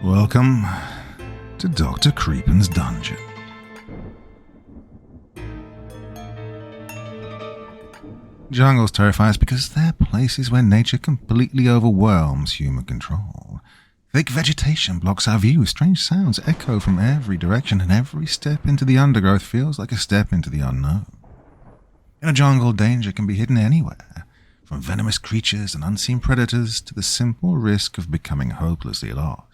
Welcome to Dr. Creepin's Dungeon. Jungles terrify us because they're places where nature completely overwhelms human control. Thick vegetation blocks our view, strange sounds echo from every direction, and every step into the undergrowth feels like a step into the unknown. In a jungle, danger can be hidden anywhere, from venomous creatures and unseen predators to the simple risk of becoming hopelessly lost.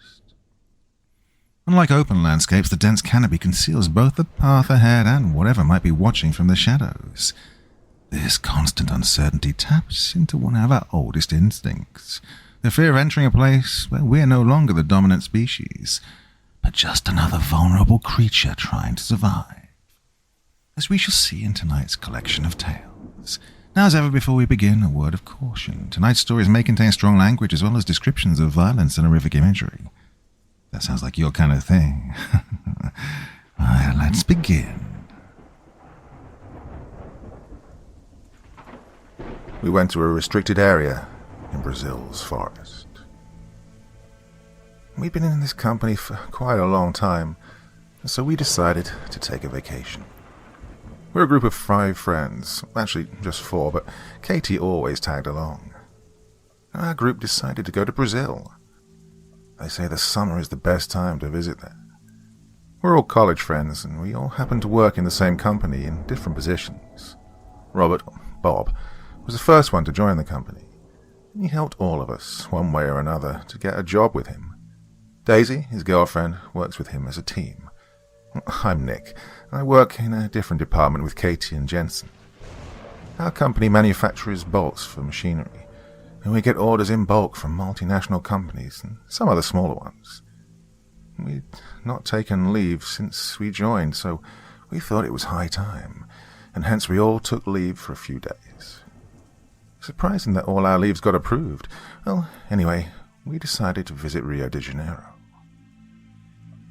Unlike open landscapes, the dense canopy conceals both the path ahead and whatever might be watching from the shadows. This constant uncertainty taps into one of our oldest instincts, the fear of entering a place where we're no longer the dominant species, but just another vulnerable creature trying to survive. As we shall see in tonight's collection of tales. Now, as ever before we begin, a word of caution. Tonight's stories may contain strong language as well as descriptions of violence and horrific imagery. That sounds like your kind of thing. Well, let's begin. We went to a restricted area in Brazil's forest. We'd been in this company for quite a long time, so we decided to take a vacation. We're a group of 5 friends, actually just 4, but Katie always tagged along. Our group decided to go to Brazil. They say the summer is the best time to visit there. We're all college friends, and we all happen to work in the same company in different positions. Bob, was the first one to join the company. He helped all of us, one way or another, to get a job with him. Daisy, his girlfriend, works with him as a team. I'm Nick. I work in a different department with Katie and Jensen. Our company manufactures bolts for machinery, and we get orders in bulk from multinational companies and some other smaller ones. We'd not taken leave since we joined, so we thought it was high time, and hence we all took leave for a few days. Surprising that all our leaves got approved. Well, anyway, we decided to visit Rio de Janeiro.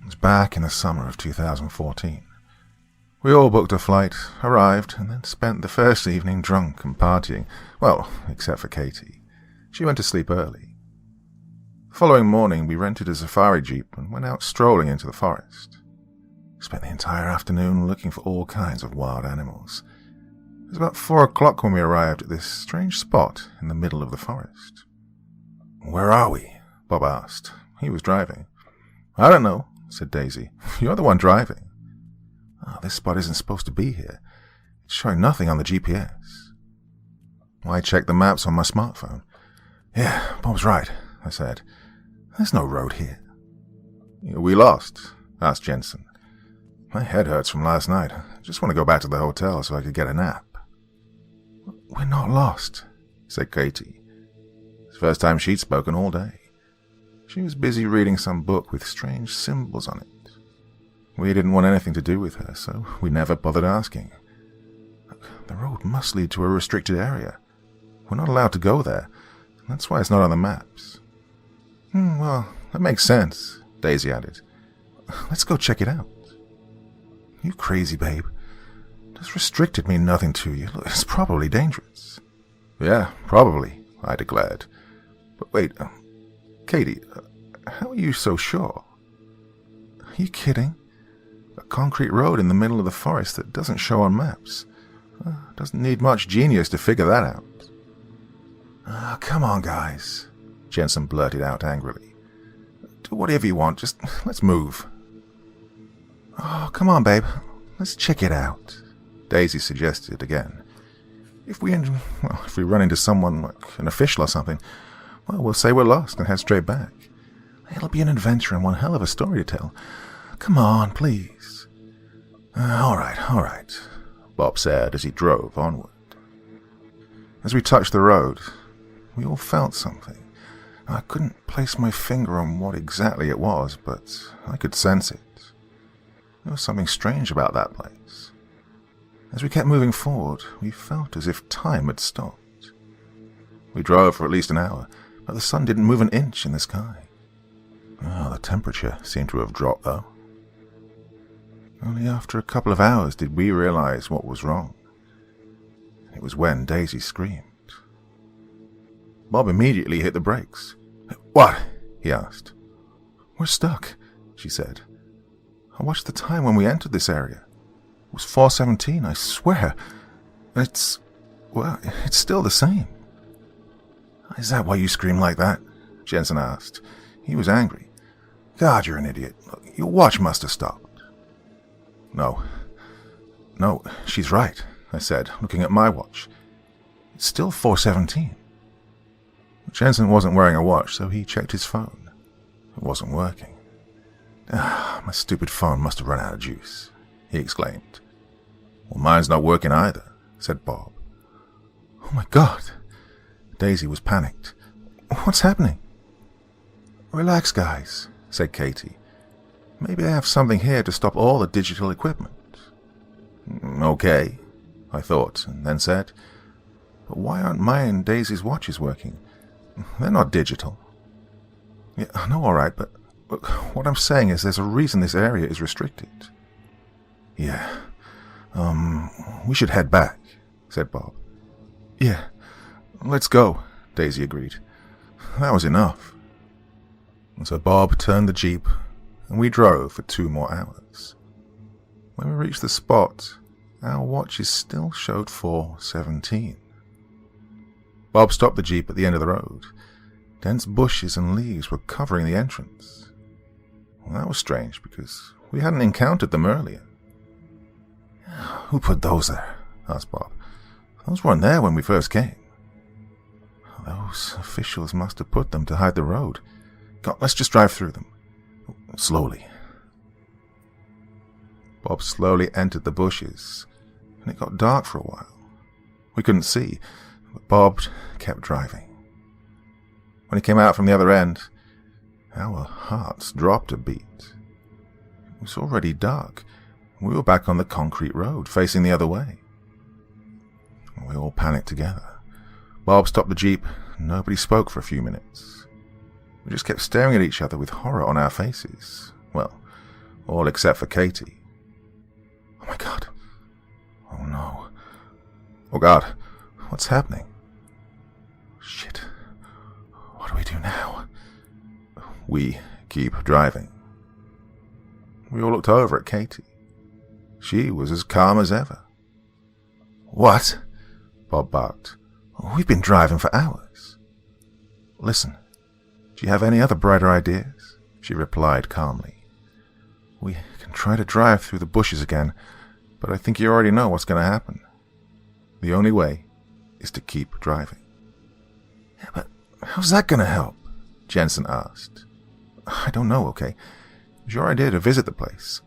It was back in the summer of 2014. We all booked a flight, arrived, and then spent the first evening drunk and partying. Well, except for Katie. She went to sleep early. The following morning, we rented a safari jeep and went out strolling into the forest. Spent the entire afternoon looking for all kinds of wild animals. It was about 4 o'clock when we arrived at this strange spot in the middle of the forest. "Where are we?" Bob asked. He was driving. "I don't know," said Daisy. "You're the one driving." This spot isn't supposed to be here. It's showing nothing on the GPS. I checked the maps on my smartphone. "Yeah, Bob's right," I said. "There's no road here." "We lost?" asked Jensen. "My head hurts from last night. I just want to go back to the hotel so I could get a nap." "We're not lost," said Katie. It's the first time she'd spoken all day. She was busy reading some book with strange symbols on it. We didn't want anything to do with her, so we never bothered asking. The road must lead to a restricted area. We're not allowed to go there. That's why it's not on the maps. Well, that makes sense," Daisy added. "Let's go check it out." "You crazy, babe. Does restricted mean nothing to you? Look, it's probably dangerous." "Yeah, probably," I declared. "But wait, Katie, how are you so sure?" "Are you kidding? A concrete road in the middle of the forest that doesn't show on maps. Doesn't need much genius to figure that out." "Come on, guys," Jensen blurted out angrily. "Do whatever you want, just let's move." "Oh, come on, babe. Let's check it out," Daisy suggested again. If we run into someone like an official or something, well, we'll say we're lost and head straight back. It'll be an adventure and one hell of a story to tell. Come on, please." All right," Bob said as he drove onward. As we touched the road, we all felt something. I couldn't place my finger on what exactly it was, but I could sense it. There was something strange about that place. As we kept moving forward, we felt as if time had stopped. We drove for at least an hour, but the sun didn't move an inch in the sky. The temperature seemed to have dropped, though. Only after a couple of hours did we realize what was wrong. It was when Daisy screamed. Bob immediately hit the brakes. "What?" he asked. "We're stuck," she said. "I watched the time when we entered this area. It was 4:17, I swear. It's still the same." "Is that why you scream like that?" Jensen asked. He was angry. "God, you're an idiot. Your watch must have stopped." No, she's right," I said, looking at my watch. "It's still 4:17. Jensen wasn't wearing a watch, so he checked his phone. It wasn't working. My stupid phone must have run out of juice," he exclaimed. "Well, mine's not working either," said Bob. "Oh my God!" Daisy was panicked. "What's happening?" "Relax, guys," said Katie. "Maybe I have something here to stop all the digital equipment." "Okay," I thought, and then said, "But why aren't mine and Daisy's watches working? They're not digital." "Yeah, I know, all right, but look, what I'm saying is there's a reason this area is restricted." "Yeah, we should head back," said Bob. "Yeah, let's go," Daisy agreed. That was enough. And so Bob turned the Jeep, and we drove for 2 more hours. When we reached the spot, our watches still showed 4:17. Bob stopped the Jeep at the end of the road. Dense bushes and leaves were covering the entrance. Well, that was strange, because we hadn't encountered them earlier. "Who put those there?" asked Bob. "Those weren't there when we first came." "Those officials must have put them to hide the road. Come, let's just drive through them. Slowly." Bob slowly entered the bushes, and it got dark for a while. We couldn't see, but Bob kept driving. When he came out from the other end, our hearts dropped a beat. It was already dark. We were back on the concrete road, facing the other way. We all panicked together. Bob stopped the Jeep, and nobody spoke for a few minutes. We just kept staring at each other with horror on our faces. Well, all except for Katie. "Oh my God. Oh no. Oh God, what's happening? Shit. What do we do now?" We keep driving. We all looked over at Katie. She was as calm as ever. "What?" Bob barked. "We've been driving for hours." "Listen, do you have any other brighter ideas?" she replied calmly. "We can try to drive through the bushes again, but I think you already know what's going to happen. The only way is to keep driving." "Yeah, but how's that going to help?" Jensen asked. "I don't know, okay? It was your idea to visit the place.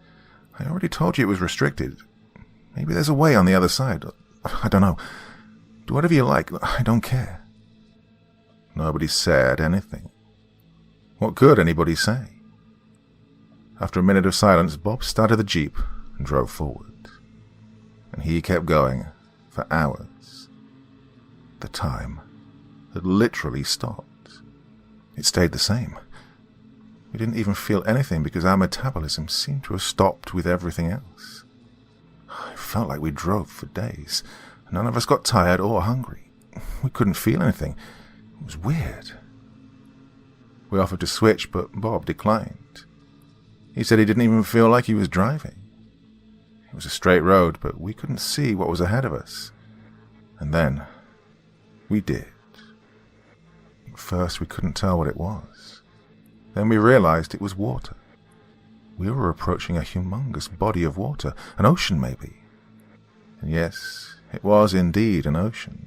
I already told you it was restricted. Maybe there's a way on the other side. I don't know. Do whatever you like. I don't care." Nobody said anything. What could anybody say? After a minute of silence, Bob started the Jeep and drove forward. And he kept going for hours. The time had literally stopped. It stayed the same. We didn't even feel anything because our metabolism seemed to have stopped with everything else. It felt like we drove for days. None of us got tired or hungry. We couldn't feel anything. It was weird. We offered to switch, but Bob declined. He said he didn't even feel like he was driving. It was a straight road, but we couldn't see what was ahead of us. And then, we did. At first, we couldn't tell what it was. Then we realized it was water. We were approaching a humongous body of water, an ocean maybe. And yes, it was indeed an ocean.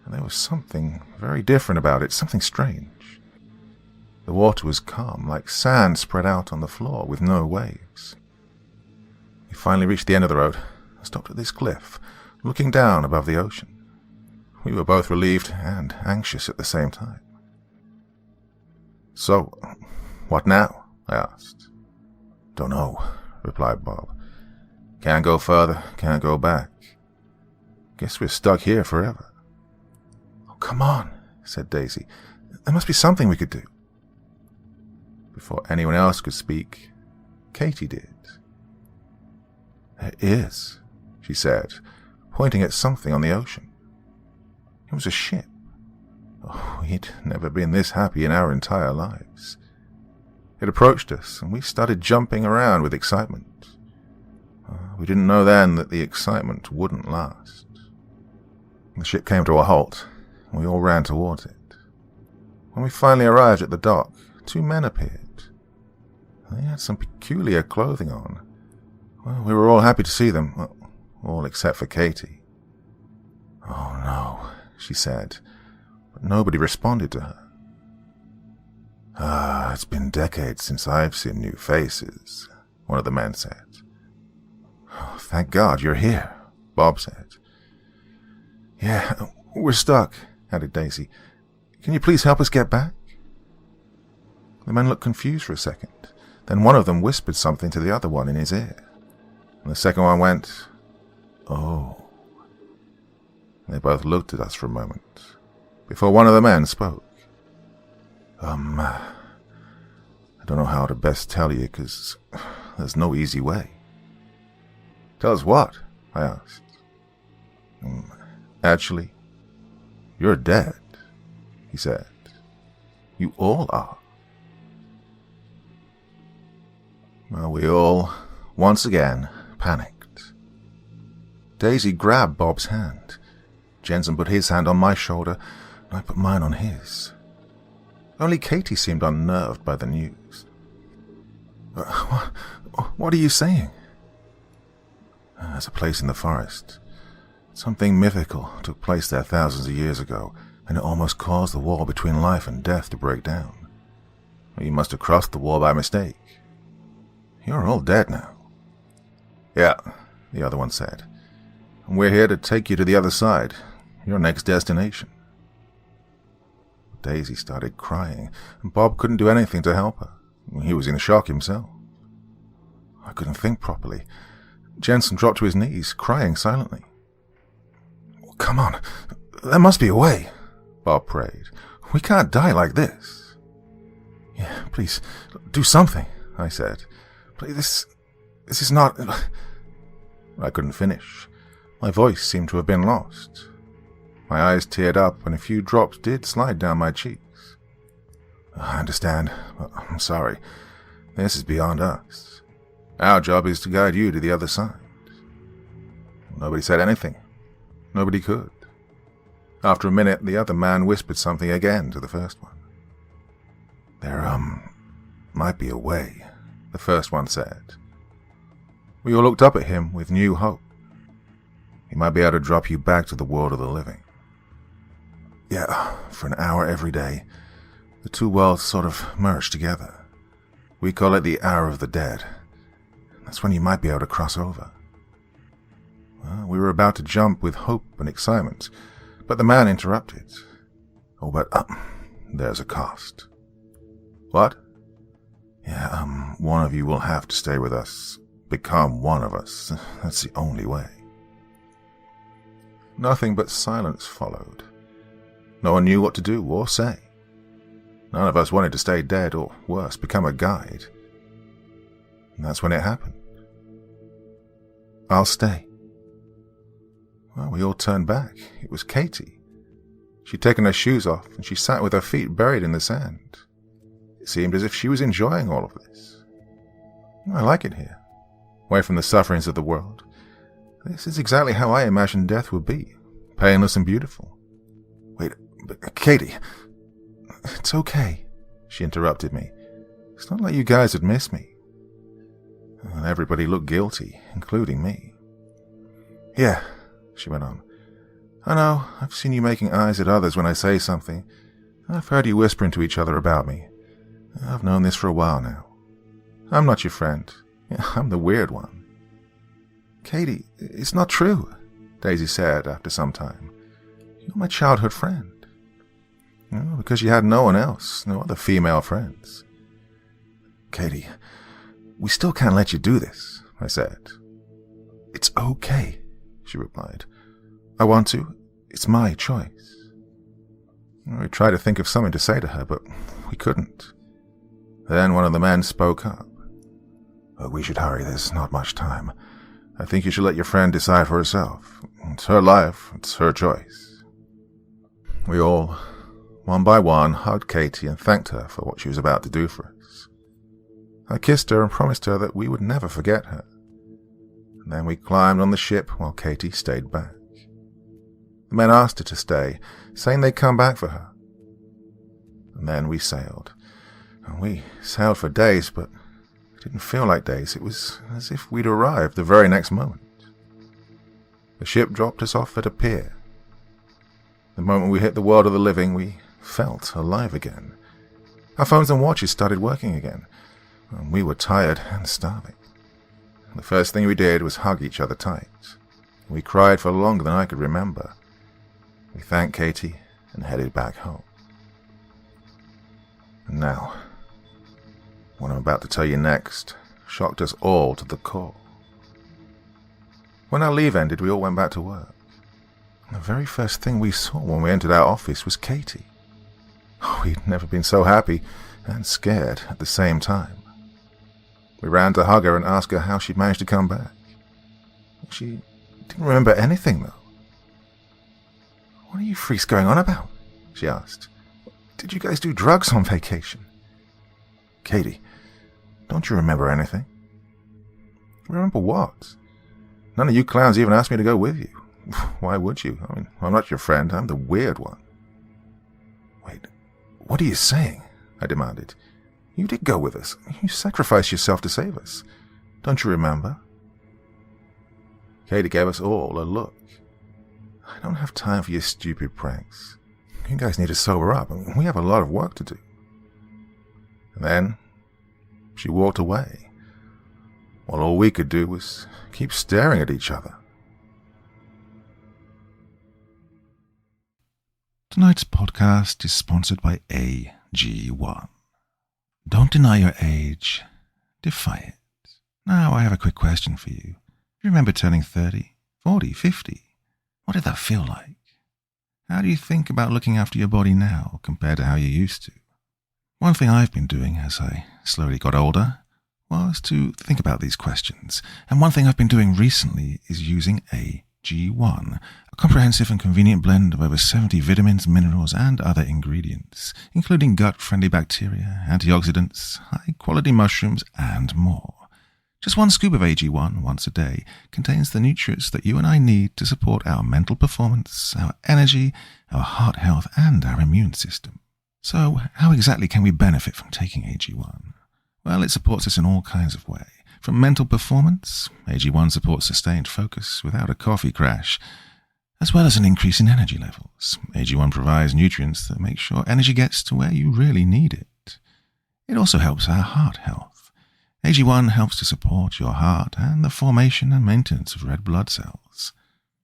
And there was something very different about it, something strange. The water was calm, like sand spread out on the floor with no waves. We finally reached the end of the road and stopped at this cliff, looking down above the ocean. We were both relieved and anxious at the same time. "So, what now?" I asked. "Don't know," replied Bob. "Can't go further, can't go back. Guess we're stuck here forever." "Oh, come on," said Daisy. "There must be something we could do." Before anyone else could speak, Katie did. "There is," she said, pointing at something on the ocean. It was a ship. Oh, we'd never been this happy in our entire lives. It approached us, and we started jumping around with excitement. We didn't know then that the excitement wouldn't last. The ship came to a halt, and we all ran towards it. When we finally arrived at the dock, 2 men appeared. They had some peculiar clothing on. Well, we were all happy to see them, well, all except for Katie. "Oh no," she said, but nobody responded to her. It's been decades since I've seen new faces," one of the men said. "Oh, thank God you're here," Bob said. "Yeah, we're stuck," added Daisy. "Can you please help us get back?" The men looked confused for a second. Then one of them whispered something to the other one in his ear. And the second one went, "Oh." They both looked at us for a moment, before one of the men spoke. I don't know how to best tell you, because there's no easy way." "Tell us what?" I asked. "Actually, you're dead," he said. "You all are." Well, we all, once again, panicked. Daisy grabbed Bob's hand. Jensen put his hand on my shoulder, and I put mine on his. Only Katie seemed unnerved by the news. What are you saying?" "There's a place in the forest. Something mythical took place there thousands of years ago, and it almost caused the wall between life and death to break down. You must have crossed the wall by mistake. You're all dead now." "Yeah," the other one said. "And we're here to take you to the other side, your next destination." Daisy started crying, and Bob couldn't do anything to help her. He was in shock himself. I couldn't think properly. Jensen dropped to his knees, crying silently. "Come on, there must be a way," Bob prayed. "We can't die like this." "Yeah, please, do something," I said. Please, this is not..." I couldn't finish. My voice seemed to have been lost. My eyes teared up, and a few drops did slide down my cheeks. "I understand, but I'm sorry. This is beyond us. Our job is to guide you to the other side." Nobody said anything. Nobody could. After a minute, the other man whispered something again to the first one. "There, might be a way," the first one said. We all looked up at him with new hope. "He might be able to drop you back to the world of the living. Yeah, for an hour every day, the two worlds sort of merge together. We call it the hour of the dead. That's when you might be able to cross over." Well, we were about to jump with hope and excitement, but the man interrupted. "Oh, but, there's a cost." "What?" "Yeah, one of you will have to stay with us. Become one of us. That's the only way." Nothing but silence followed. No one knew what to do or say. None of us wanted to stay dead, or worse, become a guide. And that's when it happened. "I'll stay." Well, we all turned back. It was Katie. She'd taken her shoes off, and she sat with her feet buried in the sand. It seemed as if she was enjoying all of this. "I like it here, away from the sufferings of the world. This is exactly how I imagined death would be, painless and beautiful." "Wait, but Katie..." "It's okay," she interrupted me. "It's not like you guys would miss me." And everybody looked guilty, including me. "Yeah," she went on. "I know, I've seen you making eyes at others when I say something. I've heard you whispering to each other about me. I've known this for a while now. I'm not your friend. I'm the weird one." "Katie, it's not true," Daisy said after some time. "You're my childhood friend." "Well, because you had no one else, no other female friends." "Katie, we still can't let you do this," I said. "It's okay," she replied. "I want to. It's my choice." We tried to think of something to say to her, but we couldn't. Then one of the men spoke up. "We should hurry, there's not much time. I think you should let your friend decide for herself. It's her life, it's her choice." We all, one by one, hugged Katie and thanked her for what she was about to do for us. I kissed her and promised her that we would never forget her. And then we climbed on the ship while Katie stayed back. The men asked her to stay, saying they'd come back for her. And then we sailed. And we sailed for days, but it didn't feel like days. It was as if we'd arrived the very next moment. The ship dropped us off at a pier. The moment we hit the world of the living, we felt alive again. Our phones and watches started working again, and we were tired and starving. The first thing we did was hug each other tight. We cried for longer than I could remember. We thanked Katie and headed back home. And now, what I'm about to tell you next shocked us all to the core. When our leave ended, we all went back to work. And the very first thing we saw when we entered our office was Katie. We'd never been so happy and scared at the same time. We ran to hug her and ask her how she'd managed to come back. She didn't remember anything, though. "What are you freaks going on about?" she asked. "Did you guys do drugs on vacation?" "Katie, don't you remember anything?" "Remember what? None of you clowns even asked me to go with you. Why would you? I mean, I'm not your friend. I'm the weird one." "Wait, what are you saying?" I demanded. "You did go with us. You sacrificed yourself to save us. Don't you remember?" Katie gave us all a look. "I don't have time for your stupid pranks. You guys need to sober up. I mean, we have a lot of work to do." And then she walked away, while all we could do was keep staring at each other. Tonight's podcast is sponsored by AG1. Don't deny your age, defy it. Now I have a quick question for you. Do you remember turning 30, 40, 50? What did that feel like? How do you think about looking after your body now compared to how you used to? One thing I've been doing as I slowly got older was to think about these questions. And one thing I've been doing recently is using AG1, a comprehensive and convenient blend of over 70 vitamins, minerals, and other ingredients, including gut-friendly bacteria, antioxidants, high-quality mushrooms, and more. Just one scoop of AG1 once a day contains the nutrients that you and I need to support our mental performance, our energy, our heart health, and our immune system. So, how exactly can we benefit from taking AG1? Well, it supports us in all kinds of ways. From mental performance, AG1 supports sustained focus without a coffee crash, as well as an increase in energy levels. AG1 provides nutrients that make sure energy gets to where you really need it. It also helps our heart health. AG1 helps to support your heart and the formation and maintenance of red blood cells.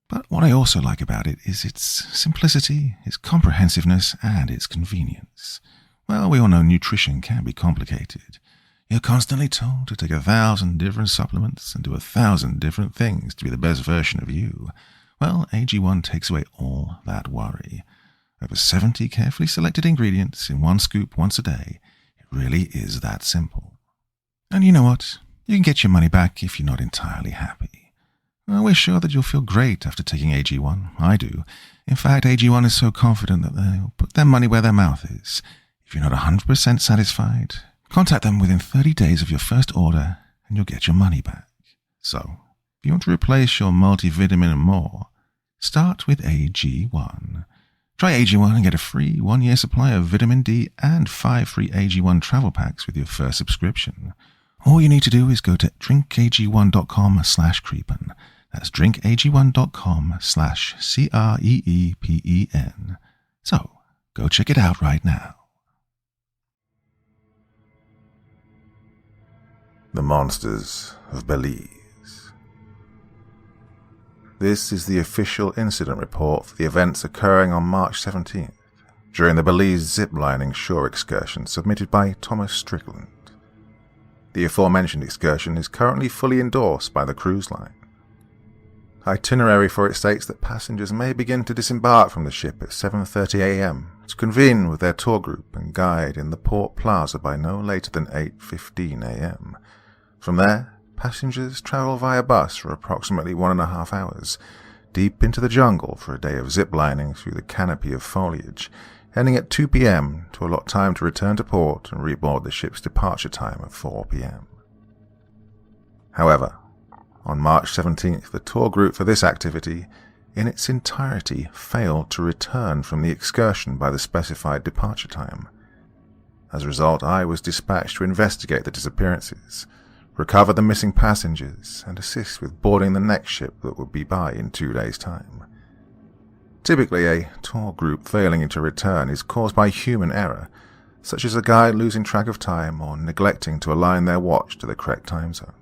But what I also like about it is its simplicity, its comprehensiveness, and its convenience. Well, we all know nutrition can be complicated. You're constantly told to take 1,000 different supplements and do 1,000 different things to be the best version of you. Well, AG1 takes away all that worry. Over 70 carefully selected ingredients in one scoop once a day. It really is that simple. And you know what? You can get your money back if you're not entirely happy. Well, we're sure that you'll feel great after taking AG1. I do. In fact, AG1 is so confident that they'll put their money where their mouth is. If you're not 100% satisfied, contact them within 30 days of your first order and you'll get your money back. So, if you want to replace your multivitamin and more, start with AG1. Try AG1 and get a free 1-year supply of vitamin D and 5 free AG1 travel packs with your first subscription. All you need to do is go to drinkag1.com/creepin. That's drinkag1.com/CREEPEN. So, go check it out right now. The Monsters of Belize. This is the official incident report for the events occurring on March 17th, during the Belize ziplining shore excursion submitted by Thomas Strickland. The aforementioned excursion is currently fully endorsed by the cruise line. Itinerary for it states that passengers may begin to disembark from the ship at 7:30 a.m. to convene with their tour group and guide in the port plaza by no later than 8:15 a.m. From there, passengers travel via bus for approximately 1.5 hours, deep into the jungle for a day of ziplining through the canopy of foliage, ending at 2 p.m. to allot time to return to port and reboard the ship's departure time of 4 p.m. However, on March 17th, the tour group for this activity, in its entirety, failed to return from the excursion by the specified departure time. As a result, I was dispatched to investigate the disappearances, recover the missing passengers, and assist with boarding the next ship that would be by in 2 days' time. Typically, a tour group failing to return is caused by human error, such as a guide losing track of time or neglecting to align their watch to the correct time zone.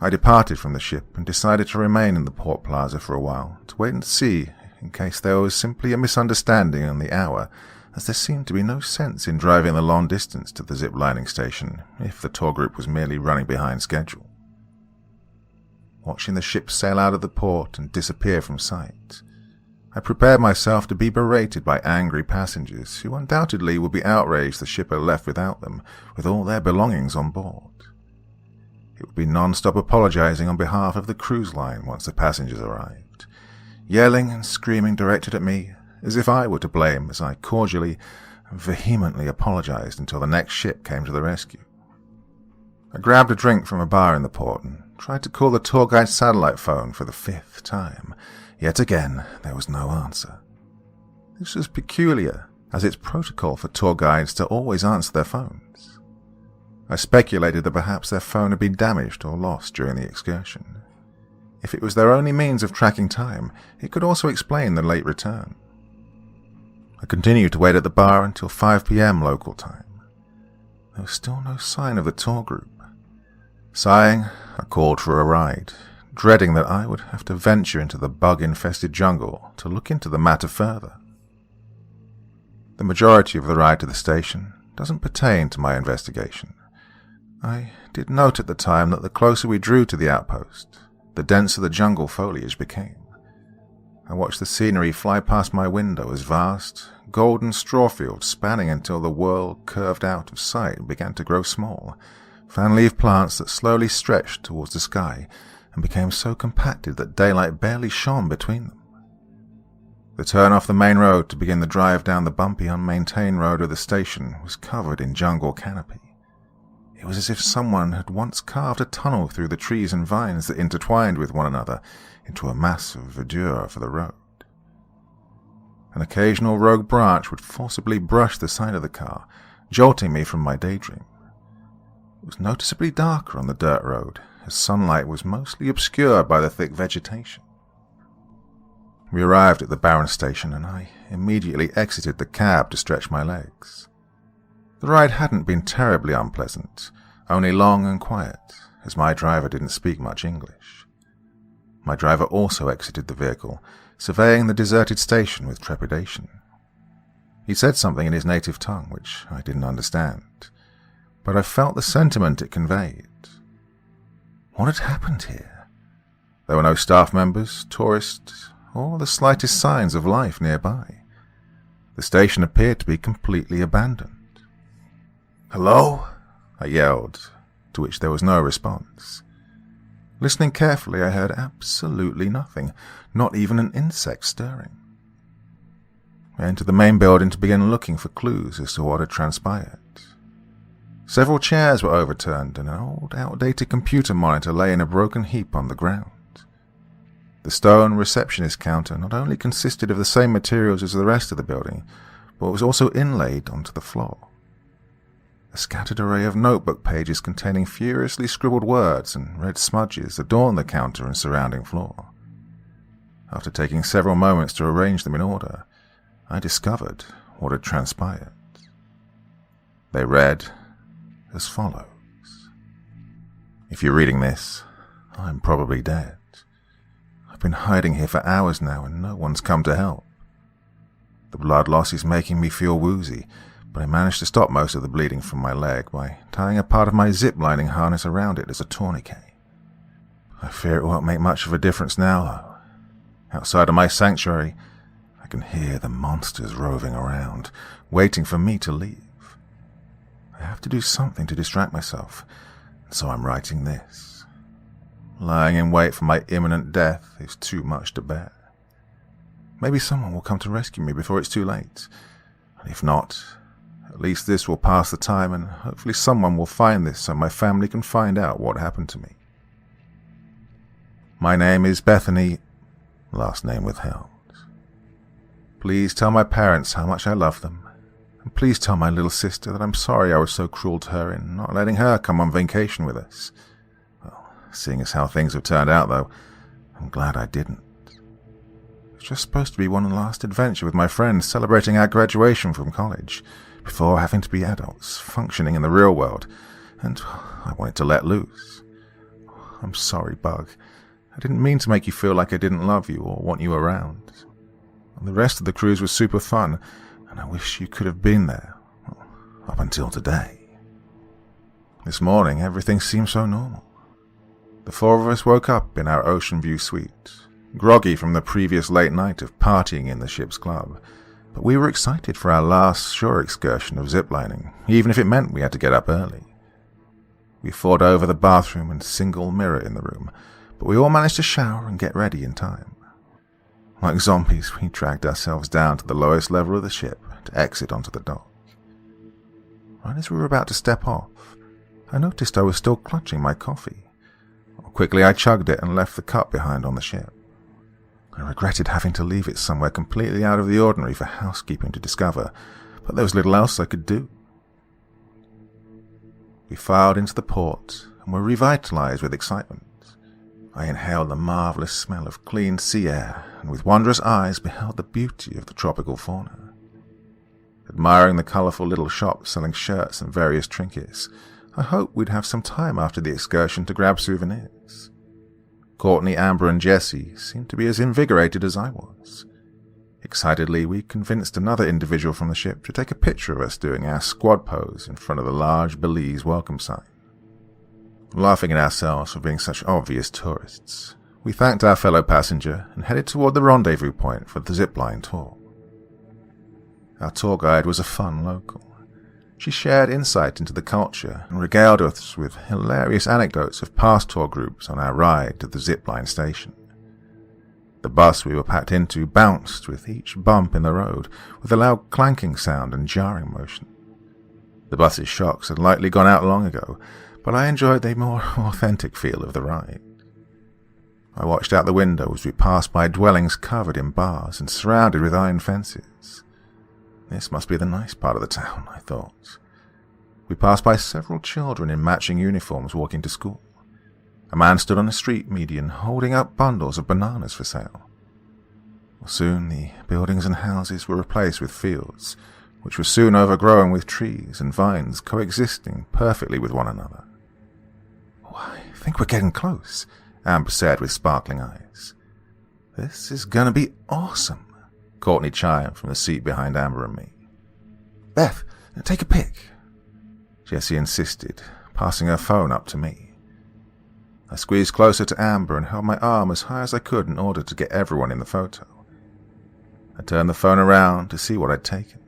I departed from the ship and decided to remain in the port plaza for a while to wait and see in case there was simply a misunderstanding on the hour, as there seemed to be no sense in driving the long distance to the zip-lining station if the tour group was merely running behind schedule. Watching the ship sail out of the port and disappear from sight, I prepared myself to be berated by angry passengers who undoubtedly would be outraged the ship had left without them, with all their belongings on board. It would be non-stop apologizing on behalf of the cruise line once the passengers arrived, yelling and screaming directed at me as if I were to blame, as I cordially and vehemently apologized until the next ship came to the rescue. I grabbed a drink from a bar in the port and tried to call the tour guide's satellite phone for the 5th time. Yet again, there was no answer. This was peculiar, as it's protocol for tour guides to always answer their phones. I speculated that perhaps their phone had been damaged or lost during the excursion. If it was their only means of tracking time, it could also explain the late return. I continued to wait at the bar until 5 p.m. local time. There was still no sign of the tour group. Sighing, I called for a ride, dreading that I would have to venture into the bug-infested jungle to look into the matter further. The majority of the ride to the station doesn't pertain to my investigation. I did note at the time that the closer we drew to the outpost, the denser the jungle foliage became. I watched the scenery fly past my window as vast, golden straw fields spanning until the world curved out of sight and began to grow small, fan-leaf plants that slowly stretched towards the sky and became so compacted that daylight barely shone between them. The turn off the main road to begin the drive down the bumpy, unmaintained road of the station was covered in jungle canopy. It was as if someone had once carved a tunnel through the trees and vines that intertwined with one another into a mass of verdure for the road. An occasional rogue branch would forcibly brush the side of the car, jolting me from my daydream. It was noticeably darker on the dirt road, as sunlight was mostly obscured by the thick vegetation. We arrived at the barren station, and I immediately exited the cab to stretch my legs. The ride hadn't been terribly unpleasant, only long and quiet, as my driver didn't speak much English. My driver also exited the vehicle, surveying the deserted station with trepidation. He said something in his native tongue, which I didn't understand, but I felt the sentiment it conveyed. What had happened here? There were no staff members, tourists, or the slightest signs of life nearby. The station appeared to be completely abandoned. "Hello?" I yelled, to which there was no response. Listening carefully, I heard absolutely nothing, not even an insect stirring. I entered the main building to begin looking for clues as to what had transpired. Several chairs were overturned, and an old, outdated computer monitor lay in a broken heap on the ground. The stone receptionist counter not only consisted of the same materials as the rest of the building, but was also inlaid onto the floor. A scattered array of notebook pages containing furiously scribbled words and red smudges adorned the counter and surrounding floor. After taking several moments to arrange them in order, I discovered what had transpired. They read as follows. If you're reading this, I'm probably dead. I've been hiding here for hours now and no one's come to help. The blood loss is making me feel woozy, but I managed to stop most of the bleeding from my leg by tying a part of my zip-lining harness around it as a tourniquet. I fear it won't make much of a difference now, though. Outside of my sanctuary, I can hear the monsters roving around, waiting for me to leave. I have to do something to distract myself, and so I'm writing this. Lying in wait for my imminent death is too much to bear. Maybe someone will come to rescue me before it's too late, If not, at least this will pass the time and hopefully someone will find this so my family can find out what happened to me. My name is Bethany, last name withheld. Please tell my parents how much I love them, and please tell my little sister that I'm sorry I was so cruel to her in not letting her come on vacation with us. Well, seeing as how things have turned out, though, I'm glad I didn't. It's just supposed to be one last adventure with my friends celebrating our graduation from college, before having to be adults, functioning in the real world, and I wanted to let loose. I'm sorry, Bug. I didn't mean to make you feel like I didn't love you or want you around. The rest of the cruise was super fun, and I wish you could have been there, up until today. This morning, everything seemed so normal. The four of us woke up in our ocean view suite, groggy from the previous late night of partying in the ship's club, but we were excited for our last shore excursion of ziplining, even if it meant we had to get up early. We fought over the bathroom and single mirror in the room, but we all managed to shower and get ready in time. Like zombies, we dragged ourselves down to the lowest level of the ship to exit onto the dock. Right as we were about to step off, I noticed I was still clutching my coffee. Quickly I chugged it and left the cup behind on the ship. I regretted having to leave it somewhere completely out of the ordinary for housekeeping to discover, but there was little else I could do. We filed into the port and were revitalized with excitement. I inhaled the marvelous smell of clean sea air and with wondrous eyes beheld the beauty of the tropical fauna. Admiring the colorful little shops selling shirts and various trinkets, I hoped we'd have some time after the excursion to grab souvenirs. Courtney, Amber, and Jessie seemed to be as invigorated as I was. Excitedly, we convinced another individual from the ship to take a picture of us doing our squad pose in front of the large Belize welcome sign. Laughing at ourselves for being such obvious tourists, we thanked our fellow passenger and headed toward the rendezvous point for the zipline tour. Our tour guide was a fun local. She shared insight into the culture and regaled us with hilarious anecdotes of past tour groups on our ride to the zipline station. The bus we were packed into bounced with each bump in the road with a loud clanking sound and jarring motion. The bus's shocks had likely gone out long ago, but I enjoyed the more authentic feel of the ride. I watched out the window as we passed by dwellings covered in bars and surrounded with iron fences. This must be the nice part of the town, I thought. We passed by several children in matching uniforms walking to school. A man stood on a street median holding up bundles of bananas for sale. Soon the buildings and houses were replaced with fields, which were soon overgrown with trees and vines coexisting perfectly with one another. I think we're getting close, Amber said with sparkling eyes. This is gonna be awesome, Courtney chimed from the seat behind Amber and me. Beth, take a pic, Jessie insisted, passing her phone up to me. I squeezed closer to Amber and held my arm as high as I could in order to get everyone in the photo. I turned the phone around to see what I'd taken.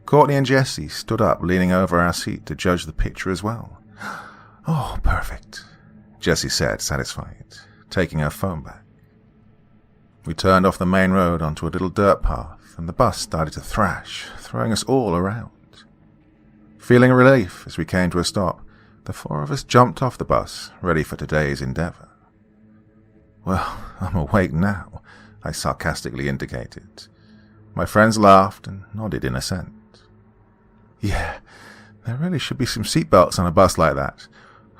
Courtney and Jessie stood up, leaning over our seat to judge the picture as well. Oh, perfect, Jessie said, satisfied, taking her phone back. We turned off the main road onto a little dirt path, and the bus started to thrash, throwing us all around. Feeling relief as we came to a stop, the four of us jumped off the bus, ready for today's endeavor. Well, I'm awake now, I sarcastically indicated. My friends laughed and nodded in assent. Yeah, there really should be some seatbelts on a bus like that.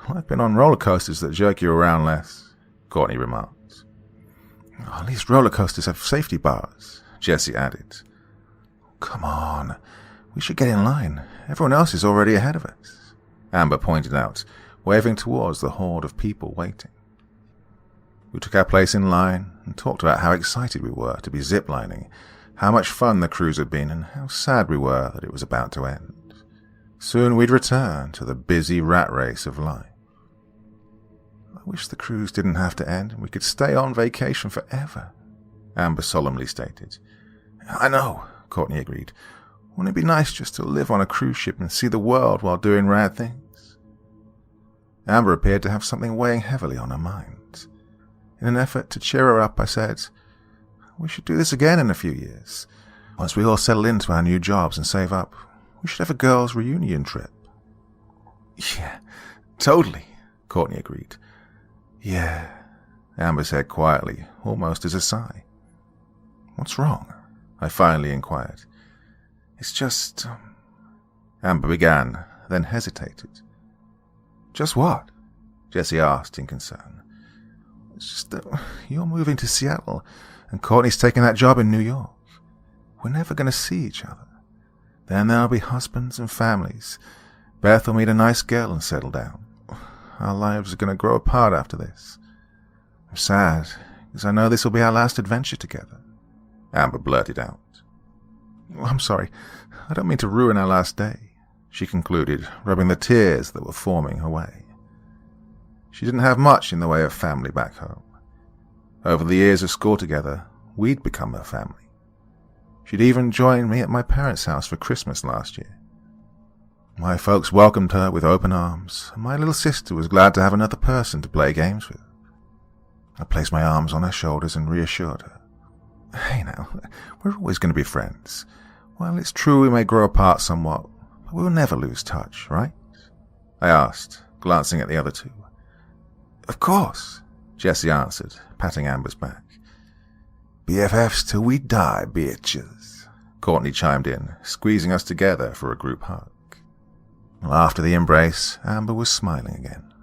I've been on roller coasters that jerk you around less, Courtney remarked. Oh, at least roller coasters have safety bars, Jessie added. Come on, we should get in line. Everyone else is already ahead of us, Amber pointed out, waving towards the horde of people waiting. We took our place in line and talked about how excited we were to be ziplining, how much fun the cruise had been, and how sad we were that it was about to end. Soon we'd return to the busy rat race of life. I wish the cruise didn't have to end and we could stay on vacation forever, Amber solemnly stated. I know, Courtney agreed. Wouldn't it be nice just to live on a cruise ship and see the world while doing rad things? Amber appeared to have something weighing heavily on her mind. In an effort to cheer her up, I said, we should do this again in a few years. Once we all settle into our new jobs and save up, we should have a girls' reunion trip. Yeah, totally, Courtney agreed. Yeah, Amber said quietly, almost as a sigh. What's wrong? I finally inquired. It's just... Amber began, then hesitated. Just what? Jessie asked in concern. It's just that you're moving to Seattle, and Courtney's taking that job in New York. We're never going to see each other. Then there'll be husbands and families. Beth will meet a nice girl and settle down. Our lives are going to grow apart after this. I'm sad, because I know this will be our last adventure together. Amber blurted out. I'm sorry, I don't mean to ruin our last day, she concluded, rubbing the tears that were forming away. She didn't have much in the way of family back home. Over the years of school together, we'd become her family. She'd even joined me at my parents' house for Christmas last year. My folks welcomed her with open arms, and my little sister was glad to have another person to play games with. I placed my arms on her shoulders and reassured her. Hey now, we're always going to be friends. While it's true we may grow apart somewhat, but we'll never lose touch, right? I asked, glancing at the other two. Of course, Jessie answered, patting Amber's back. BFFs till we die, bitches, Courtney chimed in, squeezing us together for a group hug. Well, after the embrace, Amber was smiling again.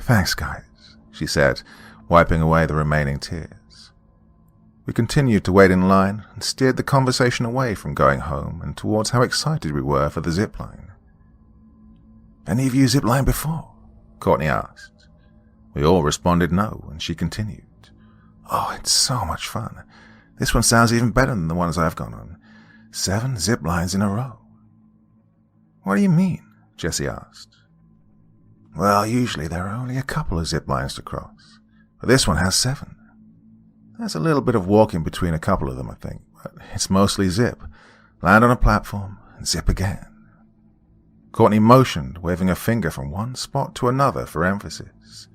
Thanks, guys, she said, wiping away the remaining tears. We continued to wait in line and steered the conversation away from going home and towards how excited we were for the zipline. Any of you ziplined before? Courtney asked. We all responded no, and she continued. Oh, it's so much fun. This one sounds even better than the ones I've gone on. 7 zip lines in a row. What do you mean? Jessie asked. Well, usually there are only a couple of zip lines to cross, but this one has 7. There's a little bit of walking between a couple of them, I think, but it's mostly zip. Land on a platform and zip again. Courtney motioned, waving a finger from one spot to another for emphasis.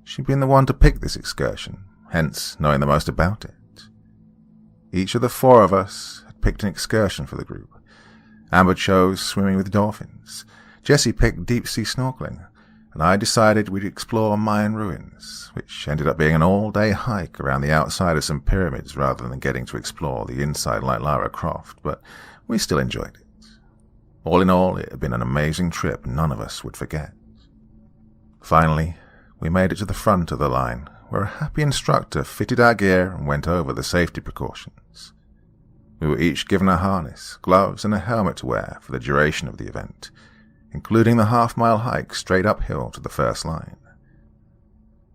She'd been the one to pick this excursion, hence knowing the most about it. Each of the 4 of us had picked an excursion for the group. Amber chose swimming with dolphins, Jessie picked deep-sea snorkeling, and I decided we'd explore Mayan ruins, which ended up being an all-day hike around the outside of some pyramids rather than getting to explore the inside like Lara Croft, but we still enjoyed it. All in all, it had been an amazing trip none of us would forget. Finally, we made it to the front of the line, where a happy instructor fitted our gear and went over the safety precautions. We were each given a harness, gloves, and a helmet to wear for the duration of the event, including the half-mile hike straight uphill to the first line.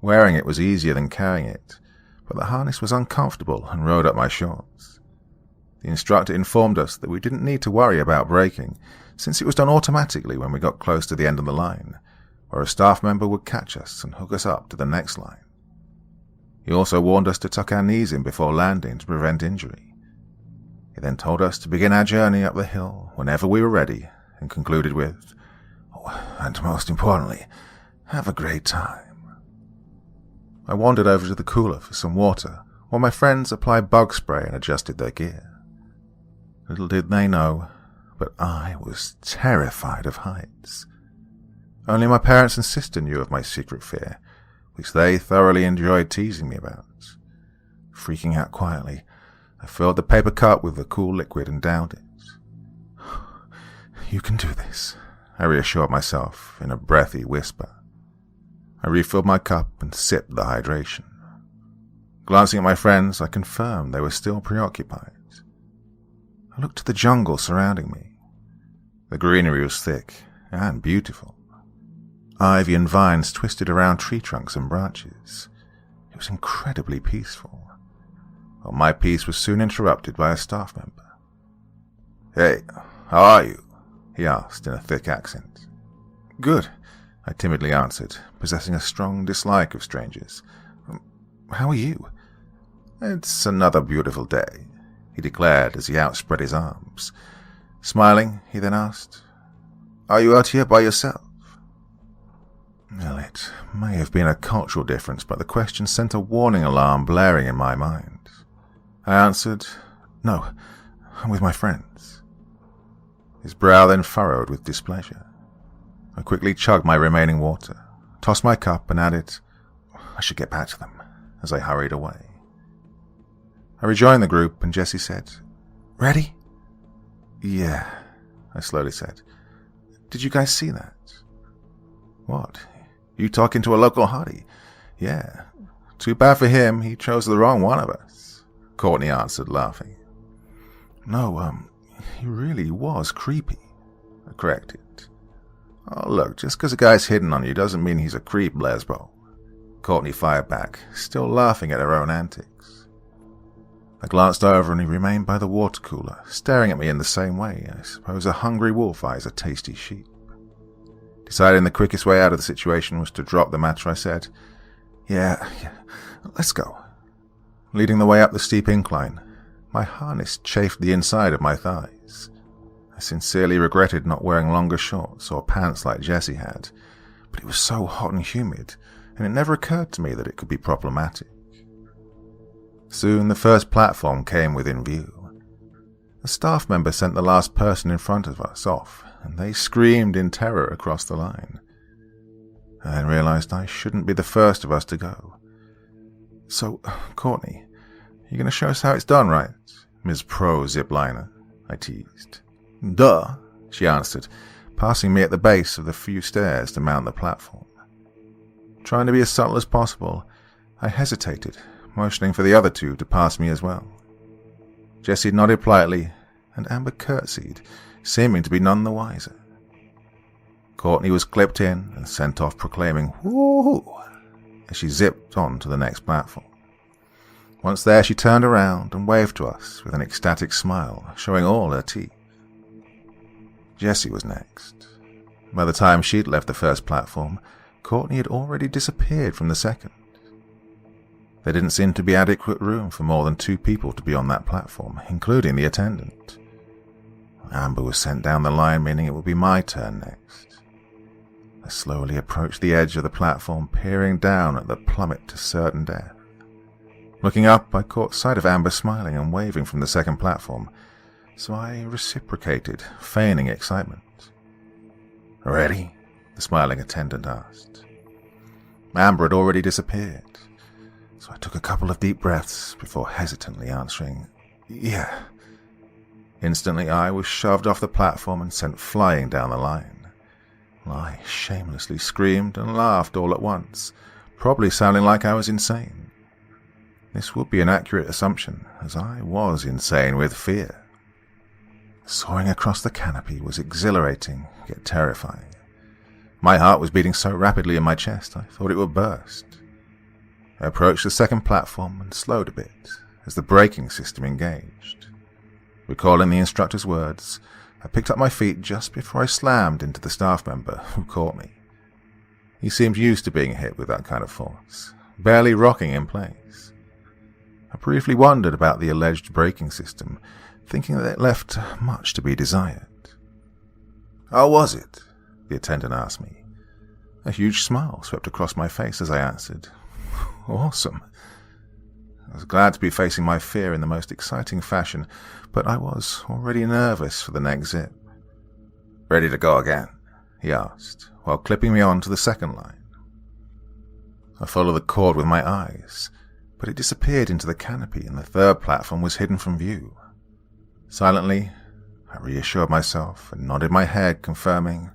Wearing it was easier than carrying it, but the harness was uncomfortable and rode up my shorts. The instructor informed us that we didn't need to worry about braking, since it was done automatically when we got close to the end of the line, where a staff member would catch us and hook us up to the next line. He also warned us to tuck our knees in before landing to prevent injury. He then told us to begin our journey up the hill whenever we were ready, and concluded with, "Oh, and most importantly, have a great time." I wandered over to the cooler for some water, while my friends applied bug spray and adjusted their gear. Little did they know, but I was terrified of heights. Only my parents and sister knew of my secret fear, which they thoroughly enjoyed teasing me about. Freaking out quietly, I filled the paper cup with the cool liquid and downed it. "You can do this," I reassured myself in a breathy whisper. I refilled my cup and sipped the hydration. Glancing at my friends, I confirmed they were still preoccupied. I looked at the jungle surrounding me. The greenery was thick and beautiful. Ivy and vines twisted around tree trunks and branches. It was incredibly peaceful. But my peace was soon interrupted by a staff member. "Hey, how are you?" he asked in a thick accent. "Good," I timidly answered, possessing a strong dislike of strangers. "How are you?" "It's another beautiful day," he declared as he outspread his arms. Smiling, he then asked, "Are you out here by yourself?" Well, it may have been a cultural difference, but the question sent a warning alarm blaring in my mind. I answered, "No, I'm with my friends. His brow then furrowed with displeasure. I quickly chugged my remaining water, tossed my cup, and added, I should get back to them, as I hurried away. I rejoined the group, and Jessie said, Ready? Yeah, I slowly said. Did you guys see that? What? You talking to a local hottie? Yeah. Too bad for him, he chose the wrong one of us, Courtney answered, laughing. No, he really was creepy, I corrected. Oh, look, just because a guy's hitting on you doesn't mean he's a creep, Lesbo, Courtney fired back, still laughing at her own antics. I glanced over and he remained by the water cooler, staring at me in the same way. I suppose a hungry wolf eyes a tasty sheep. Deciding the quickest way out of the situation was to drop the matter, I said, Yeah, let's go. Leading the way up the steep incline, my harness chafed the inside of my thighs. I sincerely regretted not wearing longer shorts or pants like Jessie had, but it was so hot and humid, and it never occurred to me that it could be problematic. Soon the first platform came within view. A staff member sent the last person in front of us off, and they screamed in terror across the line. I then realized I shouldn't be the first of us to go. So, Courtney, you're going to show us how it's done, right, Ms. Pro Zipliner? I teased. Duh, she answered, passing me at the base of the few stairs to mount the platform. Trying to be as subtle as possible, I hesitated, motioning for the other two to pass me as well. Jessie nodded politely, and Amber curtsied, seeming to be none the wiser. Courtney was clipped in and sent off proclaiming, Woo! As she zipped on to the next platform. Once there, she turned around and waved to us with an ecstatic smile, showing all her teeth. Jessie was next. By the time she'd left the first platform, Courtney had already disappeared from the second. There didn't seem to be adequate room for more than 2 people to be on that platform, including the attendant. Amber was sent down the line, meaning it would be my turn next. I slowly approached the edge of the platform, peering down at the plummet to certain death. Looking up, I caught sight of Amber smiling and waving from the second platform, so I reciprocated, feigning excitement. Ready? The smiling attendant asked. Amber had already disappeared, so I took a couple of deep breaths before hesitantly answering, Yeah. Instantly I was shoved off the platform and sent flying down the line. I shamelessly screamed and laughed all at once, probably sounding like I was insane. This would be an accurate assumption, as I was insane with fear. Soaring across the canopy was exhilarating, yet terrifying. My heart was beating so rapidly in my chest I thought it would burst. I approached the second platform and slowed a bit as the braking system engaged. Recalling the instructor's words, I picked up my feet just before I slammed into the staff member who caught me. He seemed used to being hit with that kind of force, barely rocking in place. I briefly wondered about the alleged braking system, thinking that it left much to be desired. How was it? The attendant asked me. A huge smile swept across my face as I answered, Awesome. I was glad to be facing my fear in the most exciting fashion, but I was already nervous for the next zip. Ready to go again? He asked, while clipping me on to the second line. I followed the cord with my eyes, but it disappeared into the canopy and the third platform was hidden from view. Silently, I reassured myself and nodded my head, confirming,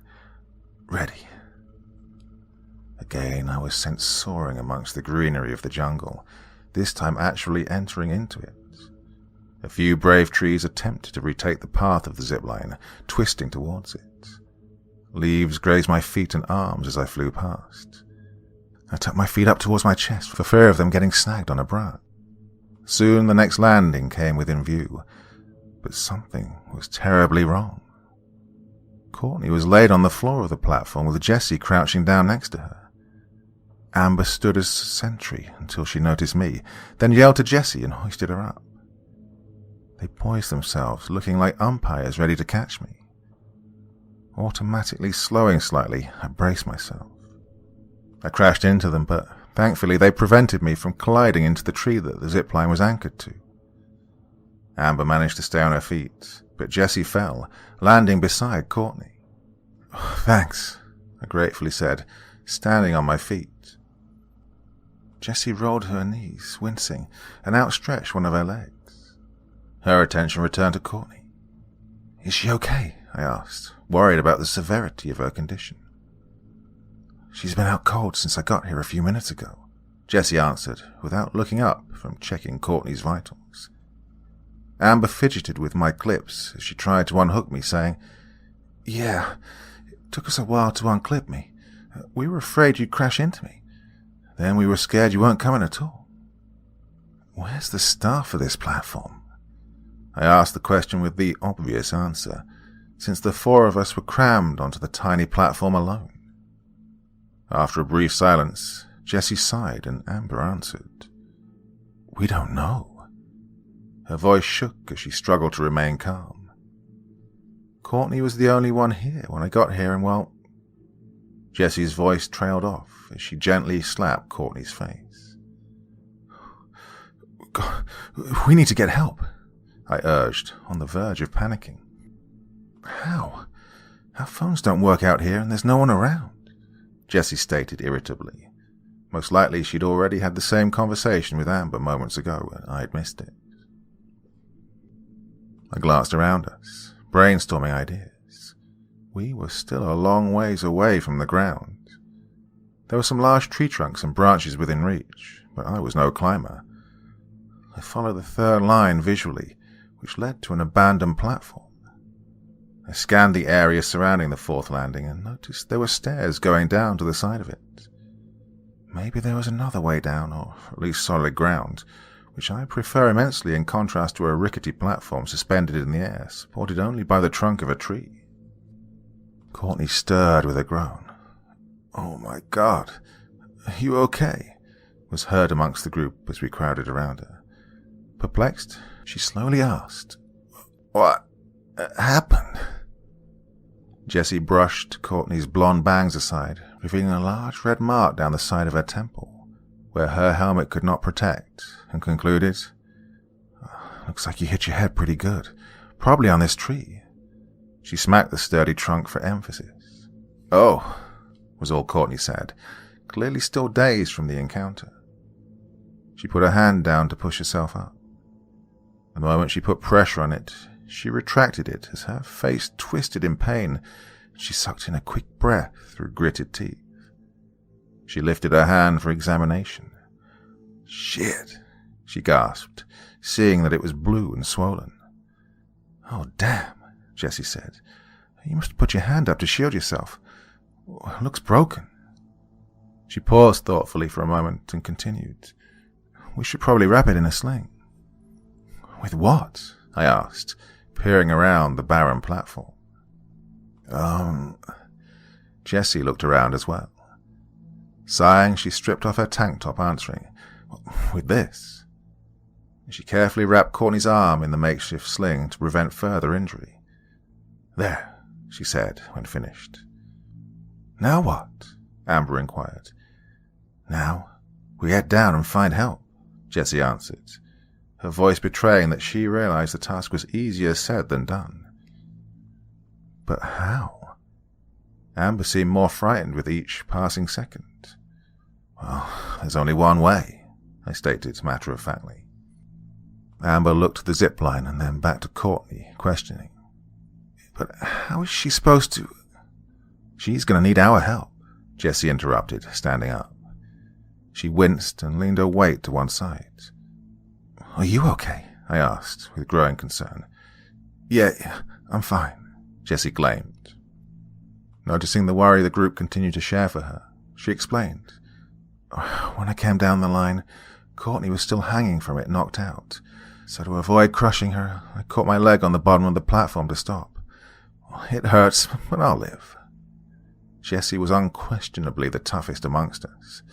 Ready. Again, I was sent soaring amongst the greenery of the jungle, this time actually entering into it. A few brave trees attempted to retake the path of the zipline, twisting towards it. Leaves grazed my feet and arms as I flew past. I tucked my feet up towards my chest for fear of them getting snagged on a branch. Soon the next landing came within view, but something was terribly wrong. Courtney was laid on the floor of the platform with Jessie crouching down next to her. Amber stood as sentry until she noticed me, then yelled to Jessie and hoisted her up. They poised themselves, looking like umpires ready to catch me. Automatically slowing slightly, I braced myself. I crashed into them, but thankfully they prevented me from colliding into the tree that the zipline was anchored to. Amber managed to stay on her feet, but Jessie fell, landing beside Courtney. "Thanks," I gratefully said, standing on my feet. Jessie rolled her knees, wincing, and outstretched one of her legs. Her attention returned to Courtney. "Is she okay?" I asked, worried about the severity of her condition. "She's been out cold since I got here a few minutes ago," Jessie answered, without looking up from checking Courtney's vitals. Amber fidgeted with my clips as she tried to unhook me, saying, "Yeah, it took us a while to unclip me. We were afraid you'd crash into me. Then we were scared you weren't coming at all." "Where's the staff for this platform?" I asked the question with the obvious answer, since the four of us were crammed onto the tiny platform alone. After a brief silence, Jessie sighed and Amber answered, "We don't know." Her voice shook as she struggled to remain calm. "Courtney was the only one here when I got here, and well..." Jessie's voice trailed off as she gently slapped Courtney's face. "God, we need to get help," I urged, on the verge of panicking. "How? Our phones don't work out here and there's no one around," Jessie stated irritably. Most likely she'd already had the same conversation with Amber moments ago and I'd missed it. I glanced around us, brainstorming ideas. We were still a long ways away from the ground. There were some large tree trunks and branches within reach, but I was no climber. I followed the third line visually, which led to an abandoned platform. I scanned the area surrounding the fourth landing and noticed there were stairs going down to the side of it. Maybe there was another way down, or at least solid ground, which I prefer immensely in contrast to a rickety platform suspended in the air, supported only by the trunk of a tree. Courtney stirred with a groan. "Oh my God, are you okay?" was heard amongst the group as we crowded around her. Perplexed, she slowly asked, "What happened?" Jessie brushed Courtney's blonde bangs aside, revealing a large red mark down the side of her temple, where her helmet could not protect, and concluded, "Looks like you hit your head pretty good, probably on this tree." She smacked the sturdy trunk for emphasis. "Oh," was all Courtney said, clearly still dazed from the encounter. She put her hand down to push herself up. The moment she put pressure on it, she retracted it as her face twisted in pain, and she sucked in a quick breath through gritted teeth. She lifted her hand for examination. "Shit," she gasped, seeing that it was blue and swollen. "Oh, damn," Jessie said. "You must have put your hand up to shield yourself. It looks broken." She paused thoughtfully for a moment and continued, "We should probably wrap it in a sling." "With what?" I asked, peering around the barren platform. Jessie looked around as well. Sighing, she stripped off her tank top, answering, "With this." She carefully wrapped Courtney's arm in the makeshift sling to prevent further injury. "There," she said when finished. "Now what?" Amber inquired. "Now, we head down and find help," Jessie answered, her voice betraying that she realized the task was easier said than done. "But how?" Amber seemed more frightened with each passing second. "Well, there's only one way," I stated matter-of-factly. Amber looked at the zip line and then back to Courtney, questioning. "But how is she supposed to—" "She's going to need our help," Jessie interrupted, standing up. She winced and leaned her weight to one side. "Are you okay?" I asked, with growing concern. Yeah, I'm fine," Jessie claimed. Noticing the worry the group continued to share for her, she explained. "When I came down the line, Courtney was still hanging from it, knocked out. So to avoid crushing her, I caught my leg on the bottom of the platform to stop. It hurts, but I'll live." Jessie was unquestionably the toughest amongst us.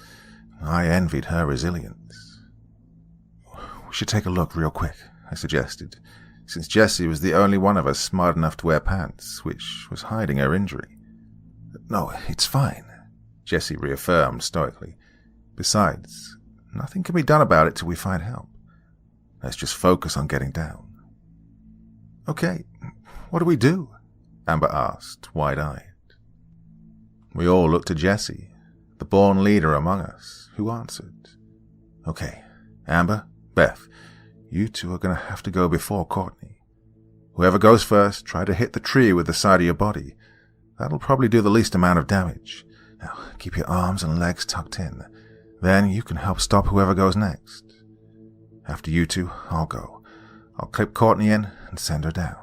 I envied her resilience. "We should take a look real quick," I suggested, since Jessie was the only one of us smart enough to wear pants, which was hiding her injury. "No, it's fine," Jessie reaffirmed stoically. "Besides, nothing can be done about it till we find help. Let's just focus on getting down." Okay, what do we do? Amber asked, wide-eyed. We all looked to Jessie, the born leader among us, who answered. Okay, Amber, Beth, you two are going to have to go before Courtney. Whoever goes first, try to hit the tree with the side of your body. That'll probably do the least amount of damage. Now, keep your arms and legs tucked in. Then you can help stop whoever goes next. After you two, I'll go. I'll clip Courtney in and send her down.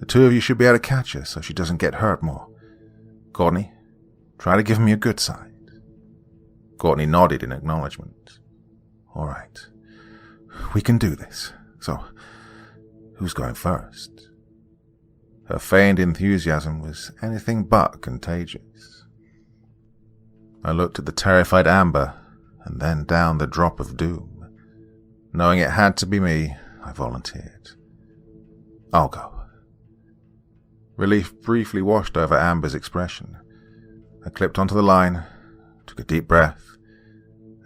The two of you should be able to catch her so she doesn't get hurt more. Courtney, try to give me a good side. Courtney nodded in acknowledgement. All right. We can do this. So, who's going first? Her feigned enthusiasm was anything but contagious. I looked at the terrified Amber and then down the drop of doom. Knowing it had to be me, I volunteered. I'll go. Relief briefly washed over Amber's expression. I clipped onto the line, took a deep breath,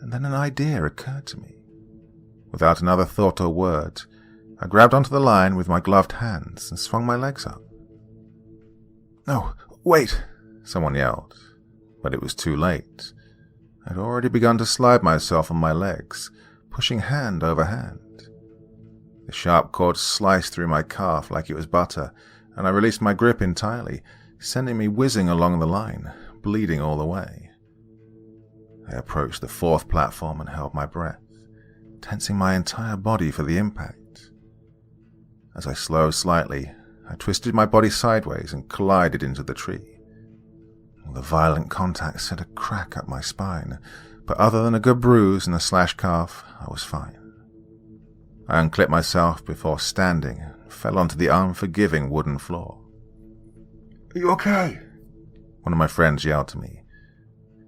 and then an idea occurred to me. Without another thought or word, I grabbed onto the line with my gloved hands and swung my legs up. No, wait, someone yelled, but it was too late. I'd already begun to slide myself on my legs, pushing hand over hand. The sharp cord sliced through my calf like it was butter, and I released my grip entirely, sending me whizzing along the line, bleeding all the way. I approached the fourth platform and held my breath, tensing my entire body for the impact. As I slowed slightly, I twisted my body sideways and collided into the tree. The violent contact sent a crack up my spine, but other than a good bruise and a slashed calf, I was fine. I unclipped myself before standing and fell onto the unforgiving wooden floor. Are you okay? One of my friends yelled to me.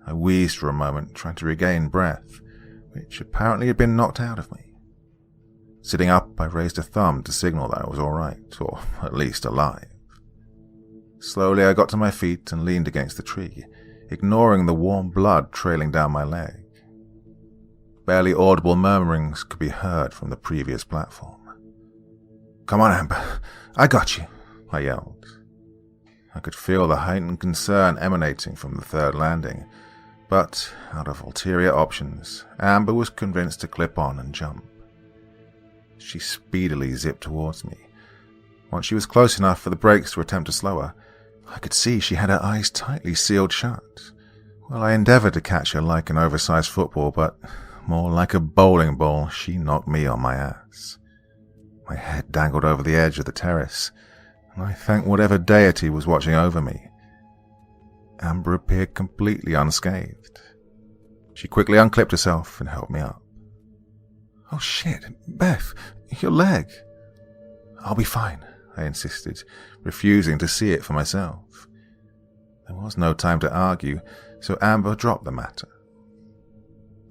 I wheezed for a moment, trying to regain breath, which apparently had been knocked out of me. Sitting up, I raised a thumb to signal that I was all right, or at least alive. Slowly I got to my feet and leaned against the tree, ignoring the warm blood trailing down my leg. Barely audible murmurings could be heard from the previous platform. Come on, Amber, I got you, I yelled. I could feel the heightened concern emanating from the third landing, but out of ulterior options, Amber was convinced to clip on and jump. She speedily zipped towards me. Once she was close enough for the brakes to attempt to slow her, I could see she had her eyes tightly sealed shut. Well, I endeavored to catch her like an oversized football, but more like a bowling ball, she knocked me on my ass. My head dangled over the edge of the terrace, and I thanked whatever deity was watching over me. Amber appeared completely unscathed. She quickly unclipped herself and helped me up. Oh shit, Beth, your leg. I'll be fine, I insisted, refusing to see it for myself. There was no time to argue, so Amber dropped the matter.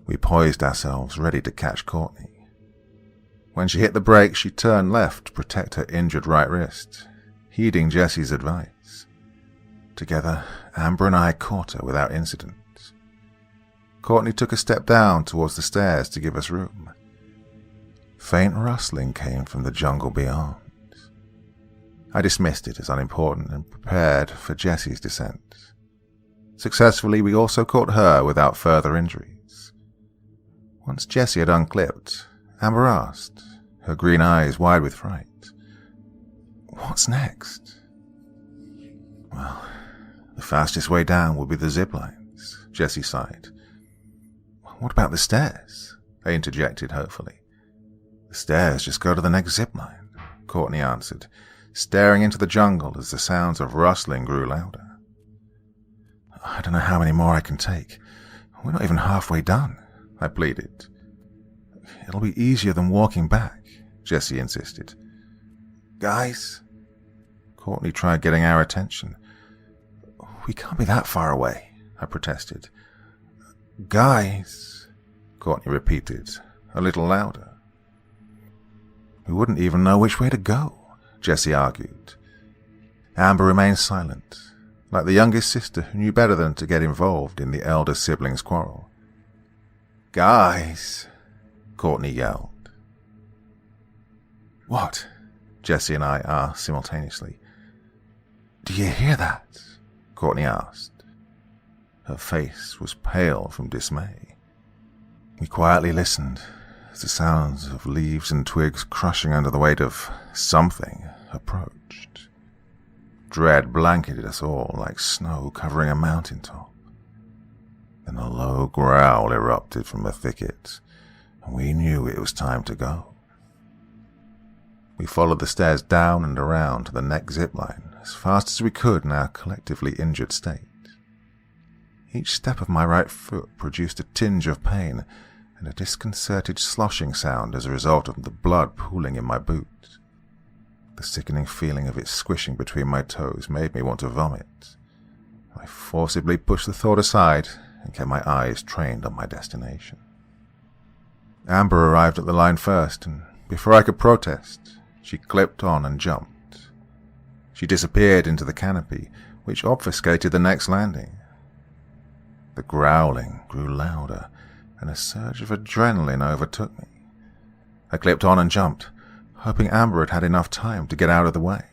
We poised ourselves, ready to catch Courtney. When she hit the brake, she turned left to protect her injured right wrist, heeding Jessie's advice. Together, Amber and I caught her without incident. Courtney took a step down towards the stairs to give us room. Faint rustling came from the jungle beyond. I dismissed it as unimportant and prepared for Jessie's descent. Successfully, we also caught her without further injuries. Once Jessie had unclipped, Amber asked, her green eyes wide with fright, "What's next?" Well, the fastest way down would be the zip lines, Jessie sighed. What about the stairs? I interjected hopefully. The stairs just go to the next zip line, Courtney answered, staring into the jungle as the sounds of rustling grew louder. I don't know how many more I can take. We're not even halfway done, I pleaded. It'll be easier than walking back, Jessie insisted. Guys? Courtney tried getting our attention. We can't be that far away, I protested. Guys, Courtney repeated, a little louder. We wouldn't even know which way to go, Jessie argued. Amber remained silent, like the youngest sister who knew better than to get involved in the elder siblings' quarrel. Guys, Courtney yelled. What? Jessie and I asked simultaneously. "Do you hear that?" Courtney asked. Her face was pale from dismay. We quietly listened as the sounds of leaves and twigs crushing under the weight of something approached. Dread blanketed us all like snow covering a mountaintop. Then a low growl erupted from the thicket, and we knew it was time to go. We followed the stairs down and around to the next zip line as fast as we could in our collectively injured state. Each step of my right foot produced a tinge of pain and a disconcerted sloshing sound as a result of the blood pooling in my boot. The sickening feeling of it squishing between my toes made me want to vomit. I forcibly pushed the thought aside and kept my eyes trained on my destination. Amber arrived at the line first, and before I could protest, she clipped on and jumped. She disappeared into the canopy, which obfuscated the next landing. The growling grew louder, and a surge of adrenaline overtook me. I clipped on and jumped, hoping Amber had had enough time to get out of the way.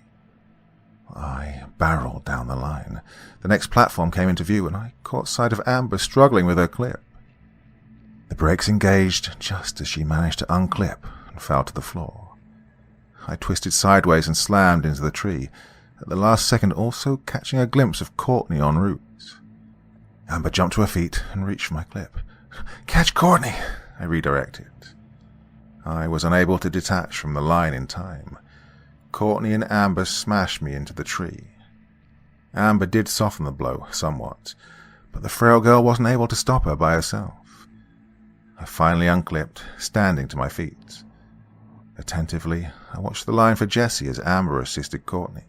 I barreled down the line. The next platform came into view, and I caught sight of Amber struggling with her clip. The brakes engaged just as she managed to unclip and fell to the floor. I twisted sideways and slammed into the tree, at the last second also catching a glimpse of Courtney en route. Amber jumped to her feet and reached for my clip. "Catch Courtney!" I redirected. I was unable to detach from the line in time. Courtney and Amber smashed me into the tree. Amber did soften the blow somewhat, but the frail girl wasn't able to stop her by herself. I finally unclipped, standing to my feet. Attentively, I watched the line for Jessie as Amber assisted Courtney.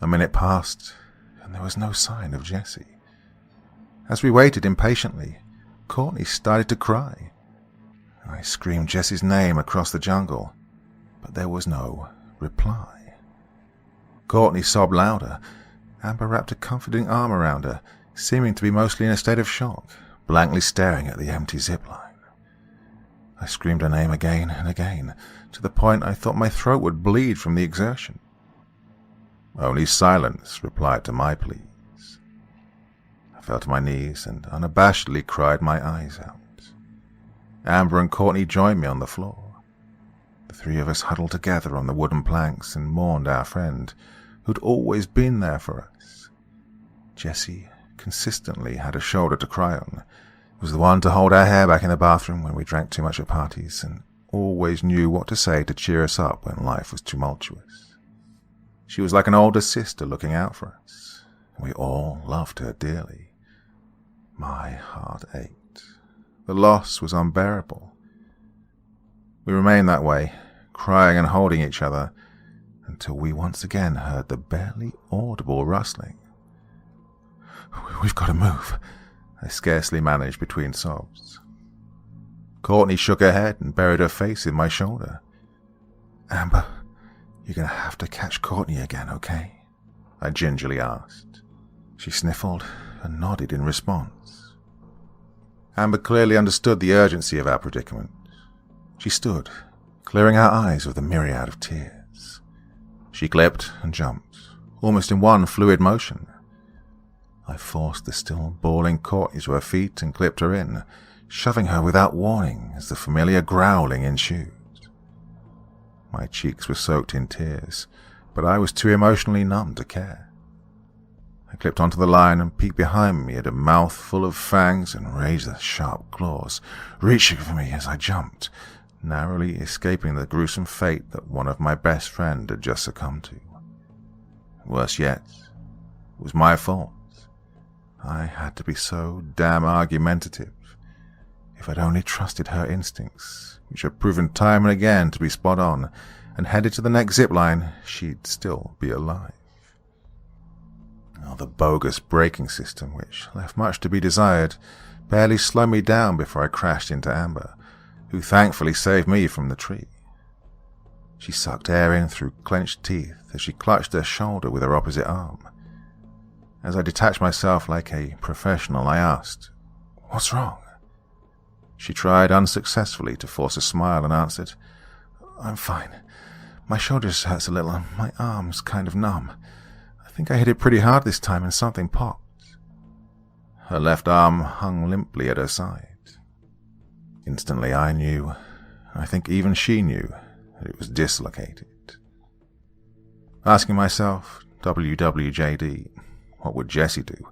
A minute passed, and there was no sign of Jessie. As we waited impatiently, Courtney started to cry. I screamed Jessie's name across the jungle, but there was no reply. Courtney sobbed louder. Amber wrapped a comforting arm around her, seeming to be mostly in a state of shock, blankly staring at the empty zipline. I screamed her name again and again, to the point I thought my throat would bleed from the exertion. Only silence replied to my pleas. I fell to my knees and unabashedly cried my eyes out. Amber and Courtney joined me on the floor. The three of us huddled together on the wooden planks and mourned our friend, who'd always been there for us. Jessie consistently had a shoulder to cry on, was the one to hold our hair back in the bathroom when we drank too much at parties, and always knew what to say to cheer us up when life was tumultuous. She was like an older sister looking out for us, and we all loved her dearly. My heart ached. The loss was unbearable. We remained that way, crying and holding each other, until we once again heard the barely audible rustling. "We've got to move," I scarcely managed between sobs. Courtney shook her head and buried her face in my shoulder. "Amber, you're going to have to catch Courtney again, okay?" I gingerly asked. She sniffled and nodded in response. Amber clearly understood the urgency of our predicament. She stood, clearing her eyes of the myriad of tears. She clipped and jumped, almost in one fluid motion. I forced the still bawling Courtney to her feet and clipped her in, shoving her without warning as the familiar growling ensued. My cheeks were soaked in tears, but I was too emotionally numb to care. I clipped onto the line and peeked behind me at a mouth full of fangs and razor-sharp claws, reaching for me as I jumped, narrowly escaping the gruesome fate that one of my best friends had just succumbed to. Worse yet, it was my fault. I had to be so damn argumentative. If I'd only trusted her instincts, which had proven time and again to be spot on, and headed to the next zip line, she'd still be alive. The bogus braking system, which left much to be desired, barely slowed me down before I crashed into Amber, who thankfully saved me from the tree. She sucked air in through clenched teeth as she clutched her shoulder with her opposite arm. As I detached myself like a professional, I asked, "What's wrong?" She tried unsuccessfully to force a smile and answered, "I'm fine, My shoulders hurts a little, and my arm's kind of numb. I think I hit it pretty hard this time and something popped. Her left arm hung limply at her side. Instantly I knew, and I think even she knew, that it was dislocated. Asking myself, WWJD, what would Jessie do?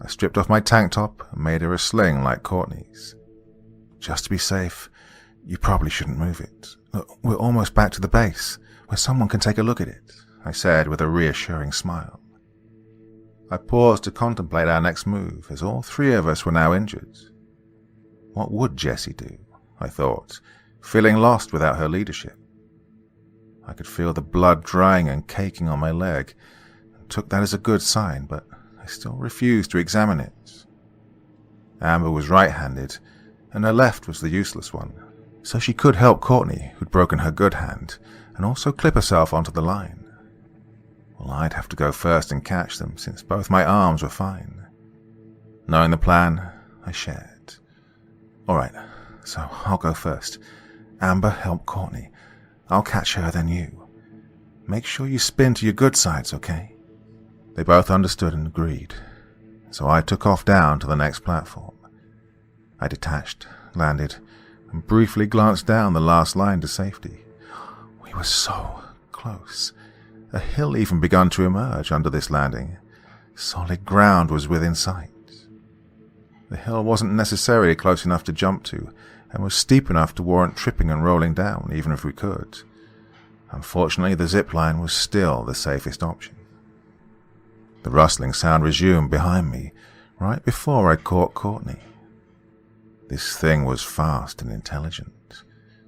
I stripped off my tank top and made her a sling like Courtney's. Just to be safe, you probably shouldn't move it. Look, we're almost back to the base, where someone can take a look at it, I said with a reassuring smile. I paused to contemplate our next move, as all three of us were now injured. What would Jessie do? I thought, feeling lost without her leadership. I could feel the blood drying and caking on my leg, and took that as a good sign, but I still refused to examine it. Amber was right-handed, and her left was the useless one, so she could help Courtney, who'd broken her good hand, and also clip herself onto the line. Well, I'd have to go first and catch them, since both my arms were fine. Knowing the plan, I shared. All right, so I'll go first. Amber, help Courtney. I'll catch her, then you. Make sure you spin to your good sides, okay? They both understood and agreed, so I took off down to the next platform. I detached, landed, and briefly glanced down the last line to safety. We were so close. A hill even begun to emerge under this landing. Solid ground was within sight. The hill wasn't necessarily close enough to jump to, and was steep enough to warrant tripping and rolling down, even if we could. Unfortunately, the zip line was still the safest option. The rustling sound resumed behind me, right before I caught Courtney. This thing was fast and intelligent.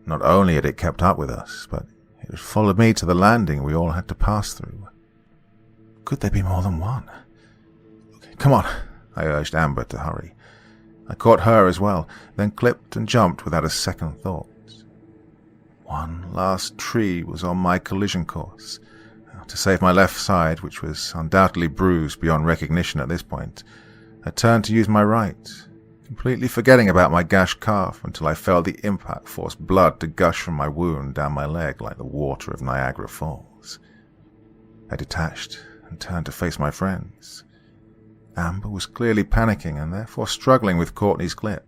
Not only had it kept up with us, but it had followed me to the landing we all had to pass through. Could there be more than one? Come on, I urged Amber to hurry. I caught her as well, then clipped and jumped without a second thought. One last tree was on my collision course. To save my left side, which was undoubtedly bruised beyond recognition at this point, I turned to use my right, completely forgetting about my gashed calf until I felt the impact force blood to gush from my wound down my leg like the water of Niagara Falls. I detached and turned to face my friends. Amber was clearly panicking and therefore struggling with Courtney's clip.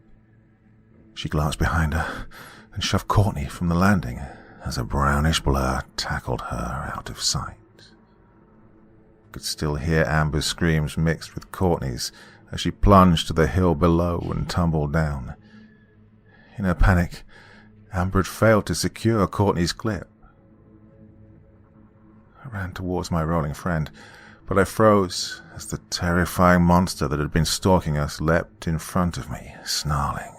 She glanced behind her and shoved Courtney from the landing as a brownish blur tackled her out of sight. I could still hear Amber's screams mixed with Courtney's as she plunged to the hill below and tumbled down. In her panic, Amber had failed to secure Courtney's clip. I ran towards my rolling friend, but I froze as the terrifying monster that had been stalking us leapt in front of me, snarling.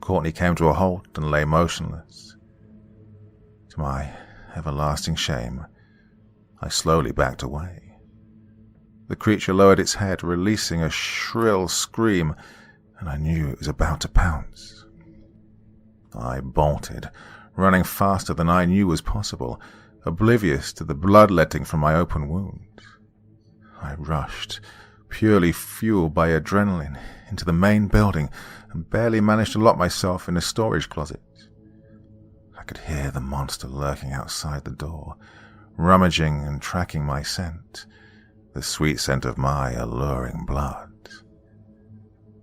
Courtney came to a halt and lay motionless. To my everlasting shame, I slowly backed away. The creature lowered its head, releasing a shrill scream, and I knew it was about to pounce. I bolted, running faster than I knew was possible, oblivious to the bloodletting from my open wound. I rushed, purely fueled by adrenaline, into the main building and barely managed to lock myself in a storage closet. I could hear the monster lurking outside the door, rummaging and tracking my scent, the sweet scent of my alluring blood.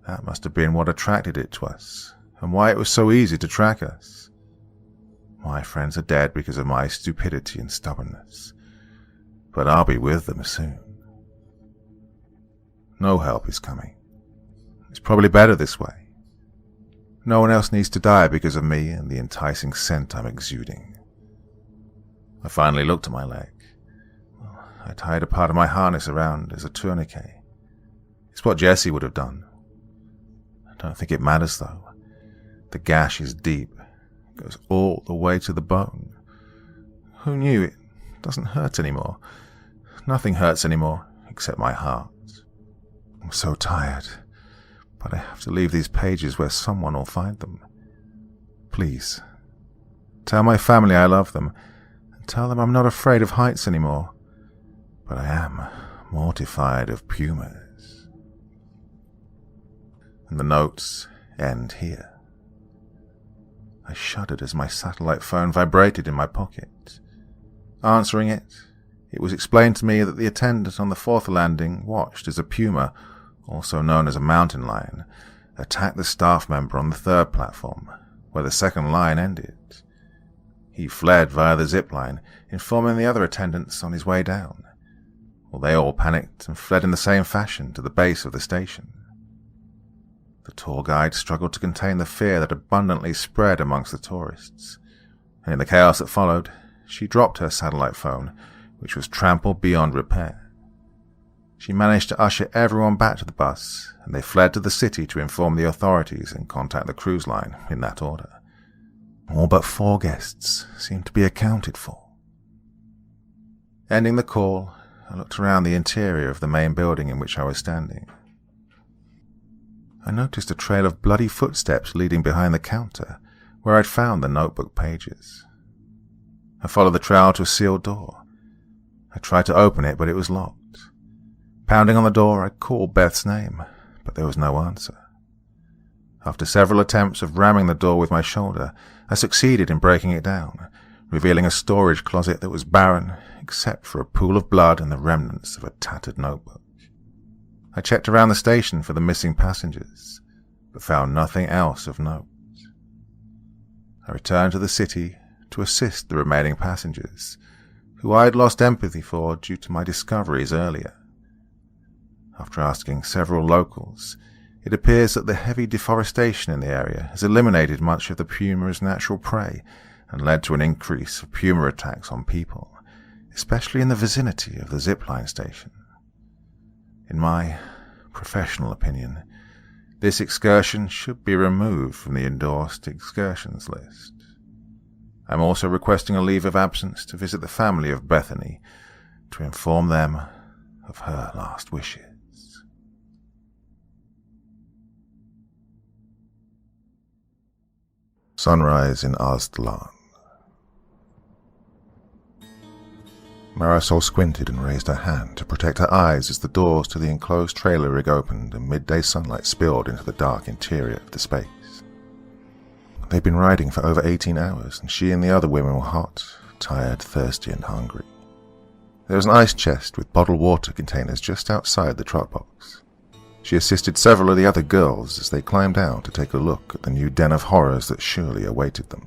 That must have been what attracted it to us, and why it was so easy to track us. My friends are dead because of my stupidity and stubbornness, but I'll be with them soon. No help is coming. It's probably better this way. No one else needs to die because of me and the enticing scent I'm exuding. I finally looked at my leg. I tied a part of my harness around as a tourniquet. It's what Jessie would have done. I don't think it matters, though. The gash is deep. It goes all the way to the bone. Who knew it doesn't hurt anymore? Nothing hurts anymore, except my heart. I'm so tired, but I have to leave these pages where someone will find them. Please, tell my family I love them, and tell them I'm not afraid of heights anymore, but I am mortified of pumas. And the notes end here. I shuddered as my satellite phone vibrated in my pocket. Answering it, it was explained to me that the attendant on the fourth landing watched as a puma, also known as a mountain lion, attacked the staff member on the third platform, where the second line ended. He fled via the zip line, informing the other attendants on his way down. Well, they all panicked and fled in the same fashion to the base of the station. The tour guide struggled to contain the fear that abundantly spread amongst the tourists, and in the chaos that followed, she dropped her satellite phone, which was trampled beyond repair. She managed to usher everyone back to the bus, and they fled to the city to inform the authorities and contact the cruise line in that order. All but 4 guests seemed to be accounted for. Ending the call, I looked around the interior of the main building in which I was standing. I noticed a trail of bloody footsteps leading behind the counter where I'd found the notebook pages. I followed the trail to a sealed door. I tried to open it, but it was locked. Pounding on the door, I called Beth's name, but there was no answer. After several attempts of ramming the door with my shoulder, I succeeded in breaking it down, revealing a storage closet that was barren except for a pool of blood and the remnants of a tattered notebook. I checked around the station for the missing passengers, but found nothing else of note. I returned to the city to assist the remaining passengers, who I had lost empathy for due to my discoveries earlier. After asking several locals, it appears that the heavy deforestation in the area has eliminated much of the puma's natural prey and led to an increase of puma attacks on people, especially in the vicinity of the zipline station. In my professional opinion, this excursion should be removed from the endorsed excursions list. I'm also requesting a leave of absence to visit the family of Bethany to inform them of her last wishes. Sunrise in Aztlan. Marisol squinted and raised her hand to protect her eyes as the doors to the enclosed trailer rig opened and midday sunlight spilled into the dark interior of the space. They'd been riding for over 18 hours, and she and the other women were hot, tired, thirsty, and hungry. There was an ice chest with bottled water containers just outside the truck box. She assisted several of the other girls as they climbed out to take a look at the new den of horrors that surely awaited them.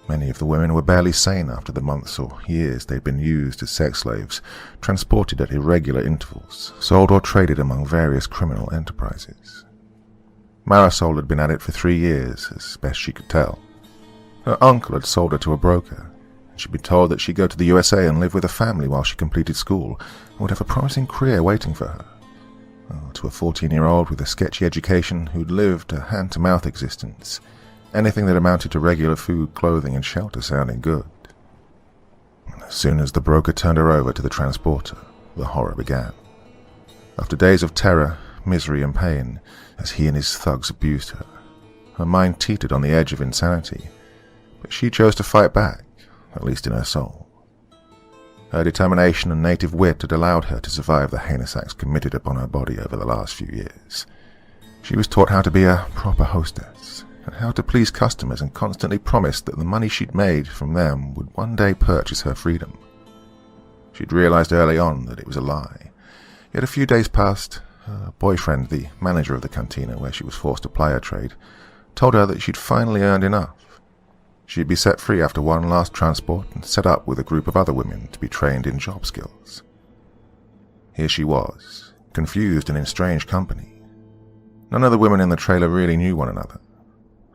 Many of the women were barely sane after the months or years they'd been used as sex slaves, transported at irregular intervals, sold or traded among various criminal enterprises. Marisol had been at it for 3 years, as best she could tell. Her uncle had sold her to a broker, and she'd been told that she'd go to the USA and live with a family while she completed school, and would have a promising career waiting for her. To a 14-year-old with a sketchy education who'd lived a hand-to-mouth existence, anything that amounted to regular food, clothing, and shelter sounded good. And as soon as the broker turned her over to the transporter, the horror began. After days of terror, misery, and pain, as he and his thugs abused her, her mind teetered on the edge of insanity, but she chose to fight back, at least in her soul. Her determination and native wit had allowed her to survive the heinous acts committed upon her body over the last few years. She was taught how to be a proper hostess, and how to please customers, and constantly promised that the money she'd made from them would one day purchase her freedom. She'd realized early on that it was a lie. Yet a few days passed. Her boyfriend, the manager of the cantina where she was forced to ply her trade, told her that she'd finally earned enough. She'd be set free after one last transport and set up with a group of other women to be trained in job skills. Here she was, confused and in strange company. None of the women in the trailer really knew one another.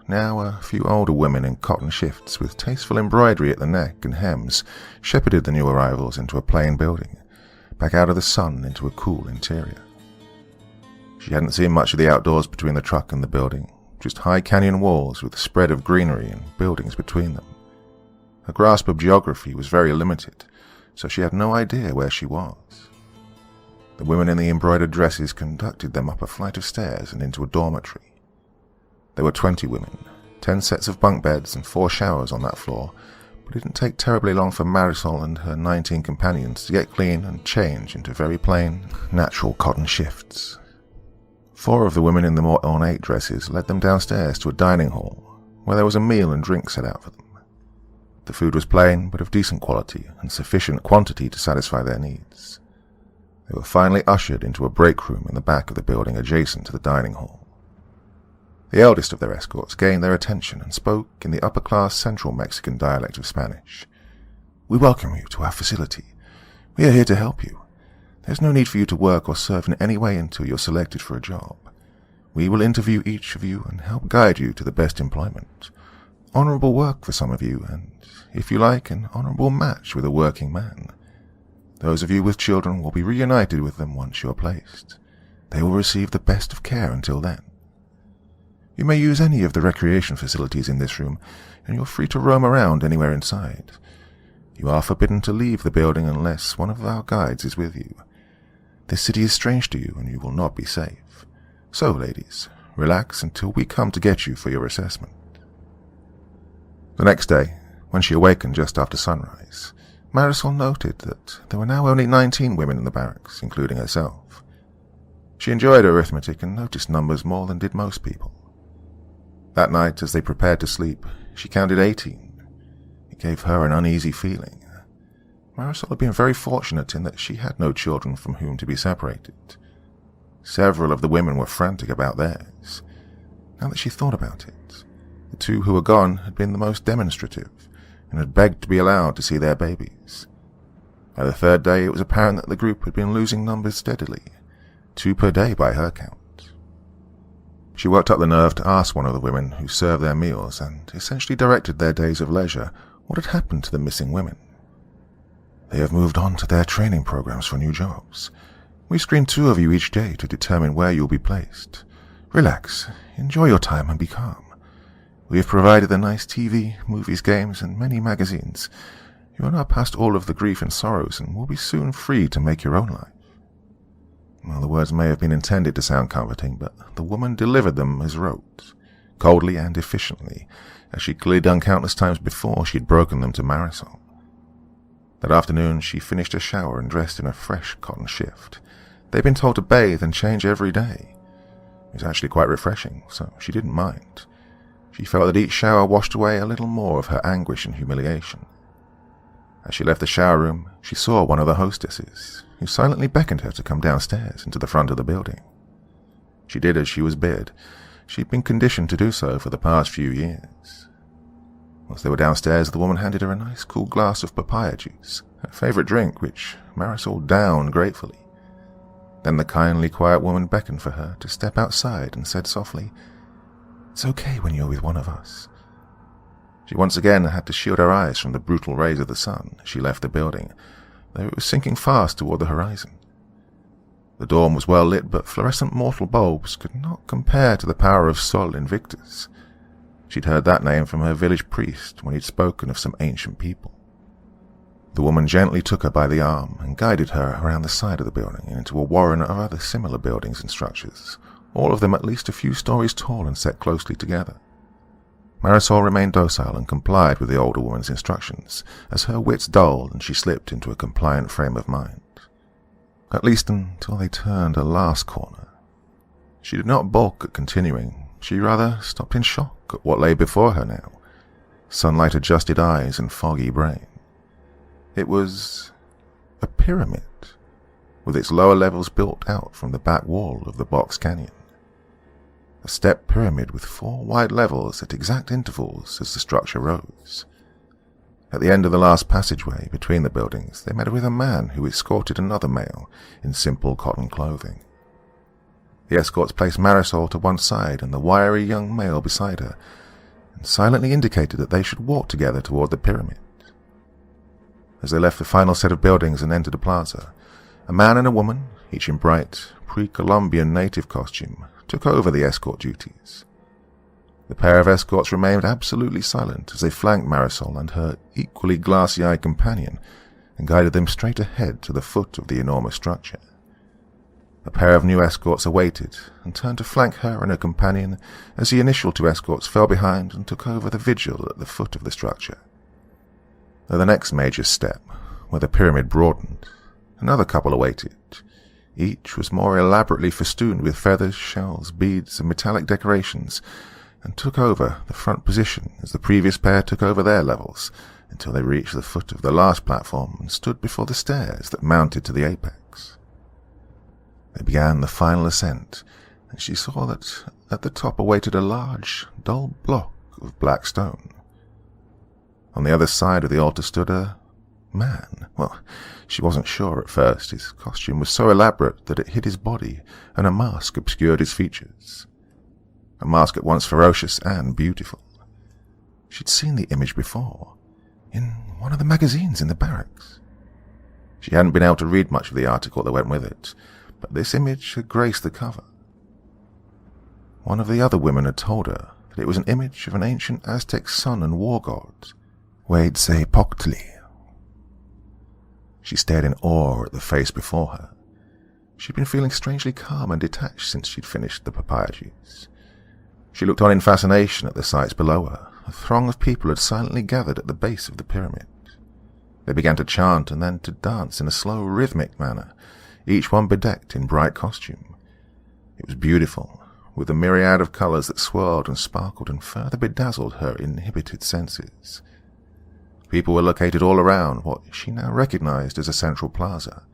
Now a few older women in cotton shifts with tasteful embroidery at the neck and hems shepherded the new arrivals into a plain building, back out of the sun into a cool interior. She hadn't seen much of the outdoors between the truck and the building, just high canyon walls with a spread of greenery and buildings between them. Her grasp of geography was very limited, so she had no idea where she was. The women in the embroidered dresses conducted them up a flight of stairs and into a dormitory. There were 20 women, 10 sets of bunk beds and 4 showers on that floor, but it didn't take terribly long for Marisol and her 19 companions to get clean and change into very plain, natural cotton shifts. 4 of the women in the more ornate dresses led them downstairs to a dining hall, where there was a meal and drink set out for them. The food was plain, but of decent quality and sufficient quantity to satisfy their needs. They were finally ushered into a break room in the back of the building adjacent to the dining hall. The eldest of their escorts gained their attention and spoke in the upper-class Central Mexican dialect of Spanish. "We welcome you to our facility. We are here to help you. There's no need for you to work or serve in any way until you're selected for a job. We will interview each of you and help guide you to the best employment. Honorable work for some of you, and, if you like, an honorable match with a working man. Those of you with children will be reunited with them once you're placed. They will receive the best of care until then. You may use any of the recreation facilities in this room, and you're free to roam around anywhere inside. You are forbidden to leave the building unless one of our guides is with you. This city is strange to you, and you will not be safe. So, ladies, relax until we come to get you for your assessment." The next day, when she awakened just after sunrise, Marisol noted that there were now only 19 women in the barracks, including herself. She enjoyed arithmetic and noticed numbers more than did most people. That night, as they prepared to sleep, she counted 18. It gave her an uneasy feeling. Marisol had been very fortunate in that she had no children from whom to be separated. Several of the women were frantic about theirs. Now that she thought about it, the two who were gone had been the most demonstrative and had begged to be allowed to see their babies. By the third day, it was apparent that the group had been losing numbers steadily, 2 per day by her count. She worked up the nerve to ask one of the women who served their meals and essentially directed their days of leisure what had happened to the missing women. "They have moved on to their training programs for new jobs. We screen 2 of you each day to determine where you will be placed. Relax, enjoy your time and be calm. We have provided the nice TV, movies, games, and many magazines. You are now past all of the grief and sorrows and will be soon free to make your own life." Well, the words may have been intended to sound comforting, but the woman delivered them as wrote, coldly and efficiently, as she'd clearly done countless times before she had broken them to Marisol. That afternoon, she finished her shower and dressed in a fresh cotton shift. They'd been told to bathe and change every day. It was actually quite refreshing, so she didn't mind. She felt that each shower washed away a little more of her anguish and humiliation. As she left the shower room, she saw one of the hostesses, who silently beckoned her to come downstairs into the front of the building. She did as she was bid. She'd been conditioned to do so for the past few years. Once they were downstairs, the woman handed her a nice cool glass of papaya juice, her favorite drink, which Marisol downed gratefully. Then the kindly, quiet woman beckoned for her to step outside and said softly, "It's okay when you're with one of us." She once again had to shield her eyes from the brutal rays of the sun as she left the building, though it was sinking fast toward the horizon. The dawn was well lit, but fluorescent mortal bulbs could not compare to the power of Sol Invictus. She'd heard that name from her village priest when he'd spoken of some ancient people. The woman gently took her by the arm and guided her around the side of the building and into a warren of other similar buildings and structures, all of them at least a few stories tall and set closely together. Marisol remained docile and complied with the older woman's instructions, as her wits dulled and she slipped into a compliant frame of mind. At least until they turned a last corner. She did not balk at continuing, she rather stopped in shock at what lay before her now, sunlight-adjusted eyes and foggy brain. It was a pyramid, with its lower levels built out from the back wall of the box canyon. A step pyramid with 4 wide levels at exact intervals as the structure rose. At the end of the last passageway between the buildings, they met with a man who escorted another male in simple cotton clothing. The escorts placed Marisol to one side and the wiry young male beside her, and silently indicated that they should walk together toward the pyramid. As they left the final set of buildings and entered the plaza, a man and a woman, each in bright, pre-Columbian native costume, took over the escort duties. The pair of escorts remained absolutely silent as they flanked Marisol and her equally glassy-eyed companion and guided them straight ahead to the foot of the enormous structure. A pair of new escorts awaited and turned to flank her and her companion as the initial 2 escorts fell behind and took over the vigil at the foot of the structure. At the next major step, where the pyramid broadened, another couple awaited. Each was more elaborately festooned with feathers, shells, beads, and metallic decorations, and took over the front position as the previous pair took over their levels, until they reached the foot of the last platform and stood before the stairs that mounted to the apex. They began the final ascent, and she saw that at the top awaited a large, dull block of black stone. On the other side of the altar stood a man. Well, she wasn't sure at first. His costume was so elaborate that it hid his body, and a mask obscured his features. A mask at once ferocious and beautiful. She'd seen the image before, in one of the magazines in the barracks. She hadn't been able to read much of the article that went with it, but this image had graced the cover. One of the other women had told her that it was an image of an ancient Aztec sun and war god, Huitzilopochtli. She stared in awe at the face before her. She'd been feeling strangely calm and detached since she'd finished the papaya juice. She looked on in fascination at the sights below her. A throng of people had silently gathered at the base of the pyramid. They began to chant and then to dance in a slow, rhythmic manner, each one bedecked in bright costume. It was beautiful, with a myriad of colors that swirled and sparkled and further bedazzled her inhibited senses. People were located all around what she now recognized as a central plaza,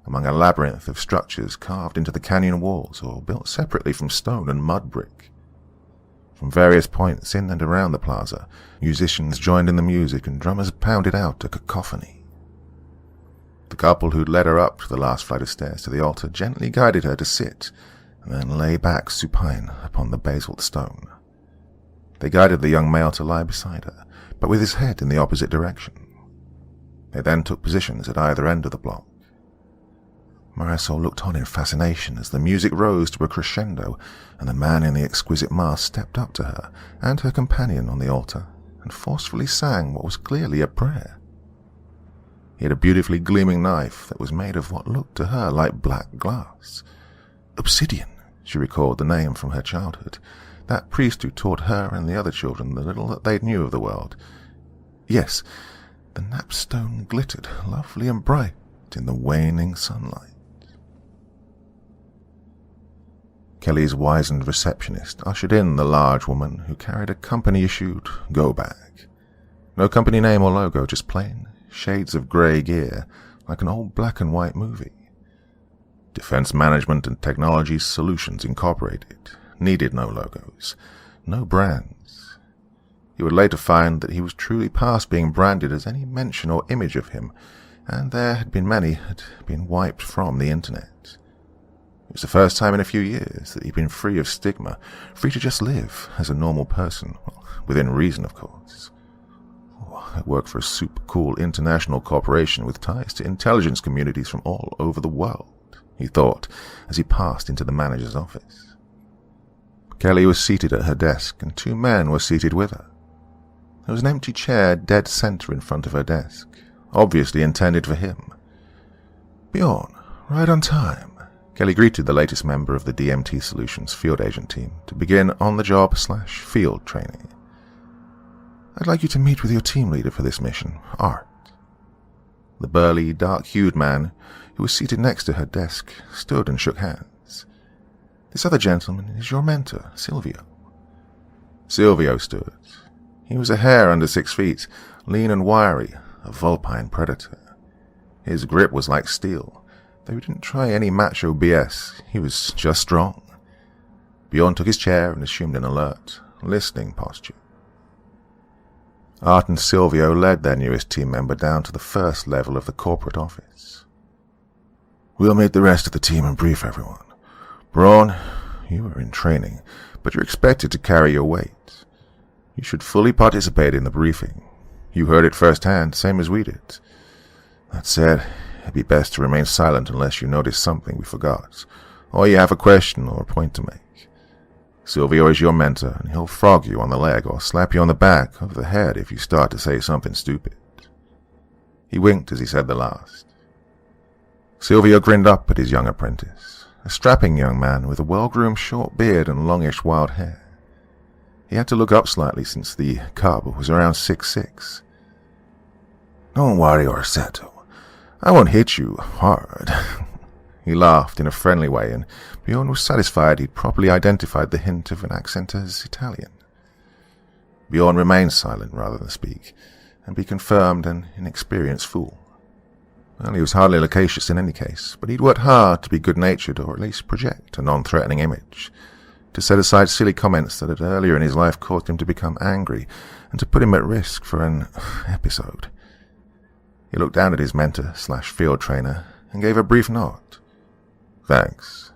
among a labyrinth of structures carved into the canyon walls or built separately from stone and mud brick. From various points in and around the plaza, musicians joined in the music and drummers pounded out a cacophony. The couple who'd led her up to the last flight of stairs to the altar gently guided her to sit, and then lay back supine upon the basalt stone. They guided the young male to lie beside her, but with his head in the opposite direction. They then took positions at either end of the block. Marisol looked on in fascination as the music rose to a crescendo, and the man in the exquisite mask stepped up to her and her companion on the altar and forcefully sang what was clearly a prayer. He had a beautifully gleaming knife that was made of what looked to her like black glass. Obsidian, she recalled the name from her childhood, that priest who taught her and the other children the little that they knew of the world. Yes, the napstone glittered lovely and bright in the waning sunlight. Kelly's wizened receptionist ushered in the large woman who carried a company-issued go bag. No company name or logo, just plain shades of grey gear, like an old black and white movie. Defense Management and Technology Solutions Incorporated needed no logos, no brands. He would later find that he was truly past being branded, as any mention or image of him, and there had been many, had been wiped from the internet. It was the first time in a few years that he'd been free of stigma, free to just live as a normal person, well, within reason, of course. I work for a super cool international corporation with ties to intelligence communities from all over the world, he thought, as he passed into the manager's office. Kelly was seated at her desk, and two men were seated with her. There was an empty chair dead center in front of her desk, obviously intended for him. Bjorn, right on time. Kelly greeted the latest member of the DMT Solutions field agent team to begin on-the-job/field training. I'd like you to meet with your team leader for this mission, Art. The burly, dark-hued man who was seated next to her desk stood and shook hands. This other gentleman is your mentor, Silvio. Silvio stood. He was a hair under 6 feet, lean and wiry, a vulpine predator. His grip was like steel, though he didn't try any macho BS. He was just strong. Bjorn took his chair and assumed an alert, listening posture. Art and Silvio led their newest team member down to the first level of the corporate office. We'll meet the rest of the team and brief everyone. Braun, you are in training, but you're expected to carry your weight. You should fully participate in the briefing. You heard it firsthand, same as we did. That said, it'd be best to remain silent unless you notice something we forgot, or you have a question or a point to make. Silvio is your mentor, and he'll frog you on the leg or slap you on the back of the head if you start to say something stupid. He winked as he said the last. Silvio grinned up at his young apprentice, a strapping young man with a well-groomed short beard and longish wild hair. He had to look up slightly since the cub was around 6'6". Don't worry, Orsetto. I won't hit you hard. He laughed in a friendly way, and Bjorn was satisfied he'd properly identified the hint of an accent as Italian. Bjorn remained silent rather than speak, and be confirmed an inexperienced fool. Well, he was hardly loquacious in any case, but he'd worked hard to be good-natured or at least project a non-threatening image, to set aside silly comments that had earlier in his life caused him to become angry and to put him at risk for an episode. He looked down at his mentor/field trainer and gave a brief nod. Thanks.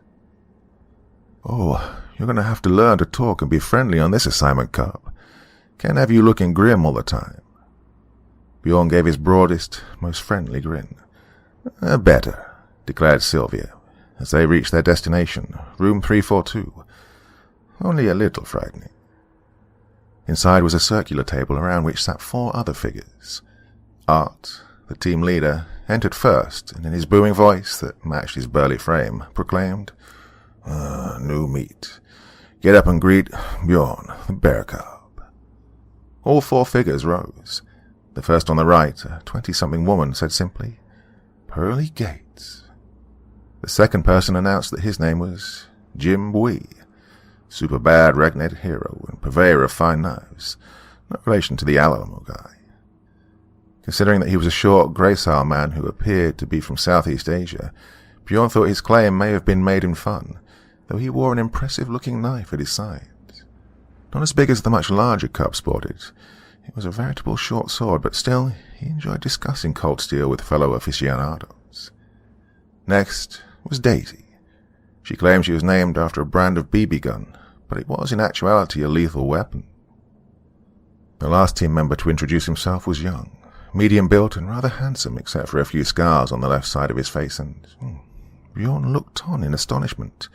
Oh, you're going to have to learn to talk and be friendly on this assignment, Cub. Can't have you looking grim all the time. Bjorn gave his broadest, most friendly grin. Better, declared Sylvia, as they reached their destination, room 342. Only a little frightening. Inside was a circular table around which sat 4 other figures. Art, the team leader, entered first, and in his booming voice that matched his burly frame, proclaimed, New meat. Get up and greet Bjorn, the bear cub. All 4 figures rose. The first on the right, a 20-something woman, said simply, Pearly Gates. The second person announced that his name was Jim Bui, super bad redneck hero and purveyor of fine knives, no relation to the Alamo guy. Considering that he was a short, gracile man who appeared to be from Southeast Asia, Bjorn thought his claim may have been made in fun, though he wore an impressive-looking knife at his side. Not as big as the much larger cub sported. It was a veritable short sword, but still, he enjoyed discussing cold steel with fellow aficionados. Next was Daisy. She claimed she was named after a brand of BB gun, but it was in actuality a lethal weapon. The last team member to introduce himself was young, medium-built and rather handsome except for a few scars on the left side of his face, and Bjorn looked on in astonishment.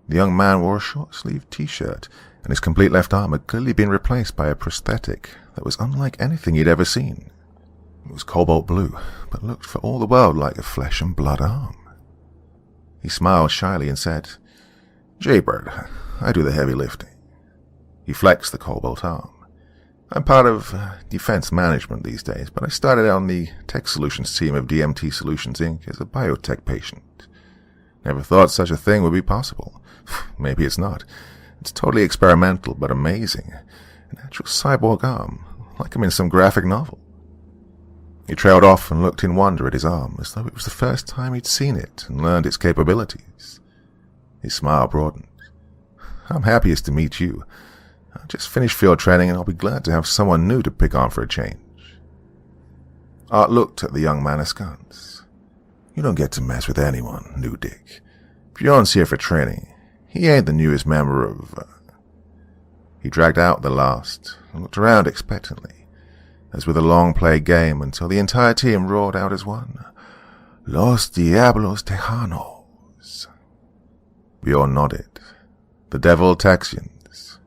The young man wore a short-sleeved t-shirt, and his complete left arm had clearly been replaced by a prosthetic that was unlike anything he'd ever seen. It was cobalt blue, but looked for all the world like a flesh-and-blood arm. He smiled shyly and said, Jaybird, I do the heavy lifting. He flexed the cobalt arm. I'm part of defense management these days, but I started on the tech solutions team of DMT Solutions, Inc. as a biotech patient. Never thought such a thing would be possible. Maybe it's not. It's totally experimental, but amazing. An actual cyborg arm, like I'm in some graphic novel. He trailed off and looked in wonder at his arm, as though it was the first time he'd seen it and learned its capabilities. His smile broadened. I'm happiest to meet you. I just finished field training, and I'll be glad to have someone new to pick on for a change. Art looked at the young man askance. You don't get to mess with anyone, new dick. Bjorn's here for training. He ain't the newest member of... He dragged out the last and looked around expectantly, as with a long-play game, until the entire team roared out as one. Los Diablos Tejanos. Bjorn nodded. The Devil Texians.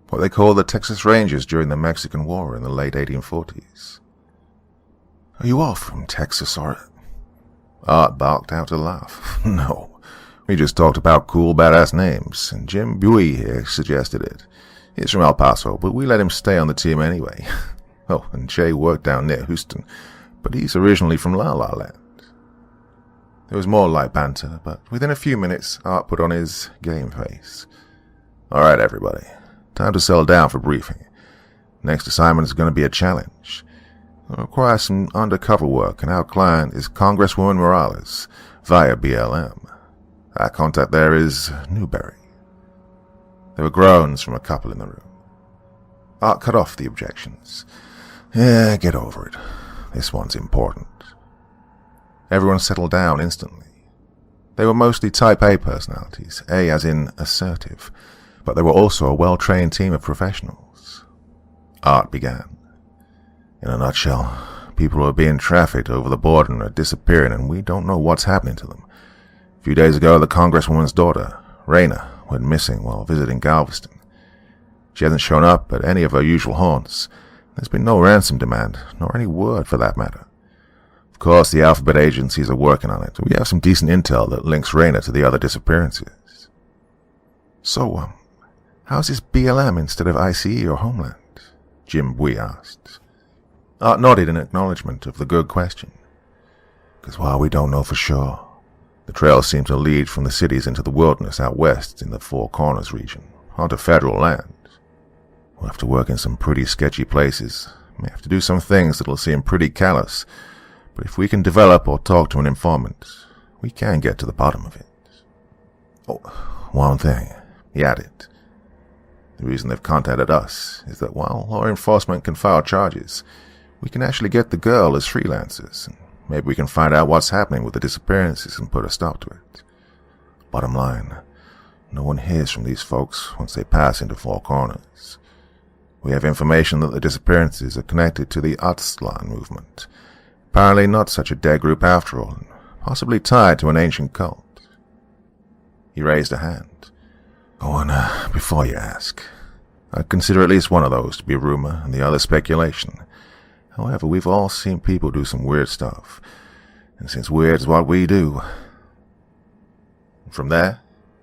What they called the Texas Rangers during the Mexican War in the late 1840s. Are you all from Texas, or... Art barked out a laugh. No, we just talked about cool, badass names, and Jim Bui here suggested it. He's from El Paso, but we let him stay on the team anyway. Oh, and Jay worked down near Houston, but he's originally from La La Land. There was more light banter, but within a few minutes, Art put on his game face. All right, everybody. Time to settle down for briefing. Next assignment is going to be a challenge. It'll require some undercover work, and our client is Congresswoman Morales, via BLM. Our contact there is Newberry. There were groans from a couple in the room. Art cut off the objections. Yeah, get over it. This one's important. Everyone settled down instantly. They were mostly Type A personalities, A as in assertive, but they were also a well-trained team of professionals. Art began. In a nutshell, people are being trafficked over the border and are disappearing, and we don't know what's happening to them. A few days ago, the Congresswoman's daughter, Raina, went missing while visiting Galveston. She hasn't shown up at any of her usual haunts. There's been no ransom demand, nor any word for that matter. Of course, the Alphabet agencies are working on it. We have some decent intel that links Raina to the other disappearances. So, how's this BLM instead of ICE or Homeland? Jim Bui asked. Art nodded in acknowledgement of the good question. Because while we don't know for sure, the trails seem to lead from the cities into the wilderness out west in the Four Corners region, onto federal land. We'll have to work in some pretty sketchy places. May have to do some things that'll seem pretty callous, but if we can develop or talk to an informant, we can get to the bottom of it. Oh, one thing, he added. The reason they've contacted us is that while law enforcement can file charges, we can actually get the girl as freelancers, and maybe we can find out what's happening with the disappearances and put a stop to it. Bottom line, no one hears from these folks once they pass into Four Corners. We have information that the disappearances are connected to the Aztlan movement. Apparently not such a dead group after all, and possibly tied to an ancient cult. He raised a hand. Oh, and before you ask, I'd consider at least one of those to be rumor and the other speculation. However, we've all seen people do some weird stuff, and since weird is what we do. From there,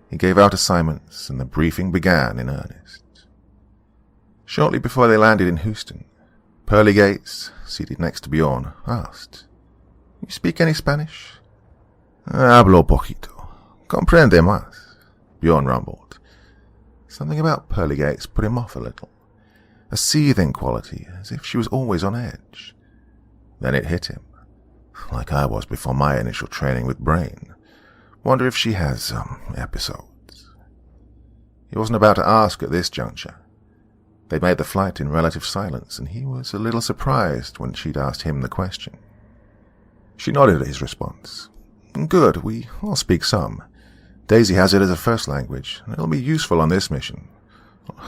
he gave out assignments, and the briefing began in earnest. Shortly before they landed in Houston, Pearly Gates, seated next to Bjorn, asked, "You speak any Spanish?" "Hablo poquito. Comprende más," Bjorn rumbled. Something about Pearly Gates put him off a little. A seething quality, as if she was always on edge. Then it hit him, like I was before my initial training with Brain. Wonder if she has, episodes. He wasn't about to ask at this juncture. They made the flight in relative silence, and he was a little surprised when she'd asked him the question. She nodded at his response. "Good, we all speak some. Daisy has it as a first language, and it'll be useful on this mission.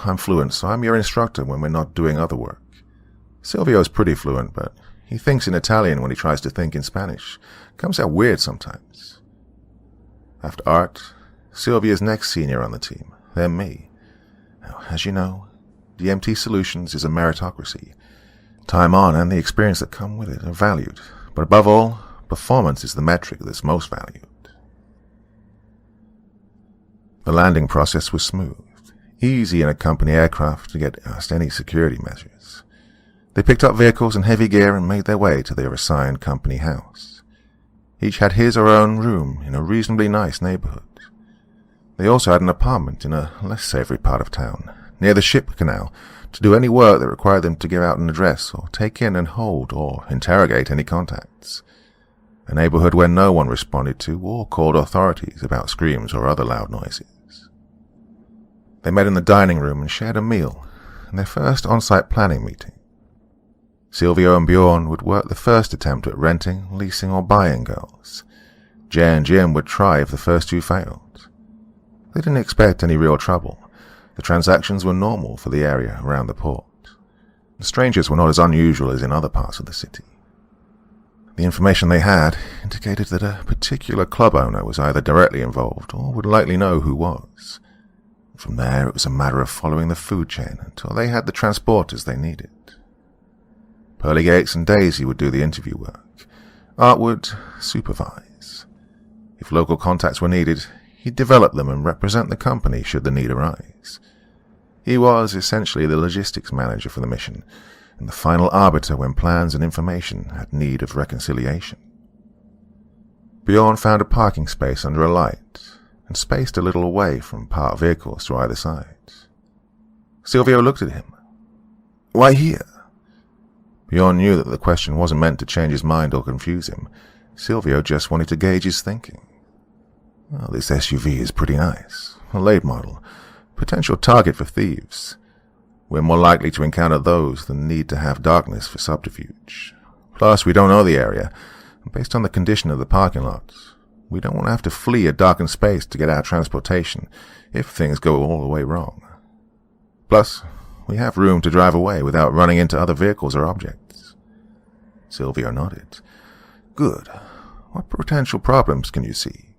I'm fluent, so I'm your instructor when we're not doing other work. Silvio's pretty fluent, but he thinks in Italian when he tries to think in Spanish. Comes out weird sometimes." After Art, Sylvia's next senior on the team, then me. Now, as you know, DMT Solutions is a meritocracy. Time on and the experience that come with it are valued, but above all, performance is the metric that's most valued. The landing process was smooth, easy in a company aircraft to get past any security measures. They picked up vehicles and heavy gear and made their way to their assigned company house. Each had his or her own room in a reasonably nice neighborhood. They also had an apartment in a less savory part of town, near the ship canal, to do any work that required them to give out an address or take in and hold or interrogate any contacts. A neighborhood where no one responded to or called authorities about screams or other loud noises. They met in the dining room and shared a meal, in their first on-site planning meeting. Silvio and Bjorn would work the first attempt at renting, leasing, or buying girls. Jay and Jim would try if the first two failed. They didn't expect any real trouble. The transactions were normal for the area around the port. The strangers were not as unusual as in other parts of the city. The information they had indicated that a particular club owner was either directly involved or would likely know who was. From there, it was a matter of following the food chain until they had the transporters they needed. Pearly Gates and Daisy would do the interview work. Art would supervise. If local contacts were needed, he'd develop them and represent the company should the need arise. He was essentially the logistics manager for the mission, and the final arbiter when plans and information had need of reconciliation. Bjorn found a parking space under a light, and spaced a little away from parked vehicles to either side. Silvio looked at him. "Why here?" Bjorn knew that the question wasn't meant to change his mind or confuse him. Silvio just wanted to gauge his thinking. "Well, this SUV is pretty nice. A late model. Potential target for thieves. We're more likely to encounter those than need to have darkness for subterfuge. Plus, we don't know the area, and based on the condition of the parking lot, we don't want to have to flee a darkened space to get our transportation if things go all the way wrong. Plus, we have room to drive away without running into other vehicles or objects." Silvio nodded. "Good. What potential problems can you see?"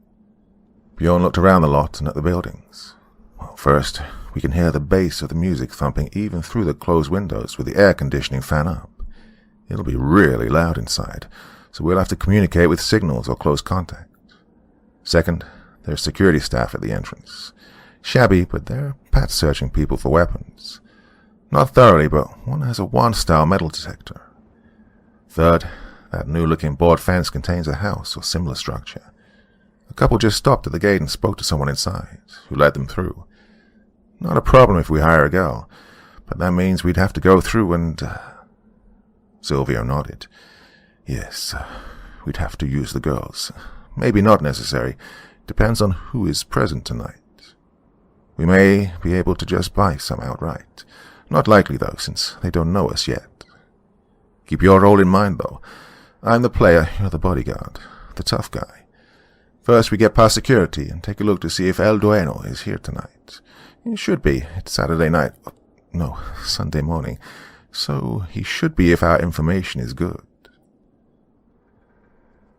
Bjorn looked around the lot and at the buildings. "Well, first, we can hear the bass of the music thumping even through the closed windows with the air conditioning fan up. It'll be really loud inside, so we'll have to communicate with signals or close contact. Second, there's security staff at the entrance. Shabby, but they're pat-searching people for weapons. Not thoroughly, but one has a wand-style metal detector. Third, that new-looking board fence contains a house or similar structure. A couple just stopped at the gate and spoke to someone inside, who led them through. Not a problem if we hire a girl, But that means we'd have to go through and... Silvio nodded. Yes, we'd have to use the girls. Maybe not necessary. Depends on who is present tonight. We may be able to just buy some outright. Not likely, though, since they don't know us yet. Keep your role in mind, though. I'm the player, you're the bodyguard, the tough guy. First, we get past security and take a look to see if El Dueno is here tonight. He should be. It's Saturday night. No, Sunday morning. So he should be if our information is good.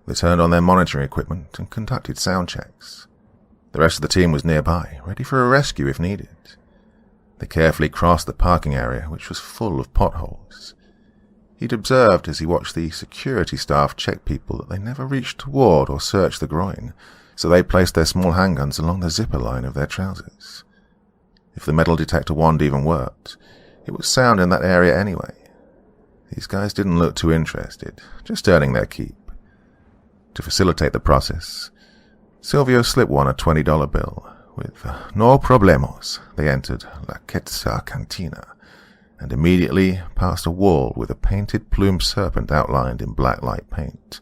They turned on their monitoring equipment and conducted sound checks. The rest of the team was nearby, ready for a rescue if needed. They carefully crossed the parking area, which was full of potholes. He'd observed as he watched the security staff check people that they never reached toward or searched the groin, so they placed their small handguns along the zipper line of their trousers. If the metal detector wand even worked, it was sound in that area anyway. These guys didn't look too interested, just earning their keep. To facilitate the process, Silvio slipped one a $20 bill. With no problemos, they entered La Quetzal Cantina, and immediately passed a wall with a painted plumed serpent outlined in black light paint.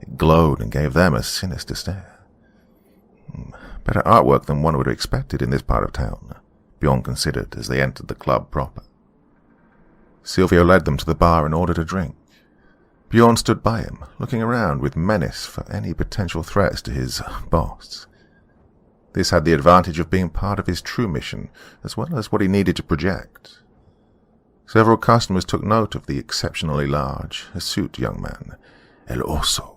It glowed and gave them a sinister stare. Better artwork than one would have expected in this part of town, Bjorn considered as they entered the club proper. Silvio led them to the bar and ordered a drink. Bjorn stood by him, looking around with menace for any potential threats to his boss. This had the advantage of being part of his true mission, as well as what he needed to project. Several customers took note of the exceptionally large, hirsute young man, El Oso,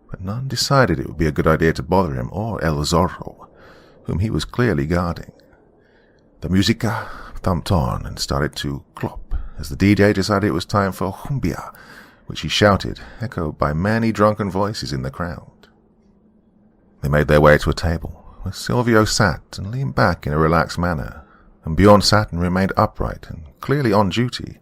but none decided it would be a good idea to bother him or El Zorro, whom he was clearly guarding. The musica thumped on and started to clop as the DJ decided it was time for cumbia, which he shouted, echoed by many drunken voices in the crowd. They made their way to a table, where Silvio sat and leaned back in a relaxed manner, and Bjorn sat and remained upright and clearly on duty.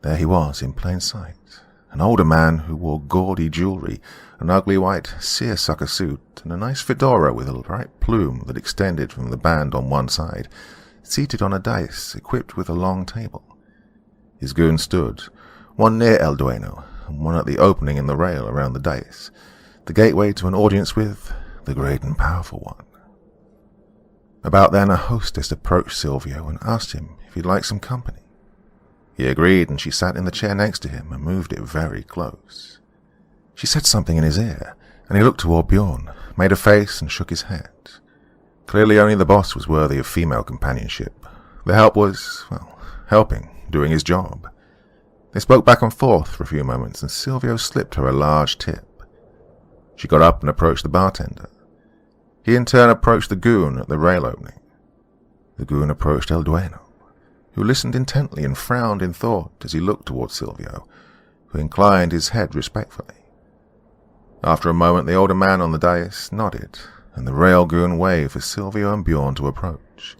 There he was, in plain sight, an older man who wore gaudy jewelry, an ugly white seersucker suit, and a nice fedora with a bright plume that extended from the band on one side, seated on a dais equipped with a long table. His goons stood, one near El Dueno, and one at the opening in the rail around the dais, the gateway to an audience with the great and powerful one. About then, a hostess approached Silvio and asked him if he'd like some company. He agreed, and she sat in the chair next to him and moved it very close. She said something in his ear, and he looked toward Bjorn, made a face, and shook his head. Clearly only the boss was worthy of female companionship. The help was, well, helping, doing his job. They spoke back and forth for a few moments, and Silvio slipped her a large tip. She got up and approached the bartender. He in turn approached the goon at the rail opening. The goon approached El Dueno, who listened intently and frowned in thought as he looked towards Silvio, who inclined his head respectfully. After a moment, the older man on the dais nodded, and the rail goon waved for Silvio and Bjorn to approach.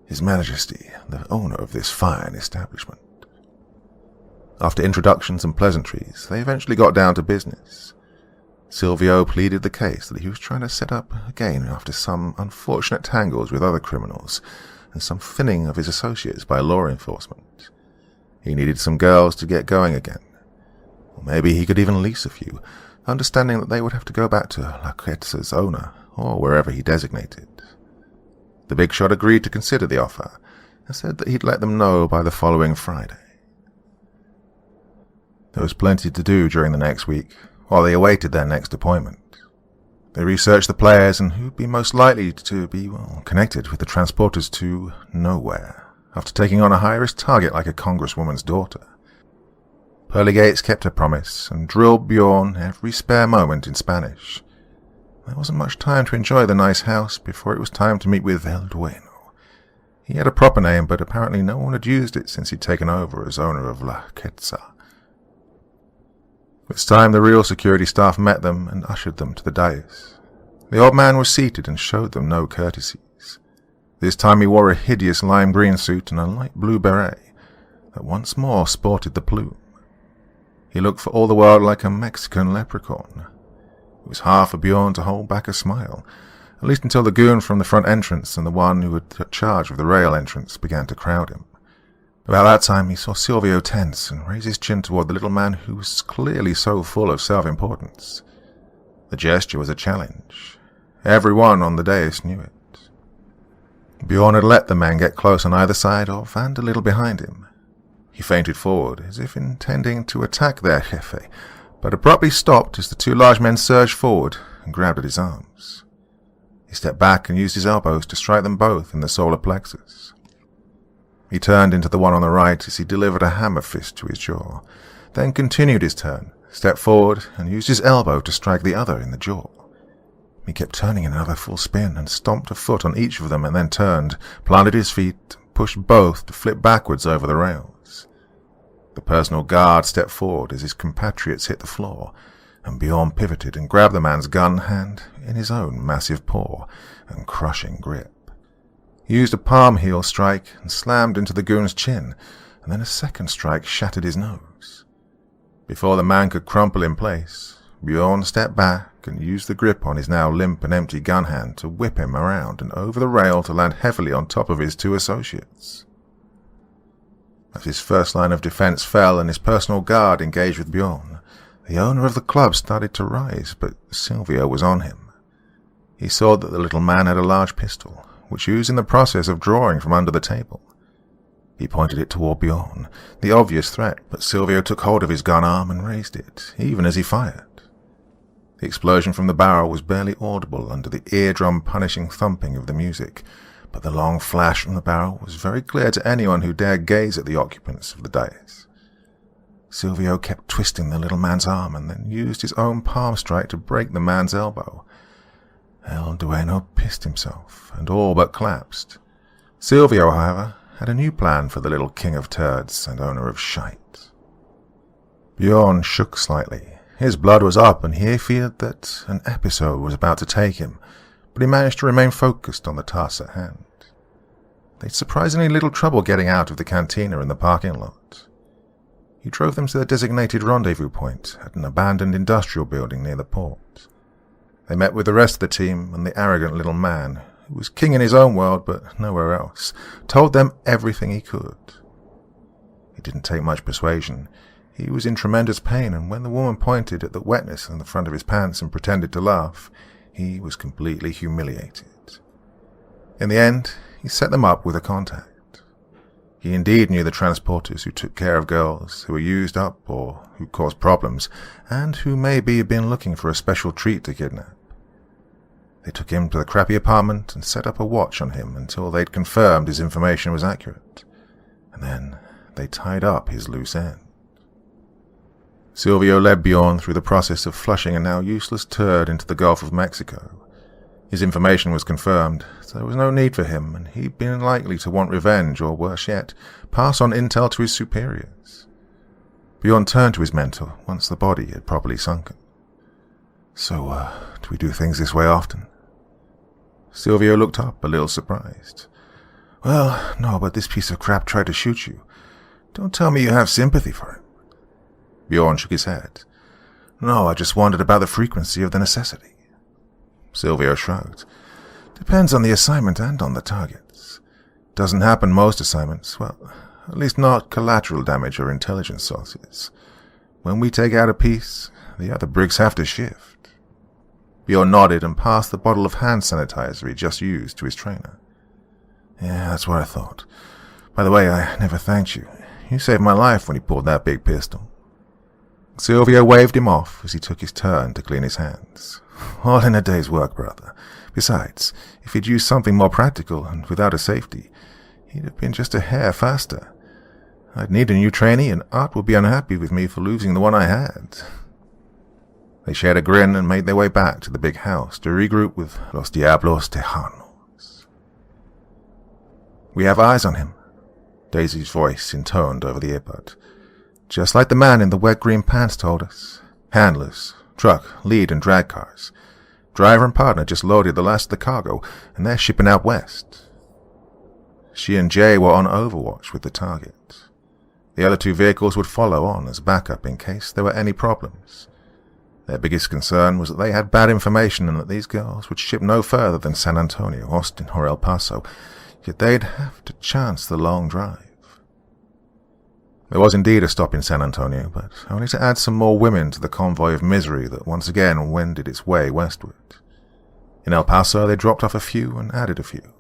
His Majesty, the owner of this fine establishment. After introductions and pleasantries, they eventually got down to business. Silvio pleaded the case that he was trying to set up again after some unfortunate tangles with other criminals and some thinning of his associates by law enforcement. He needed some girls to get going again. Or maybe he could even lease a few, understanding that they would have to go back to La Quetzal's owner, or wherever he designated. The big shot agreed to consider the offer, and said that he'd let them know by the following Friday. There was plenty to do during the next week, while they awaited their next appointment. They researched the players and who'd be most likely to be, well, connected with the transporters to nowhere, after taking on a high-risk target like a congresswoman's daughter. Pearly Gates kept her promise and drilled Bjorn every spare moment in Spanish. There wasn't much time to enjoy the nice house before it was time to meet with El Dueno. He had a proper name, but apparently no one had used it since he'd taken over as owner of La Quetzal. This time the real security staff met them and ushered them to the dais. The old man was seated and showed them no courtesies. This time he wore a hideous lime green suit and a light blue beret that once more sported the plume. He looked for all the world like a Mexican leprechaun. It was hard for Bjorn to hold back a smile, at least until the goon from the front entrance and the one who had took charge of the rail entrance began to crowd him. About that time, he saw Silvio tense and raise his chin toward the little man who was clearly so full of self-importance. The gesture was a challenge. Everyone on the dais knew it. Bjorn had let the man get close on either side of and a little behind him. He feinted forward, as if intending to attack their jefe, but abruptly stopped as the two large men surged forward and grabbed at his arms. He stepped back and used his elbows to strike them both in the solar plexus. He turned into the one on the right as he delivered a hammer fist to his jaw, then continued his turn, stepped forward, and used his elbow to strike the other in the jaw. He kept turning in another full spin and stomped a foot on each of them and then turned, planted his feet, and pushed both to flip backwards over the rails. The personal guard stepped forward as his compatriots hit the floor, and Bjorn pivoted and grabbed the man's gun hand in his own massive paw and crushing grip. He used a palm heel strike and slammed into the goon's chin, and then a second strike shattered his nose. Before the man could crumple in place, Bjorn stepped back and used the grip on his now limp and empty gun hand to whip him around and over the rail to land heavily on top of his two associates. As his first line of defense fell and his personal guard engaged with Bjorn, the owner of the club started to rise, but Silvio was on him. He saw that the little man had a large pistol, which he was in the process of drawing from under the table. He pointed it toward Bjorn, the obvious threat, but Silvio took hold of his gun arm and raised it, even as he fired. The explosion from the barrel was barely audible under the eardrum-punishing thumping of the music, but the long flash from the barrel was very clear to anyone who dared gaze at the occupants of the dais. Silvio kept twisting the little man's arm and then used his own palm strike to break the man's elbow. El Dueno pissed himself, and all but collapsed. Silvio, however, had a new plan for the little king of turds and owner of shite. Bjorn shook slightly. His blood was up, and he feared that an episode was about to take him, but he managed to remain focused on the task at hand. They'd surprisingly little trouble getting out of the cantina in the parking lot. He drove them to their designated rendezvous point at an abandoned industrial building near the port. They met with the rest of the team, and the arrogant little man, who was king in his own world but nowhere else, told them everything he could. It didn't take much persuasion. He was in tremendous pain, and when the woman pointed at the wetness on the front of his pants and pretended to laugh, he was completely humiliated. In the end, he set them up with a contact. He indeed knew the transporters who took care of girls who were used up or who caused problems, and who maybe had been looking for a special treat to kidnap. They took him to the crappy apartment and set up a watch on him until they'd confirmed his information was accurate, and then they tied up his loose end. Silvio led Bjorn through the process of flushing a now useless turd into the Gulf of Mexico. His information was confirmed, so there was no need for him, and he'd been likely to want revenge, or worse yet, pass on intel to his superiors. Bjorn turned to his mentor once the body had properly sunken. So, do we do things this way often? Silvio looked up, a little surprised. Well, no, but this piece of crap tried to shoot you. Don't tell me you have sympathy for him. Bjorn shook his head. No, I just wondered about the frequency of the necessity. Silvio shrugged. Depends on the assignment and on the targets. Doesn't happen most assignments, well, at least not collateral damage or intelligence sources. When we take out a piece, the other brigs have to shift. Bjorn nodded and passed the bottle of hand sanitizer he just used to his trainer. Yeah, that's what I thought. By the way, I never thanked you. You saved my life when you pulled that big pistol. Silvio waved him off as he took his turn to clean his hands. All in a day's work, brother. Besides, if he'd used something more practical and without a safety, he'd have been just a hair faster. I'd need a new trainee, and Art would be unhappy with me for losing the one I had. They shared a grin and made their way back to the big house to regroup with Los Diablos Tejanos. We have eyes on him, Daisy's voice intoned over the earbud. Just like the man in the wet green pants told us. Handlers, truck, lead, and drag cars. Driver and partner just loaded the last of the cargo, and they're shipping out west. She and Jay were on overwatch with the target. The other two vehicles would follow on as backup in case there were any problems. Their biggest concern was that they had bad information and that these girls would ship no further than San Antonio, Austin, or El Paso, yet they'd have to chance the long drive. There was indeed a stop in San Antonio, but only to add some more women to the convoy of misery that once again wended its way westward. In El Paso, they dropped off a few and added a few.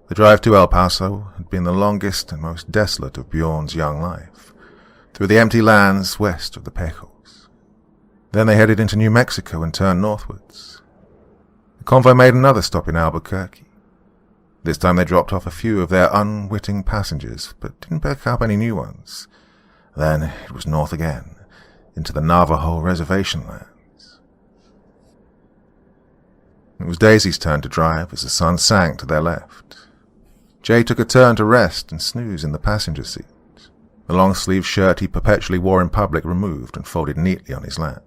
The drive to El Paso had been the longest and most desolate of Bjorn's young life, through the empty lands west of the Pecos. Then they headed into New Mexico and turned northwards. The convoy made another stop in Albuquerque. This time they dropped off a few of their unwitting passengers, but didn't pick up any new ones. Then it was north again, into the Navajo reservation lands. It was Daisy's turn to drive as the sun sank to their left. Jay took a turn to rest and snooze in the passenger seat, the long-sleeved shirt he perpetually wore in public removed and folded neatly on his lap.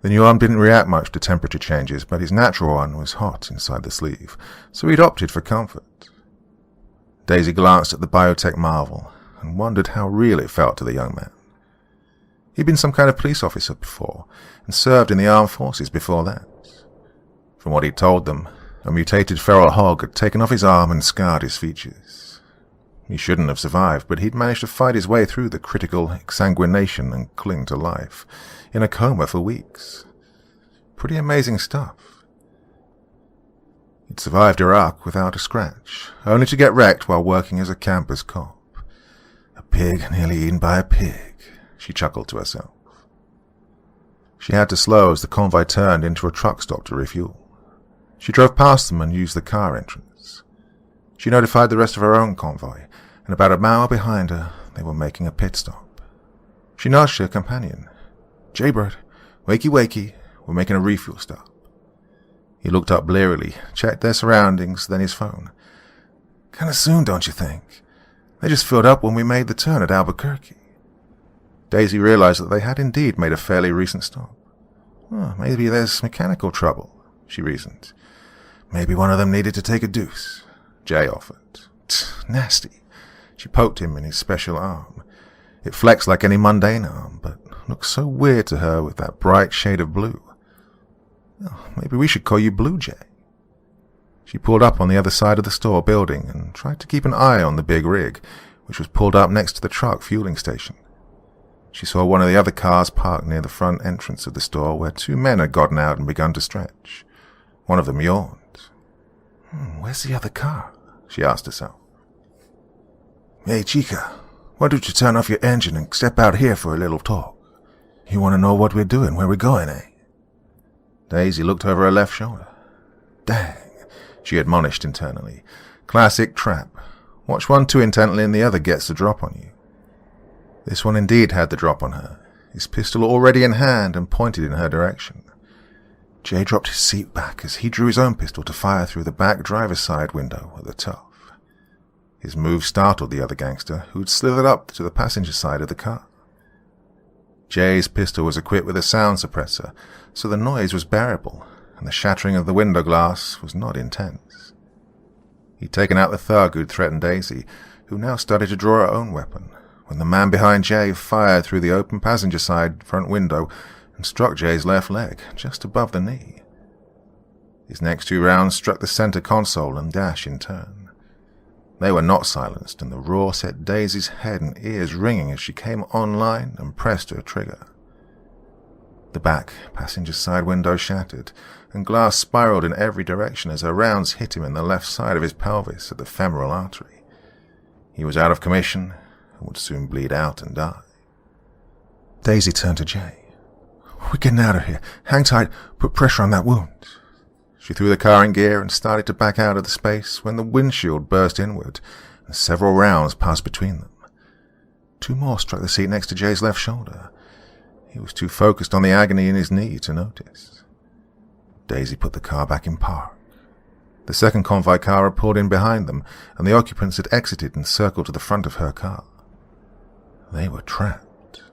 The new arm didn't react much to temperature changes, but his natural one was hot inside the sleeve, so he'd opted for comfort. Daisy glanced at the biotech marvel and wondered how real it felt to the young man. He'd been some kind of police officer before, and served in the armed forces before that. From what he'd told them, a mutated feral hog had taken off his arm and scarred his features. He shouldn't have survived, but he'd managed to fight his way through the critical exsanguination and cling to life, in a coma for weeks. Pretty amazing stuff. He'd survived Iraq without a scratch, only to get wrecked while working as a campus cop. A pig nearly eaten by a pig, she chuckled to herself. She had to slow as the convoy turned into a truck stop to refuel. She drove past them and used the car entrance. She notified the rest of her own convoy, and about a mile behind her, they were making a pit stop. She nudged her companion. "Jaybird, wakey wakey, we're making a refuel stop." He looked up blearily, checked their surroundings, then his phone. "Kinda soon, don't you think? They just filled up when we made the turn at Albuquerque." Daisy realized that they had indeed made a fairly recent stop. "Oh, maybe there's mechanical trouble," she reasoned. "Maybe one of them needed to take a deuce," Jay offered. Nasty. She poked him in his special arm. It flexed like any mundane arm, but looked so weird to her with that bright shade of blue. "Oh, maybe we should call you Blue Jay." She pulled up on the other side of the store building and tried to keep an eye on the big rig, which was pulled up next to the truck fueling station. She saw one of the other cars parked near the front entrance of the store where two men had gotten out and begun to stretch. One of them yawned. Where's the other car?" she asked herself. "Hey, Chica, why don't you turn off your engine and step out here for a little talk? You want to know what we're doing, where we're going, eh?" Daisy looked over her left shoulder. "Dang," she admonished internally. "Classic trap. Watch one too intently and the other gets the drop on you." This one indeed had the drop on her, his pistol already in hand and pointed in her direction. Jay dropped his seat back as he drew his own pistol to fire through the back driver's side window at the top. His move startled the other gangster, who had slithered up to the passenger side of the car. Jay's pistol was equipped with a sound suppressor, so the noise was bearable, and the shattering of the window glass was not intense. He'd taken out the thug who'd threatened Daisy, who now started to draw her own weapon, when the man behind Jay fired through the open passenger side front window and struck Jay's left leg, just above the knee. His next two rounds struck the center console and dash in turn. They were not silenced, and the roar set Daisy's head and ears ringing as she came online and pressed her trigger. The back passenger side window shattered, and glass spiraled in every direction as her rounds hit him in the left side of his pelvis at the femoral artery. He was out of commission and would soon bleed out and die. Daisy turned to Jay. "We're getting out of here. Hang tight. Put pressure on that wound." She threw the car in gear and started to back out of the space when the windshield burst inward and several rounds passed between them. Two more struck the seat next to Jay's left shoulder. He was too focused on the agony in his knee to notice. Daisy put the car back in park. The second convoy car had pulled in behind them, and the occupants had exited and circled to the front of her car. They were trapped.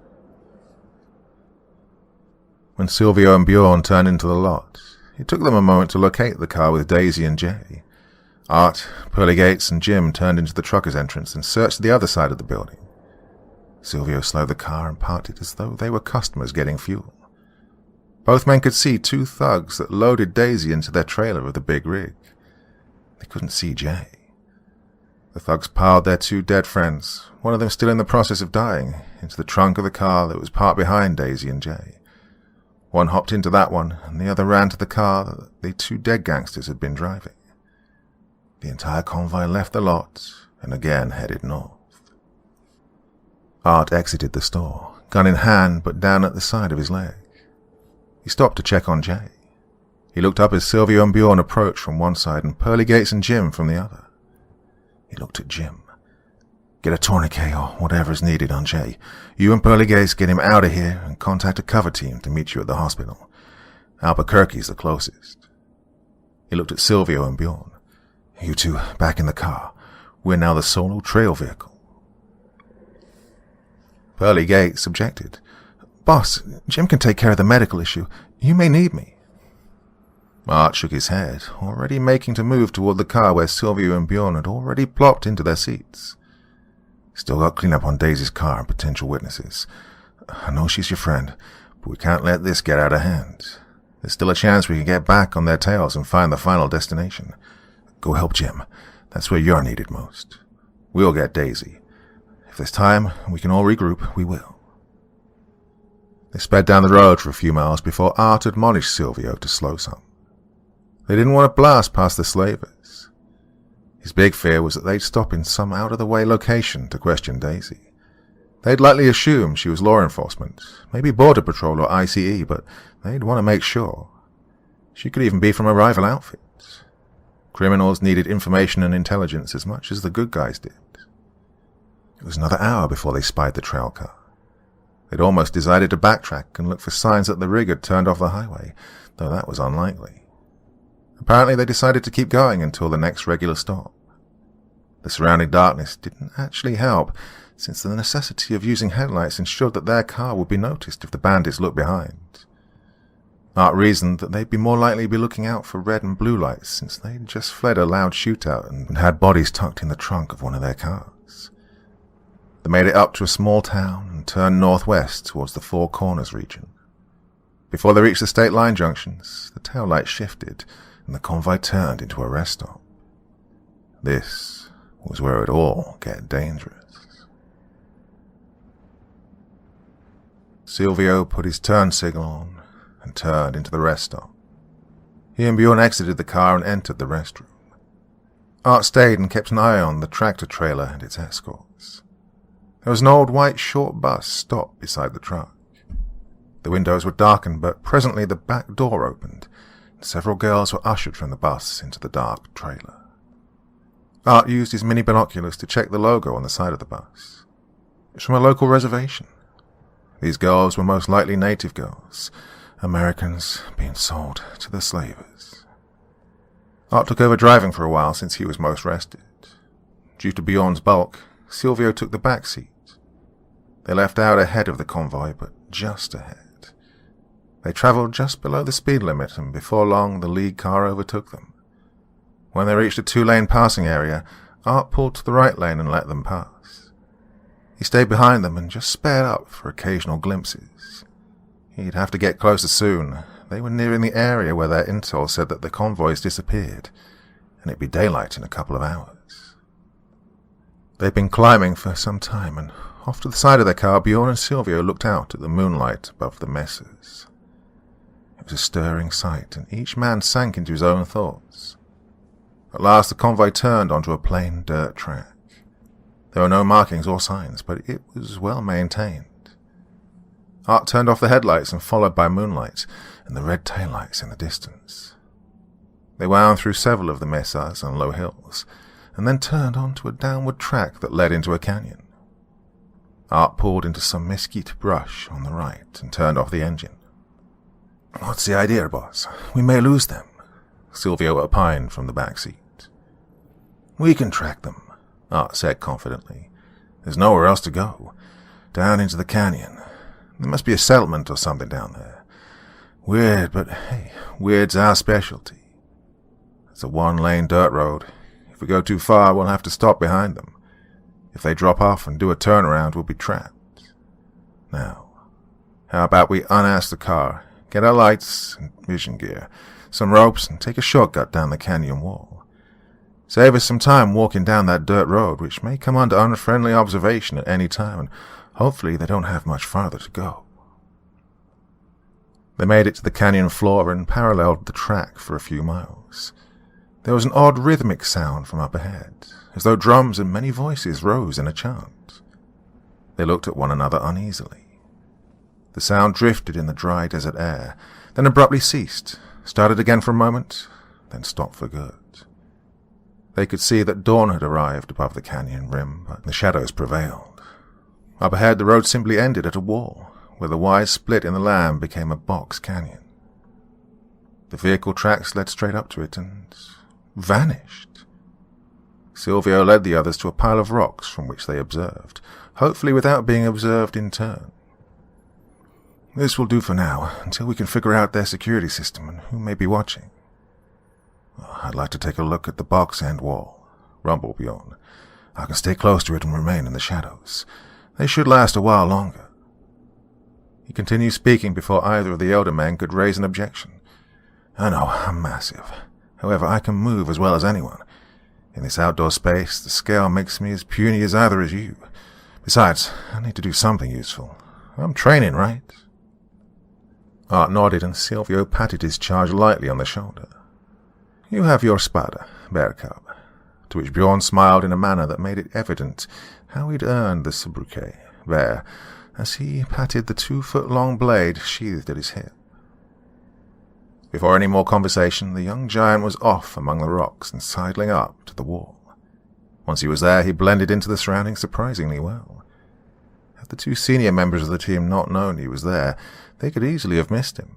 When Silvio and Bjorn turned into the lot, it took them a moment to locate the car with Daisy and Jay. Art, Pearly Gates, and Jim turned into the trucker's entrance and searched the other side of the building. Silvio slowed the car and parked it as though they were customers getting fuel. Both men could see two thugs that loaded Daisy into their trailer of the big rig. They couldn't see Jay. The thugs piled their 2 dead friends, one of them still in the process of dying, into the trunk of the car that was parked behind Daisy and Jay. One hopped into that one, and the other ran to the car that the 2 dead gangsters had been driving. The entire convoy left the lot and again headed north. Art exited the store, gun in hand but down at the side of his leg. He stopped to check on Jay. He looked up as Silvio and Bjorn approached from one side and Pearly Gates and Jim from the other. He looked at Jim. Get a tourniquet or whatever is needed on Jay. You and Pearly Gates get him out of here and contact a cover team to meet you at the hospital. Albuquerque's the closest. He looked at Silvio and Bjorn. You 2 back in the car. We're now the solo trail vehicle. Pearly Gates objected. Boss, Jim can take care of the medical issue. You may need me. Art shook his head, already making to move toward the car where Silvio and Bjorn had already plopped into their seats. Still got cleanup on Daisy's car and potential witnesses. I know she's your friend, but we can't let this get out of hand. There's still a chance we can get back on their tails and find the final destination. Go help Jim. That's where you're needed most. We'll get Daisy. If there's time and we can all regroup, we will. They sped down the road for a few miles before Art admonished Silvio to slow some. They didn't want to blast past the slavers. His big fear was that they'd stop in some out-of-the-way location to question Daisy. They'd likely assume she was law enforcement, maybe Border Patrol or ICE, but they'd want to make sure. She could even be from a rival outfit. Criminals needed information and intelligence as much as the good guys did. It was another hour before they spied the trail car. They'd almost decided to backtrack and look for signs that the rig had turned off the highway, though that was unlikely. Apparently they decided to keep going until the next regular stop. The surrounding darkness didn't actually help, since the necessity of using headlights ensured that their car would be noticed if the bandits looked behind. Art reasoned that they'd be more likely to be looking out for red and blue lights, since they'd just fled a loud shootout and had bodies tucked in the trunk of one of their cars. They made it up to a small town and turned northwest towards the Four Corners region. Before they reached the state line junctions, the tail light shifted and the convoy turned into a rest stop. This was where it all get dangerous. Silvio put his turn signal on and turned into the rest stop. He and Bjorn exited the car and entered the restroom. Art stayed and kept an eye on the tractor trailer and its escorts. There was an old white short bus stopped beside the truck. The windows were darkened, but presently the back door opened, and several girls were ushered from the bus into the dark trailer. Art used his mini binoculars to check the logo on the side of the bus. It was from a local reservation. These girls were most likely native girls, Americans being sold to the slavers. Art took over driving for a while since he was most rested. Due to Bjorn's bulk, Silvio took the back seat. They left out ahead of the convoy, but just ahead. They travelled just below the speed limit, and before long the lead car overtook them. When they reached a 2-lane passing area, Art pulled to the right lane and let them pass. He stayed behind them and just spared up for occasional glimpses. He'd have to get closer soon. They were nearing the area where their intel said that the convoys disappeared, and it'd be daylight in a couple of hours. They'd been climbing for some time, and off to the side of their car, Bjorn and Silvio looked out at the moonlight above the mesas. It was a stirring sight, and each man sank into his own thoughts. At last the convoy turned onto a plain dirt track. There were no markings or signs, but it was well maintained. Art turned off the headlights and followed by moonlight and the red taillights in the distance. They wound through several of the mesas and low hills, and then turned onto a downward track that led into a canyon. Art pulled into some mesquite brush on the right and turned off the engine. "What's the idea, boss? We may lose them," Silvio opined from the back seat. "We can track them," Art said confidently. "There's nowhere else to go. Down into the canyon. There must be a settlement or something down there. Weird, but hey, weird's our specialty. It's a 1-lane dirt road. If we go too far, we'll have to stop behind them. If they drop off and do a turnaround, we'll be trapped. Now, how about we unass the car, get our lights and vision gear, some ropes, and take a shortcut down the canyon wall. Save us some time walking down that dirt road, which may come under unfriendly observation at any time, and hopefully they don't have much farther to go." They made it to the canyon floor and paralleled the track for a few miles. There was an odd rhythmic sound from up ahead, as though drums and many voices rose in a chant. They looked at one another uneasily. The sound drifted in the dry desert air, then abruptly ceased, started again for a moment, then stopped for good. They could see that dawn had arrived above the canyon rim, but the shadows prevailed. Up ahead, the road simply ended at a wall, where the wide split in the land became a box canyon. The vehicle tracks led straight up to it and vanished. Silvio led the others to a pile of rocks from which they observed, hopefully without being observed in turn. "This will do for now, until we can figure out their security system and who may be watching." "I'd like to take a look at the box end wall," rumbled Bjorn. "I can stay close to it and remain in the shadows. They should last a while longer." He continued speaking before either of the elder men could raise an objection. "I know, I'm massive. However, I can move as well as anyone. In this outdoor space, the scale makes me as puny as either as you. Besides, I need to do something useful. I'm training, right?" Art nodded, and Silvio patted his charge lightly on the shoulder. "You have your spada, bear cub," to which Bjorn smiled in a manner that made it evident how he'd earned the sobriquet, bear, as he patted the 2-foot-long blade sheathed at his hip. Before any more conversation, the young giant was off among the rocks and sidling up to the wall. Once he was there, he blended into the surroundings surprisingly well. Had the 2 senior members of the team not known he was there, they could easily have missed him.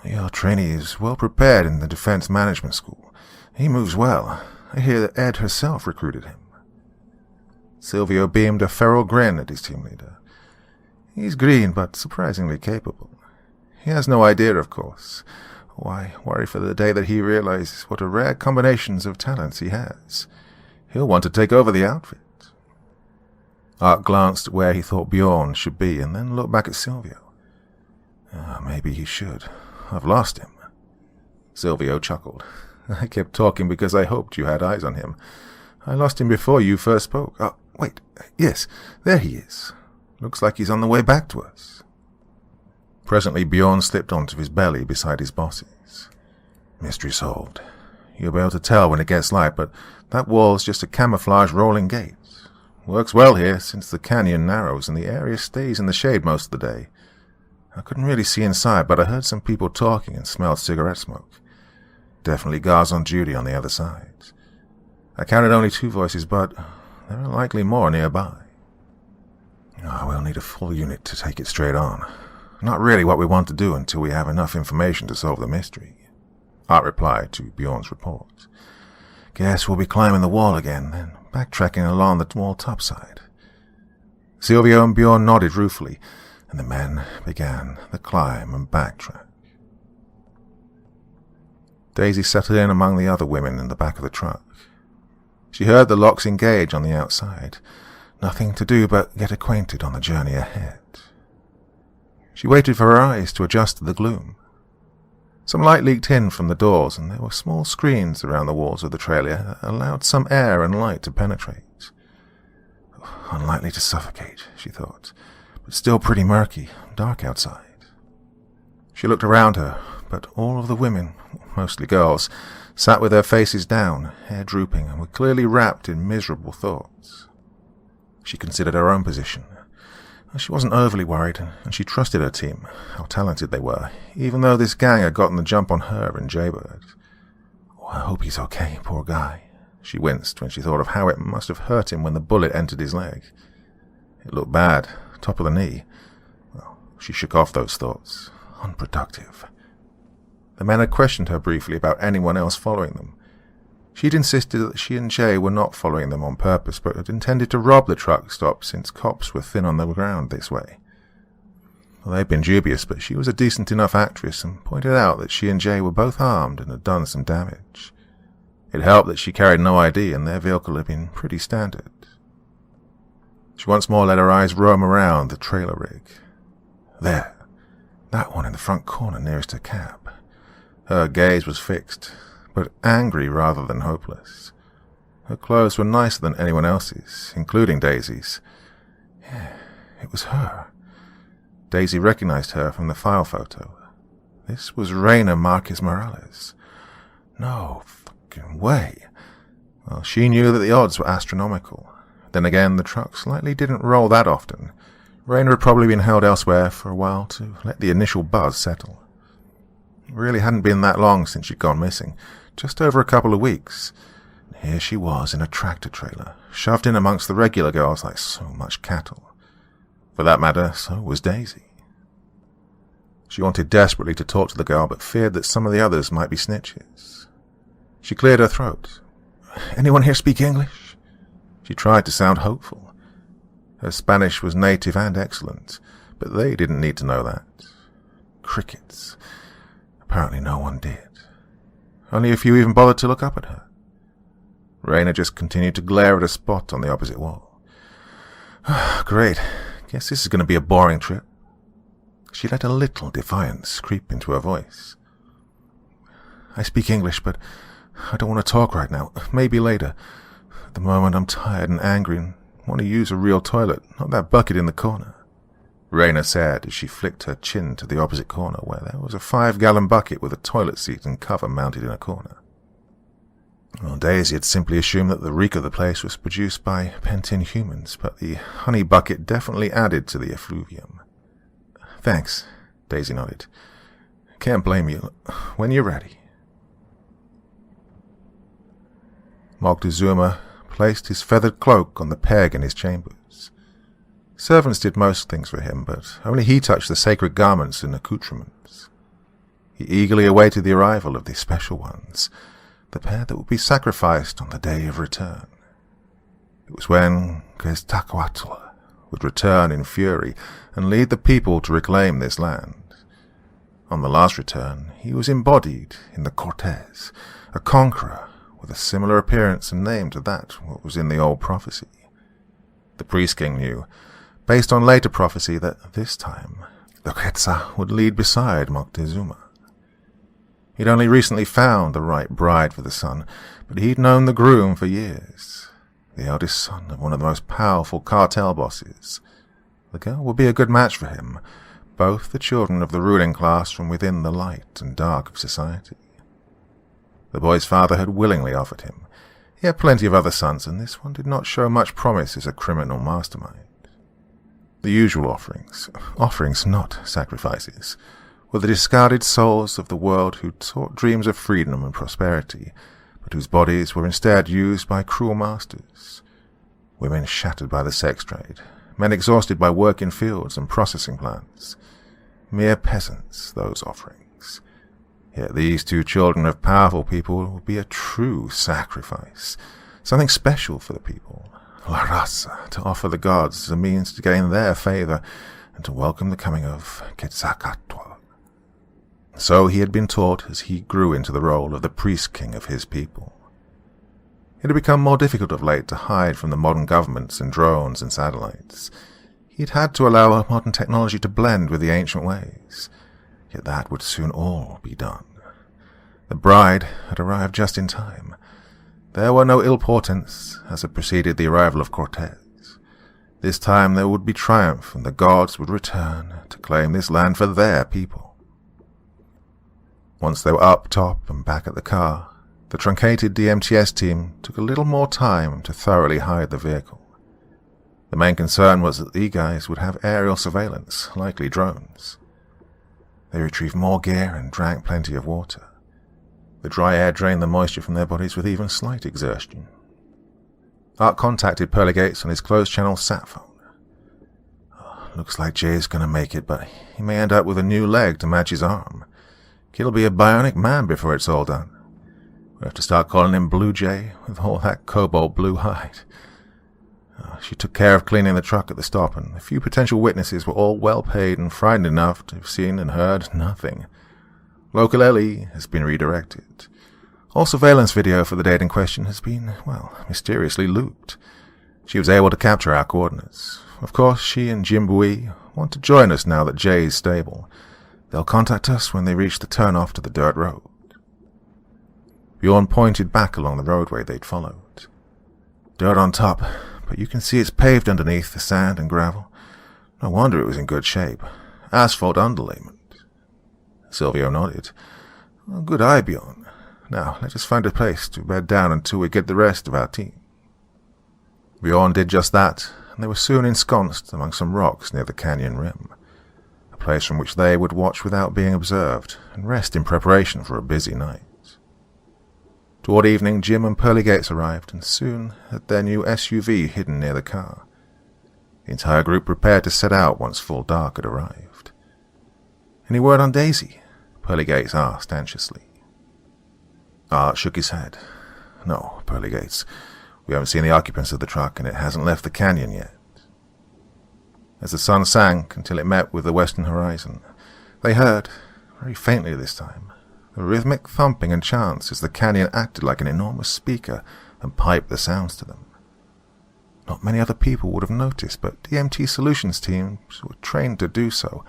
"Your trainee is well prepared in the defense management school. He moves well. I hear that Ed herself recruited him." Silvio beamed a feral grin at his team leader. "He's green, but surprisingly capable. He has no idea, of course. Why worry for the day that he realizes what a rare combinations of talents he has? He'll want to take over the outfit." Art glanced at where he thought Bjorn should be, and then looked back at Silvio. Maybe he should. I've lost him." Silvio chuckled. "I kept talking because I hoped you had eyes on him. I lost him before you first spoke. Oh, wait. Yes, there he is. Looks like he's on the way back to us." Presently Bjorn slipped onto his belly beside his bosses. "Mystery solved. You'll be able to tell when it gets light, but that wall's just a camouflage rolling gate. Works well here, since the canyon narrows and the area stays in the shade most of the day. I couldn't really see inside, but I heard some people talking and smelled cigarette smoke. Definitely guards on duty on the other side. I counted only 2 voices, but there are likely more nearby. We'll need a full unit to take it straight on. Not really what we want to do until we have enough information to solve the mystery," Art replied to Bjorn's report. "Guess we'll be climbing the wall again, then backtracking along the wall topside." Silvio and Bjorn nodded ruefully, and the men began the climb and backtrack. Daisy settled in among the other women in the back of the truck. She heard the locks engage on the outside. Nothing to do but get acquainted on the journey ahead. She waited for her eyes to adjust to the gloom. Some light leaked in from the doors, and there were small screens around the walls of the trailer that allowed some air and light to penetrate. Unlikely to suffocate, she thought, but still pretty murky, dark outside. She looked around her, but all of the women, mostly girls, sat with their faces down, hair drooping, and were clearly wrapped in miserable thoughts. She considered her own position. She wasn't overly worried, and she trusted her team, how talented they were, even though this gang had gotten the jump on her and Jaybird. I hope he's okay, poor guy. She winced when she thought of how it must have hurt him when the bullet entered his leg. It looked bad, top of the knee. Well, she shook off those thoughts. Unproductive. The men had questioned her briefly about anyone else following them. She'd insisted that she and Jay were not following them on purpose, but had intended to rob the truck stop since cops were thin on the ground this way. Well, they'd been dubious, but she was a decent enough actress and pointed out that she and Jay were both armed and had done some damage. It helped that she carried no ID and their vehicle had been pretty standard. She once more let her eyes roam around the trailer rig. There, that one in the front corner nearest her cab. Her gaze was fixed, but angry rather than hopeless. Her clothes were nicer than anyone else's, including Daisy's. Yeah, it was her. Daisy recognized her from the file photo. This was Reina Marquez Morales. No fucking way. Well, she knew that the odds were astronomical. Then again, the trucks likely didn't roll that often. Reina had probably been held elsewhere for a while to let the initial buzz settle. It really hadn't been that long since she'd gone missing, just over a couple of weeks. And here she was in a tractor trailer, shoved in amongst the regular girls like so much cattle. For that matter, so was Daisy. She wanted desperately to talk to the girl, but feared that some of the others might be snitches. She cleared her throat. "Anyone here speak English?" She tried to sound hopeful. Her Spanish was native and excellent, but they didn't need to know that. Crickets. Apparently no one did. Only a few even bothered to look up at her. Reina just continued to glare at a spot on the opposite wall. Great. Guess this is going to be a boring trip. She let a little defiance creep into her voice. "I speak English, but I don't want to talk right now. Maybe later. At the moment I'm tired and angry and want to use a real toilet, not that bucket in the corner," Reina said as she flicked her chin to the opposite corner where there was a 5-gallon bucket with a toilet seat and cover mounted in a corner. Well, Daisy had simply assumed that the reek of the place was produced by pent-in humans, but the honey bucket definitely added to the effluvium. "Thanks," Daisy nodded. "Can't blame you. When you're ready." Moctezuma placed his feathered cloak on the peg in his chambers. Servants did most things for him, but only he touched the sacred garments and accoutrements. He eagerly awaited the arrival of the special ones, the pair that would be sacrificed on the day of return. It was when Quetzalcoatl would return in fury and lead the people to reclaim this land. On the last return, he was embodied in the Cortez, a conqueror with a similar appearance and name to that what was in the old prophecy. The priest king knew, based on later prophecy, that this time the Quetzal would lead beside Moctezuma. He'd only recently found the right bride for the son, but he'd known the groom for years, the eldest son of one of the most powerful cartel bosses. The girl would be a good match for him, both the children of the ruling class from within the light and dark of society. The boy's father had willingly offered him. He had plenty of other sons, and this one did not show much promise as a criminal mastermind. The usual offerings not sacrifices, were the discarded souls of the world who sought dreams of freedom and prosperity, but whose bodies were instead used by cruel masters. Women shattered by the sex trade, men exhausted by work in fields and processing plants. Mere peasants, those offerings. Yet these two children of powerful people would be a true sacrifice, something special for the people, La Raza, to offer the gods as a means to gain their favor and to welcome the coming of Quetzalcoatl. So he had been taught as he grew into the role of the priest king of his people. It had become more difficult of late to hide from the modern governments and drones and satellites. He'd had to allow our modern technology to blend with the ancient ways. Yet that would soon all be done. The bride had arrived just in time. There were no ill portents as had preceded the arrival of Cortez. This time there would be triumph, and the gods would return to claim this land for their people. Once they were up top and back at the car, the truncated DMTS team took a little more time to thoroughly hide the vehicle. The main concern was that the guys would have aerial surveillance, likely drones. They retrieved more gear and drank plenty of water. The dry air drained the moisture from their bodies with even slight exertion. Art contacted Pearly Gates on his closed-channel sat phone. Looks like Jay's gonna make it, but he may end up with a new leg to match his arm. Kid'll be a bionic man before it's all done. We'll have to start calling him Blue Jay with all that cobalt blue hide. She took care of cleaning the truck at the stop, and the few potential witnesses were all well paid and frightened enough to have seen and heard nothing. Local LE has been redirected. All surveillance video for the date in question has been, mysteriously looped. She was able to capture our coordinates. Of course, she and Jim Bui want to join us now that Jay's stable. They'll contact us when they reach the turn-off to the dirt road. Bjorn pointed back along the roadway they'd followed. Dirt on top, but you can see it's paved underneath the sand and gravel. No wonder it was in good shape. Asphalt underlayment. Silvio nodded. Oh, good eye, Bjorn. Now, let us find a place to bed down until we get the rest of our team. Bjorn did just that, and they were soon ensconced among some rocks near the canyon rim, a place from which they would watch without being observed and rest in preparation for a busy night. Toward evening, Jim and Pearly Gates arrived, and soon had their new SUV hidden near the car. The entire group prepared to set out once full dark had arrived. "Any word on Daisy?" Pearly Gates asked anxiously. Art shook his head. "No, Pearly Gates. We haven't seen the occupants of the truck, and it hasn't left the canyon yet." As the sun sank until it met with the western horizon, they heard, very faintly this time, the rhythmic thumping and chants as the canyon acted like an enormous speaker and piped the sounds to them. Not many other people would have noticed, but DMT Solutions teams were trained to do so,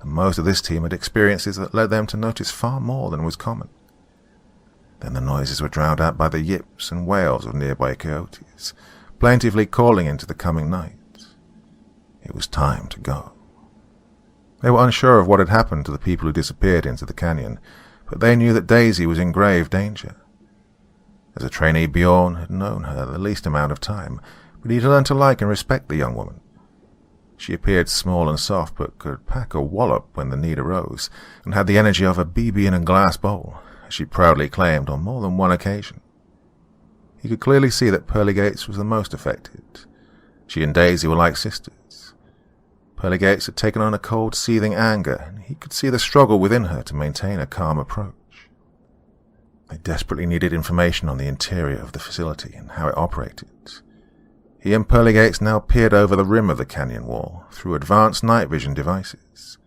and most of this team had experiences that led them to notice far more than was common. Then the noises were drowned out by the yips and wails of nearby coyotes, plaintively calling into the coming night. It was time to go. They were unsure of what had happened to the people who disappeared into the canyon, but they knew that Daisy was in grave danger. As a trainee, Bjorn had known her the least amount of time, but he had learned to like and respect the young woman. She appeared small and soft, but could pack a wallop when the need arose, and had the energy of a BB in a glass bowl, as she proudly claimed on more than one occasion. He could clearly see that Pearly Gates was the most affected. She and Daisy were like sisters. Pearly Gates had taken on a cold, seething anger, and he could see the struggle within her to maintain a calm approach. They desperately needed information on the interior of the facility and how it operated. He and Pearly Gates now peered over the rim of the canyon wall through advanced night vision devices.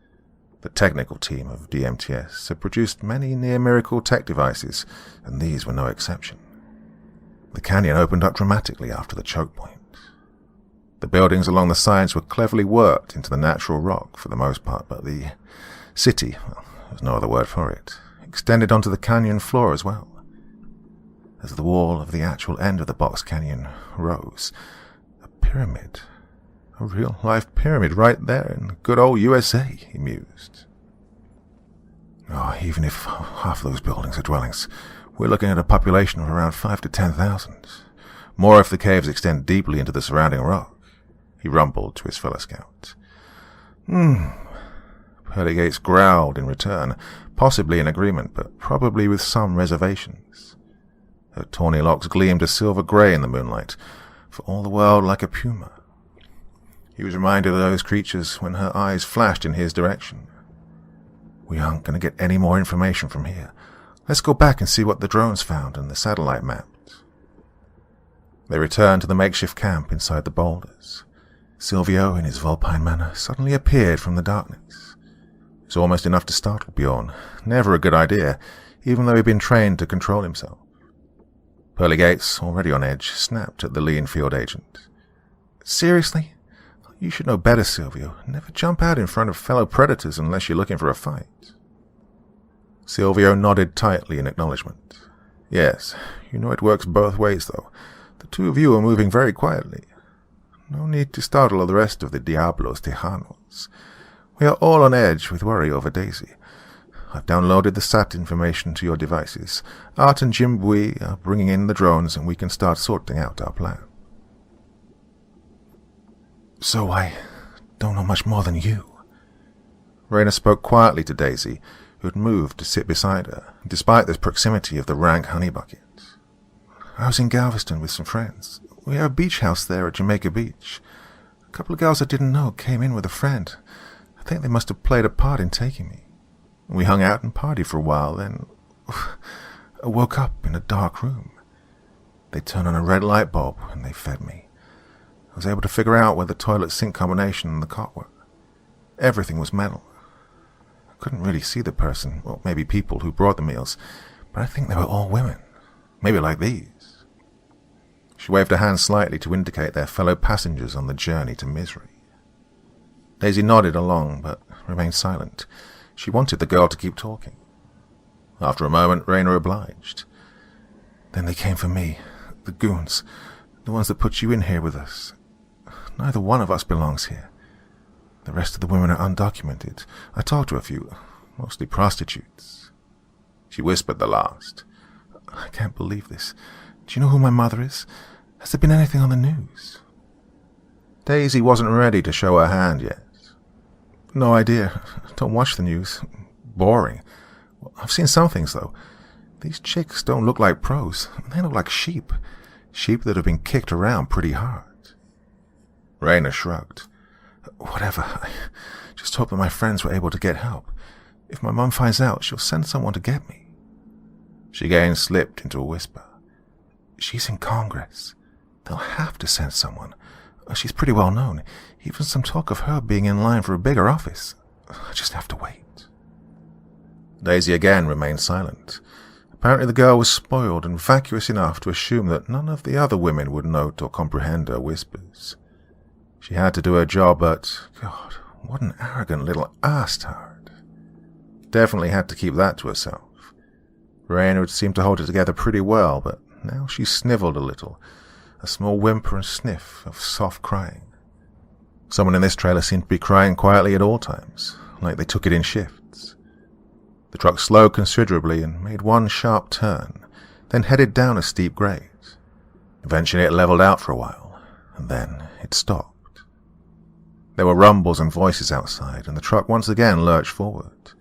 The technical team of DMTS had produced many near-miracle tech devices, and these were no exception. The canyon opened up dramatically after the choke point. The buildings along the sides were cleverly worked into the natural rock for the most part, but the city, well, there's no other word for it, extended onto the canyon floor as well. As the wall of the actual end of the box canyon rose, a pyramid, a real-life pyramid right there in good old USA, he mused. Oh, even if half those buildings are dwellings, we're looking at a population of around 5,000 to 10,000. More if the caves extend deeply into the surrounding rock, he rumbled to his fellow scout. Pearly Gates growled in return, possibly in agreement, but probably with some reservations. Her tawny locks gleamed a silver grey in the moonlight, for all the world like a puma. He was reminded of those creatures when her eyes flashed in his direction. "We aren't going to get any more information from here. Let's go back and see what the drones found and the satellite mapped." They returned to the makeshift camp inside the boulders. Silvio, in his vulpine manner, suddenly appeared from the darkness. It was almost enough to startle Bjorn. Never a good idea, even though he'd been trained to control himself. Pearly Gates, already on edge, snapped at the lean field agent. "Seriously? You should know better, Silvio. Never jump out in front of fellow predators unless you're looking for a fight." Silvio nodded tightly in acknowledgement. "Yes, you know it works both ways, though. The two of you are moving very quietly. No need to startle the rest of the Diablos Tejanos. We are all on edge with worry over Daisy. I've downloaded the SAT information to your devices. Art and Jim Bui are bringing in the drones, and we can start sorting out our plan." "So I don't know much more than you." Raina spoke quietly to Daisy, who had moved to sit beside her, despite the proximity of the rank honey bucket. "I was in Galveston with some friends. We have a beach house there at Jamaica Beach. A couple of girls I didn't know came in with a friend. I think they must have played a part in taking me. We hung out and partied for a while, then I woke up in a dark room. They turned on a red light bulb and they fed me. I was able to figure out where the toilet sink combination and the cot were. Everything was metal. I couldn't really see the person, well, maybe people who brought the meals, but I think they were all women. Maybe like these." She waved her hand slightly to indicate their fellow passengers on the journey to misery. Daisy nodded along, but remained silent. She wanted the girl to keep talking. After a moment, Raina obliged. Then they came for me, the goons, the ones that put you in here with us. Neither one of us belongs here. The rest of the women are undocumented. I talked to a few, mostly prostitutes." She whispered the last. "I can't believe this. Do you know who my mother is? Has there been anything on the news?" Daisy wasn't ready to show her hand yet. "No idea. Don't watch the news. Boring. Well, I've seen some things, though. These chicks don't look like pros. They look like sheep. Sheep that have been kicked around pretty hard." Raina shrugged. "Whatever. I just hope that my friends were able to get help. If my mum finds out, she'll send someone to get me." She again slipped into a whisper. "She's in Congress. They'll have to send someone. She's pretty well known. Even some talk of her being in line for a bigger office. I just have to wait." Daisy again remained silent. Apparently the girl was spoiled and vacuous enough to assume that none of the other women would note or comprehend her whispers. She had to do her job, but, God, what an arrogant little ass-tard. Definitely had to keep that to herself. Raina had seemed to hold it together pretty well, but now she sniveled a little, a small whimper and sniff of soft crying. Someone in this trailer seemed to be crying quietly at all times, like they took it in shifts. The truck slowed considerably and made one sharp turn, then headed down a steep grade. Eventually it leveled out for a while, and then it stopped. There were rumbles and voices outside, and the truck once again lurched forward.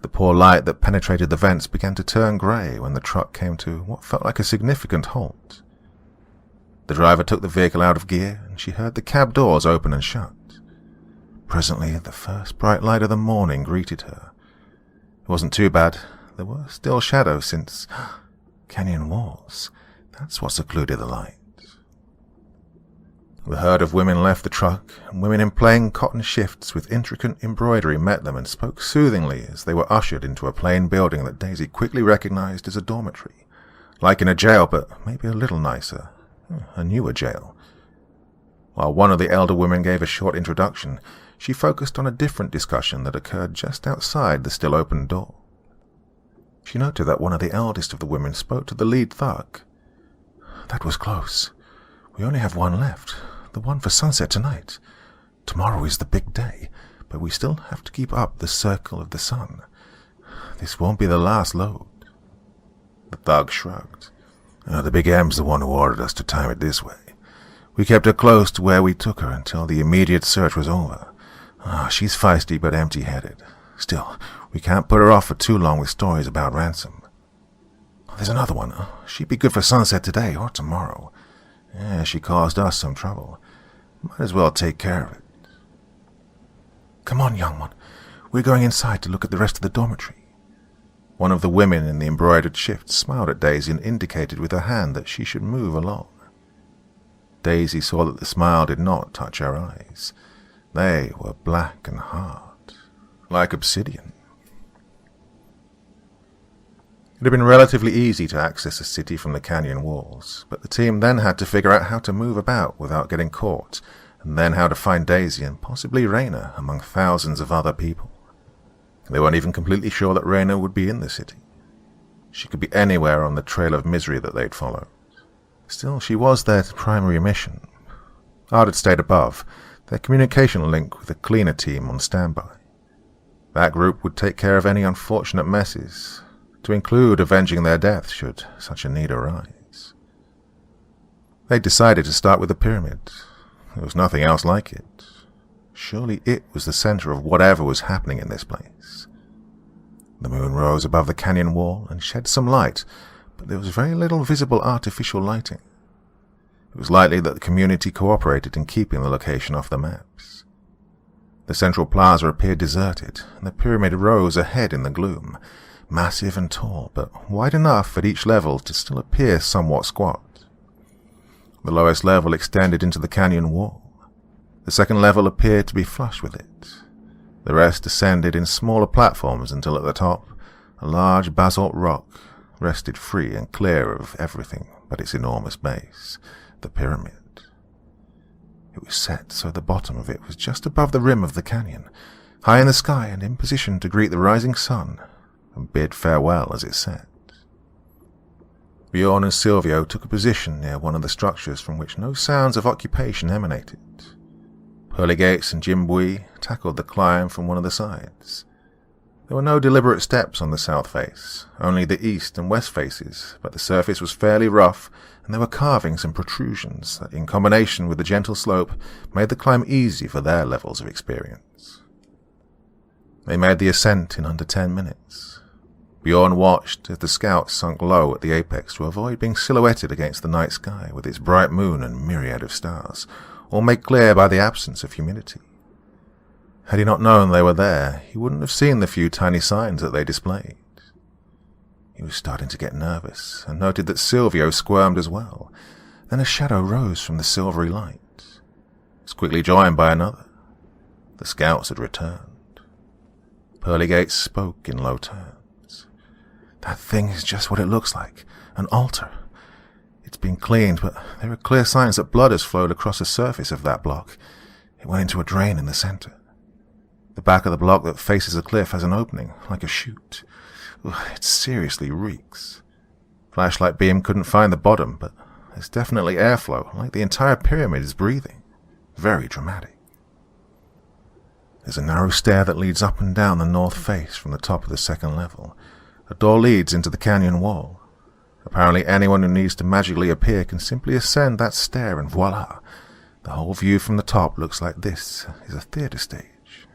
The poor light that penetrated the vents began to turn grey when the truck came to what felt like a significant halt. The driver took the vehicle out of gear, and she heard the cab doors open and shut. Presently, the first bright light of the morning greeted her. It wasn't too bad. There were still shadows since canyon walls. That's what secluded the light. The herd of women left the truck, and women in plain cotton shifts with intricate embroidery met them and spoke soothingly as they were ushered into a plain building that Daisy quickly recognized as a dormitory. Like in a jail, but maybe a little nicer. A newer jail. While one of the elder women gave a short introduction, she focused on a different discussion that occurred just outside the still open door. She noted that one of the eldest of the women spoke to the lead thug. "That was close. We only have one left, the one for sunset tonight. Tomorrow is the big day, but we still have to keep up the circle of the sun. This won't be the last load." The thug shrugged. "The Big M's the one who ordered us to time it this way. We kept her close to where we took her until the immediate search was over. She's feisty but empty-headed. Still, we can't put her off for too long with stories about ransom. There's another one. She'd be good for sunset today or tomorrow. Yeah, she caused us some trouble. Might as well take care of it." "Come on, young one. We're going inside to look at the rest of the dormitory." One of the women in the embroidered shift smiled at Daisy and indicated with her hand that she should move along. Daisy saw that the smile did not touch her eyes. They were black and hard, like obsidian. It had been relatively easy to access the city from the canyon walls, but the team then had to figure out how to move about without getting caught, and then how to find Daisy and possibly Raina among thousands of other people. They weren't even completely sure that Raina would be in the city. She could be anywhere on the trail of misery that they'd followed. Still, she was their primary mission. Ard had stayed above, their communication link with a cleaner team on standby. That group would take care of any unfortunate messes, to include avenging their death should such a need arise. They decided to start with the pyramid. There was nothing else like it. Surely it was the center of whatever was happening in this place. The moon rose above the canyon wall and shed some light, but there was very little visible artificial lighting. It was likely that the community cooperated in keeping the location off the maps. The central plaza appeared deserted, and the pyramid rose ahead in the gloom, massive and tall, but wide enough at each level to still appear somewhat squat. The lowest level extended into the canyon wall. The second level appeared to be flush with it. The rest descended in smaller platforms until at the top, a large basalt rock rested free and clear of everything but its enormous base, the pyramid. It was set so the bottom of it was just above the rim of the canyon, high in the sky and in position to greet the rising sun and bid farewell as it set. Bjorn and Silvio took a position near one of the structures from which no sounds of occupation emanated. Pearlygates and Jim Bui tackled the climb from one of the sides. There were no deliberate steps on the south face, only the east and west faces, but the surface was fairly rough, and there were carvings and protrusions that, in combination with the gentle slope, made the climb easy for their levels of experience. They made the ascent in under 10 minutes. Bjorn watched as the scouts sunk low at the apex to avoid being silhouetted against the night sky with its bright moon and myriad of stars, all made clear by the absence of humidity. Had he not known they were there, he wouldn't have seen the few tiny signs that they displayed. He was starting to get nervous, and noted that Silvio squirmed as well. Then a shadow rose from the silvery light. It was quickly joined by another. The scouts had returned. Pearlygates spoke in low tones. "That thing is just what it looks like, an altar. It's been cleaned, but there are clear signs that blood has flowed across the surface of that block. It went into a drain in the center. The back of the block that faces the cliff has an opening, like a chute. It seriously reeks. Flashlight beam couldn't find the bottom, but there's definitely airflow, like the entire pyramid is breathing. Very dramatic. There's a narrow stair that leads up and down the north face from the top of the second level. A door leads into the canyon wall. Apparently anyone who needs to magically appear can simply ascend that stair and voila! The whole view from the top looks like this is a theater stage."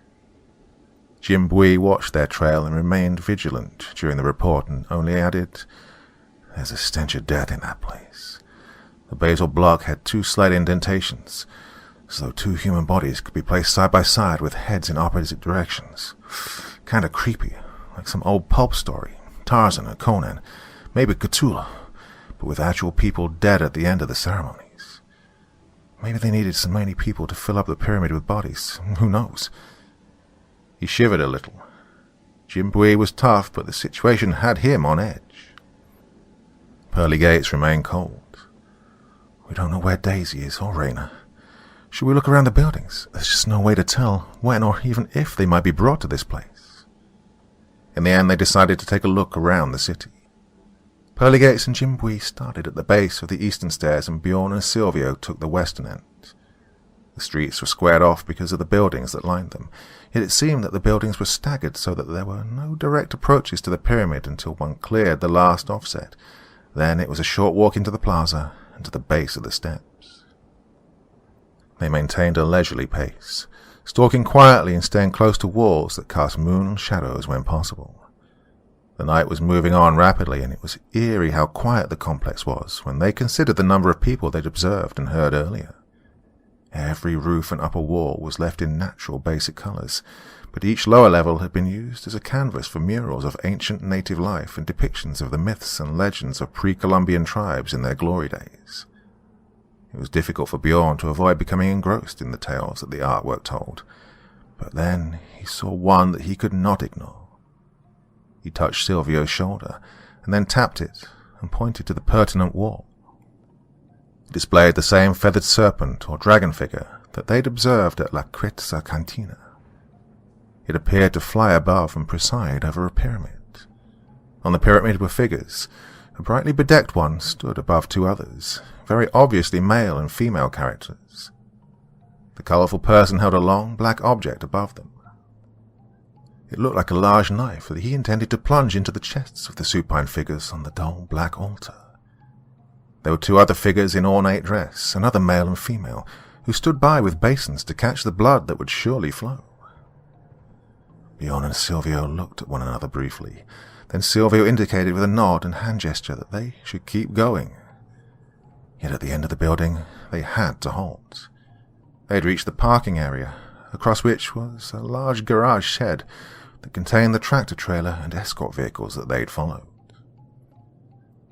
Jim Bui watched their trail and remained vigilant during the report and only added, "There's a stench of death in that place. The basal block had 2 slight indentations, as though 2 human bodies could be placed side by side with heads in opposite directions. Kinda creepy, like some old pulp story, Tarzan or Conan, maybe Cthulhu, but with actual people dead at the end of the ceremonies. Maybe they needed so many people to fill up the pyramid with bodies, who knows?" He shivered a little. Jim Bui was tough, but the situation had him on edge. Pearlygates remained cold. "We don't know where Daisy is or Raina. Should we look around the buildings? There's just no way to tell when or even if they might be brought to this place." In the end, they decided to take a look around the city. Pearlygates and Jim Bui started at the base of the eastern stairs, and Bjorn and Silvio took the western end. The streets were squared off because of the buildings that lined them, yet it seemed that the buildings were staggered so that there were no direct approaches to the pyramid until one cleared the last offset. Then it was a short walk into the plaza and to the base of the steps. They maintained a leisurely pace, stalking quietly and staying close to walls that cast moon shadows when possible. The night was moving on rapidly, and it was eerie how quiet the complex was when they considered the number of people they'd observed and heard earlier. Every roof and upper wall was left in natural basic colors, but each lower level had been used as a canvas for murals of ancient native life and depictions of the myths and legends of pre-Columbian tribes in their glory days. It was difficult for Bjorn to avoid becoming engrossed in the tales that the artwork told, but then he saw one that he could not ignore. He touched Silvio's shoulder, and then tapped it and pointed to the pertinent wall. It displayed the same feathered serpent or dragon figure that they'd observed at La Quetza Cantina. It appeared to fly above and preside over a pyramid. On the pyramid were figures. A brightly bedecked one stood above 2 others, very obviously male and female characters. The colourful person held a long black object above them. It looked like a large knife that he intended to plunge into the chests of the supine figures on the dull black altar. There were 2 other figures in ornate dress, another male and female, who stood by with basins to catch the blood that would surely flow. Bjorn and Silvio looked at one another briefly. Then Silvio indicated with a nod and hand gesture that they should keep going. Yet at the end of the building, they had to halt. They had reached the parking area, across which was a large garage shed that contained the tractor trailer and escort vehicles that they'd followed.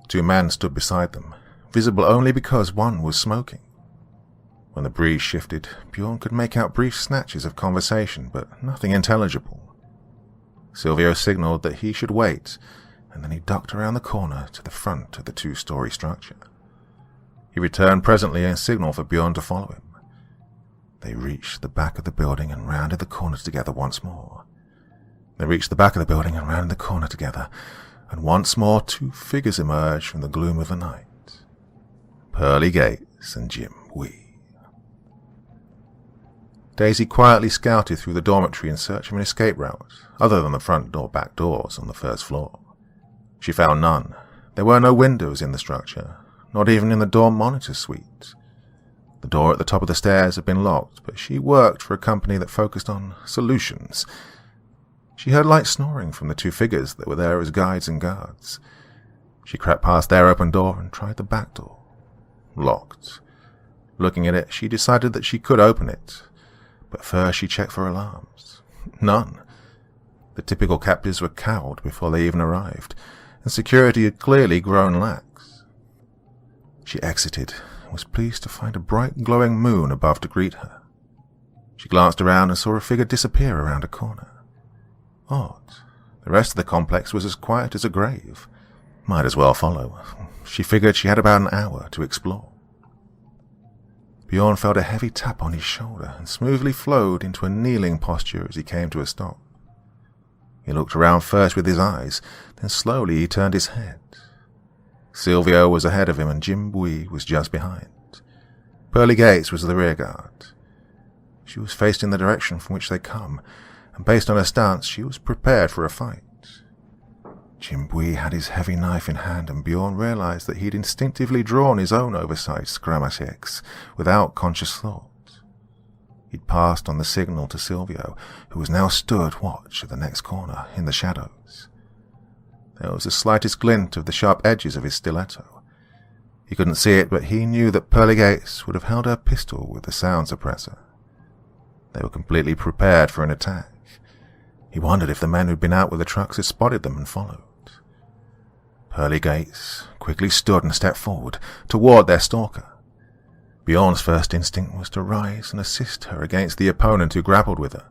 2 men stood beside them, visible only because one was smoking. When the breeze shifted, Bjorn could make out brief snatches of conversation, but nothing intelligible. Silvio signaled that he should wait, and then he ducked around the corner to the front of the 2-story structure. He returned presently and signaled for Bjorn to follow him. They reached the back of the building and rounded the corner together once more. and once more 2 figures emerged from the gloom of the night. Pearly Gates and Jim Wee. Daisy quietly scouted through the dormitory in search of an escape route, other than the front door back doors on the first floor. She found none. There were no windows in the structure, not even in the dorm monitor suite. The door at the top of the stairs had been locked, but she worked for a company that focused on solutions. She heard light snoring from the 2 figures that were there as guides and guards. She crept past their open door and tried the back door. Locked. Looking at it, she decided that she could open it, but first she checked for alarms. None. The typical captives were cowed before they even arrived, and security had clearly grown lax. She exited and was pleased to find a bright glowing moon above to greet her. She glanced around and saw a figure disappear around a corner. Odd. The rest of the complex was as quiet as a grave. Might as well follow. She figured she had about an hour to explore. Bjorn felt a heavy tap on his shoulder and smoothly flowed into a kneeling posture as he came to a stop. He looked around first with his eyes, then slowly he turned his head. Silvio was ahead of him and Jim Wee was just behind. Pearly Gates was the rear guard. She was faced in the direction from which they come, and based on her stance, she was prepared for a fight. Jim Wee had his heavy knife in hand, and Bjorn realized that he'd instinctively drawn his own oversized Scramasex without conscious thought. He'd passed on the signal to Silvio, who was now stood watch at the next corner in the shadows. There was the slightest glint of the sharp edges of his stiletto. He couldn't see it, but he knew that Pearly Gates would have held her pistol with the sound suppressor. They were completely prepared for an attack. He wondered if the men who'd been out with the trucks had spotted them and followed. Pearly Gates quickly stood and stepped forward toward their stalker. Bjorn's first instinct was to rise and assist her against the opponent who grappled with her.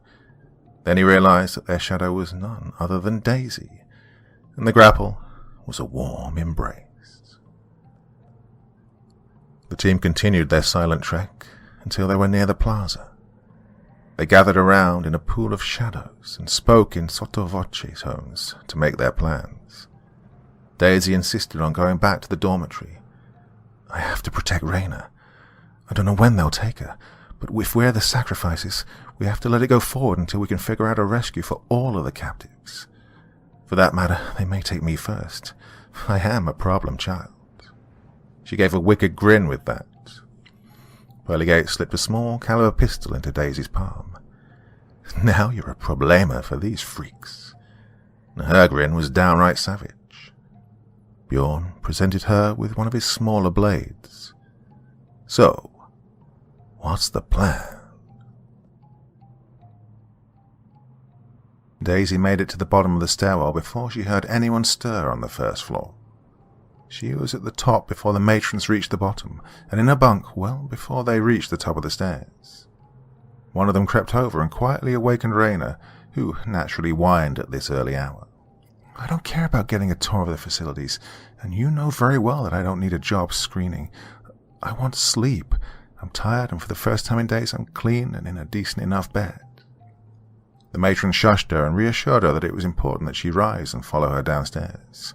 Then he realized that their shadow was none other than Daisy, and the grapple was a warm embrace. The team continued their silent trek until they were near the plaza. They gathered around in a pool of shadows and spoke in sotto voce tones to make their plans. Daisy insisted on going back to the dormitory. "I have to protect Raina. I don't know when they'll take her, but if we're the sacrifices, we have to let it go forward until we can figure out a rescue for all of the captives. For that matter, they may take me first. I am a problem child." She gave a wicked grin with that. Pearly Gates slipped a small caliber pistol into Daisy's palm. "Now you're a problema for these freaks." Her grin was downright savage. Bjorn presented her with one of his smaller blades. "So, what's the plan?" Daisy made it to the bottom of the stairwell before she heard anyone stir on the first floor. She was at the top before the matrons reached the bottom, and in her bunk well before they reached the top of the stairs. One of them crept over and quietly awakened Raina, who naturally whined at this early hour. "I don't care about getting a tour of the facilities, and you know very well that I don't need a job screening. I want sleep. I'm tired, and for the first time in days I'm clean and in a decent enough bed." The matron shushed her and reassured her that it was important that she rise and follow her downstairs.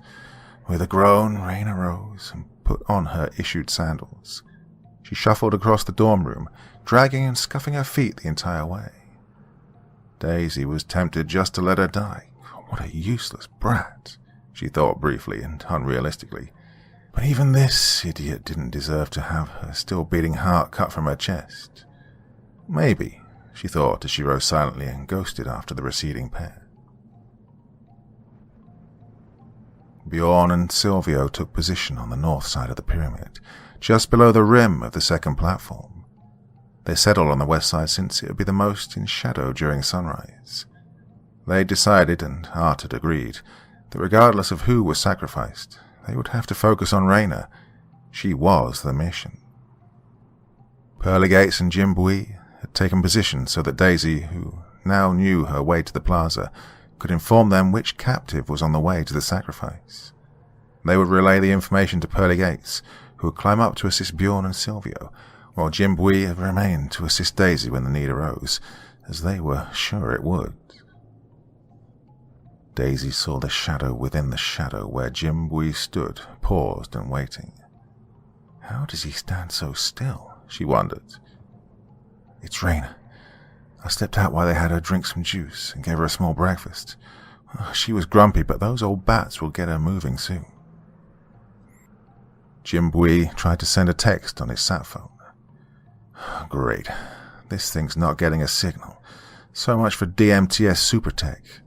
With a groan, Raina rose and put on her issued sandals. She shuffled across the dorm room, dragging and scuffing her feet the entire way. Daisy was tempted just to let her die. What a useless brat, she thought briefly and unrealistically. But even this idiot didn't deserve to have her still beating heart cut from her chest. Maybe, she thought as she rose silently and ghosted after the receding pair. Bjorn and Silvio took position on the north side of the pyramid, just below the rim of the second platform. They settled on the west side since it would be the most in shadow during sunrise. They decided, and Art had agreed, that regardless of who was sacrificed, they would have to focus on Raina. She was the mission. Pearly Gates and Jim Bui had taken position so that Daisy, who now knew her way to the plaza, could inform them which captive was on the way to the sacrifice. They would relay the information to Pearly Gates, who would climb up to assist Bjorn and Silvio, while Jim Bui had remained to assist Daisy when the need arose, as they were sure it would. Daisy saw the shadow within the shadow where Jim Bui stood, paused and waiting. How does he stand so still? She wondered. It's Raina. I stepped out while they had her drink some juice and gave her a small breakfast. She was grumpy, but those old bats will get her moving soon. Jim Bui tried to send a text on his sat phone. Great. This thing's not getting a signal. So much for DMTS Supertech.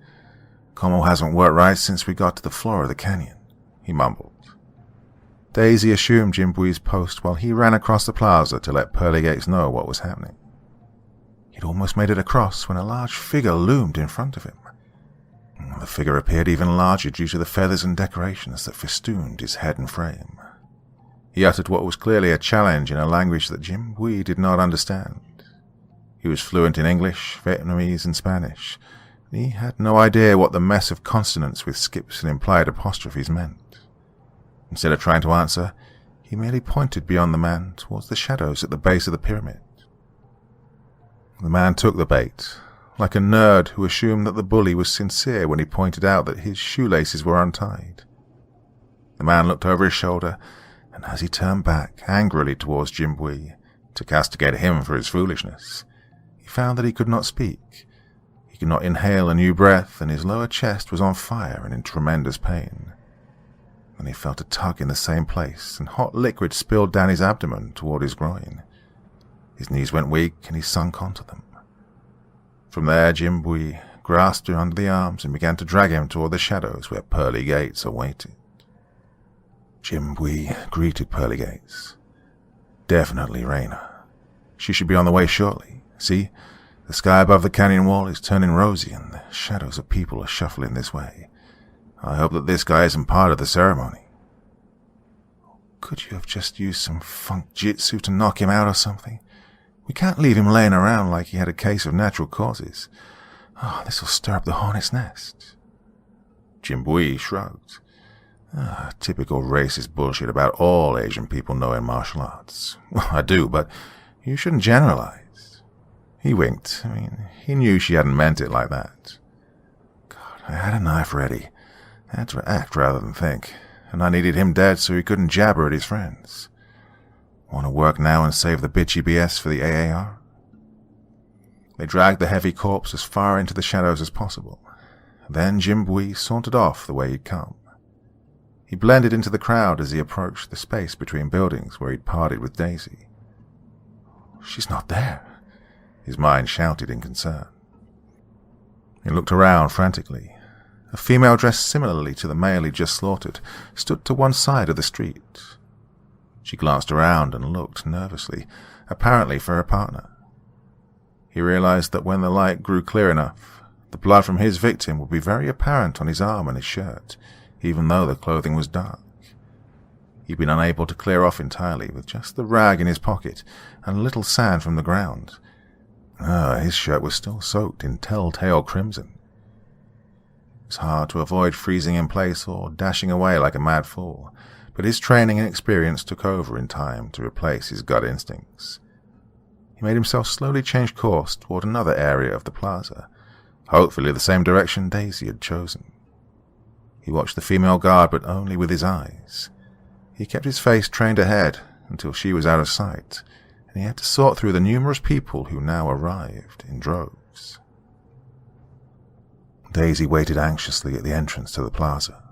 Como hasn't worked right since we got to the floor of the canyon, he mumbled. Daisy assumed Jim Bui's post while he ran across the plaza to let Pearly Gates know what was happening. He'd almost made it across when a large figure loomed in front of him. The figure appeared even larger due to the feathers and decorations that festooned his head and frame. He uttered what was clearly a challenge in a language that Jim Bui did not understand. He was fluent in English, Vietnamese, and Spanish. He had no idea what the mess of consonants with skips and implied apostrophes meant. Instead of trying to answer, he merely pointed beyond the man towards the shadows at the base of the pyramid. The man took the bait, like a nerd who assumed that the bully was sincere when he pointed out that his shoelaces were untied. The man looked over his shoulder, and as he turned back angrily towards Jim Bui to castigate him for his foolishness, he found that he could not speak. He could not inhale a new breath, and his lower chest was on fire and in tremendous pain. Then he felt a tug in the same place, and hot liquid spilled down his abdomen toward his groin. His knees went weak, and he sunk onto them. From there, Jim Bui grasped him under the arms and began to drag him toward the shadows where Pearly Gates awaited. Jim Bui greeted Pearly Gates. Definitely Raina. She should be on the way shortly. See, the sky above the canyon wall is turning rosy, and the shadows of people are shuffling this way. I hope that this guy isn't part of the ceremony. Could you have just used some funk jitsu to knock him out or something? We can't leave him laying around like he had a case of natural causes. This'll stir up the hornet's nest. Jim Bui shrugged. Typical racist bullshit about all Asian people knowing martial arts. Well, I do, but you shouldn't generalize. He winked. He knew she hadn't meant it like that. God, I had a knife ready. I had to act rather than think, and I needed him dead so he couldn't jabber at his friends. Want to work now and save the bitchy BS for the AAR? They dragged the heavy corpse as far into the shadows as possible. Then Jim Bui sauntered off the way he'd come. He blended into the crowd as he approached the space between buildings where he'd parted with Daisy. She's not there, his mind shouted in concern. He looked around frantically. A female dressed similarly to the male he'd just slaughtered stood to one side of the street. She glanced around and looked nervously, apparently for her partner. He realized that when the light grew clear enough, the blood from his victim would be very apparent on his arm and his shirt, even though the clothing was dark. He'd been unable to clear off entirely with just the rag in his pocket and a little sand from the ground. His shirt was still soaked in telltale crimson. It was hard to avoid freezing in place or dashing away like a mad fool, but his training and experience took over in time to replace his gut instincts. He made himself slowly change course toward another area of the plaza, hopefully the same direction Daisy had chosen. He watched the female guard, but only with his eyes. He kept his face trained ahead until she was out of sight, and he had to sort through the numerous people who now arrived in droves. Daisy waited anxiously at the entrance to the plaza.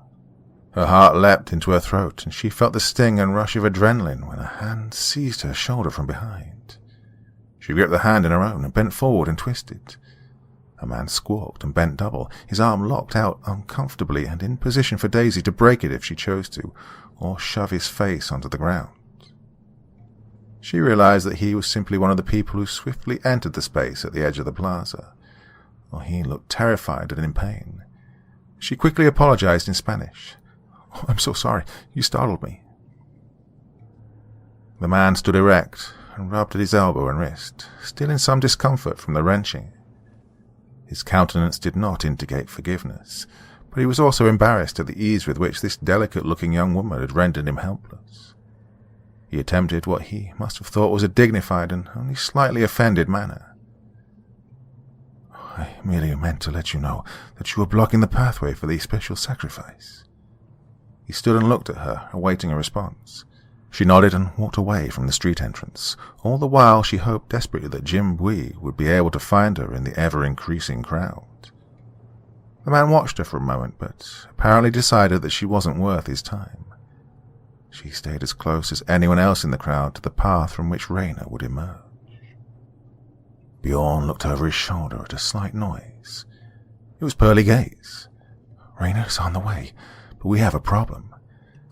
Her heart leapt into her throat, and she felt the sting and rush of adrenaline when a hand seized her shoulder from behind. She gripped the hand in her own and bent forward and twisted. A man squawked and bent double, his arm locked out uncomfortably and in position for Daisy to break it if she chose to, or shove his face onto the ground. She realized that he was simply one of the people who swiftly entered the space at the edge of the plaza. He looked terrified and in pain. She quickly apologized in Spanish. I'm so sorry. You startled me. The man stood erect and rubbed at his elbow and wrist, still in some discomfort from the wrenching. His countenance did not indicate forgiveness, but he was also embarrassed at the ease with which this delicate-looking young woman had rendered him helpless. He attempted what he must have thought was a dignified and only slightly offended manner. I merely meant to let you know that you were blocking the pathway for the special sacrifice." He stood and looked at her, awaiting a response. She nodded and walked away from the street entrance. All the while she hoped desperately that Jim Bui would be able to find her in the ever-increasing crowd. The man watched her for a moment, but apparently decided that she wasn't worth his time. She stayed as close as anyone else in the crowd to the path from which Raina would emerge. Bjorn looked over his shoulder at a slight noise. It was Pearly Gates. "Raina's on the way, but we have a problem.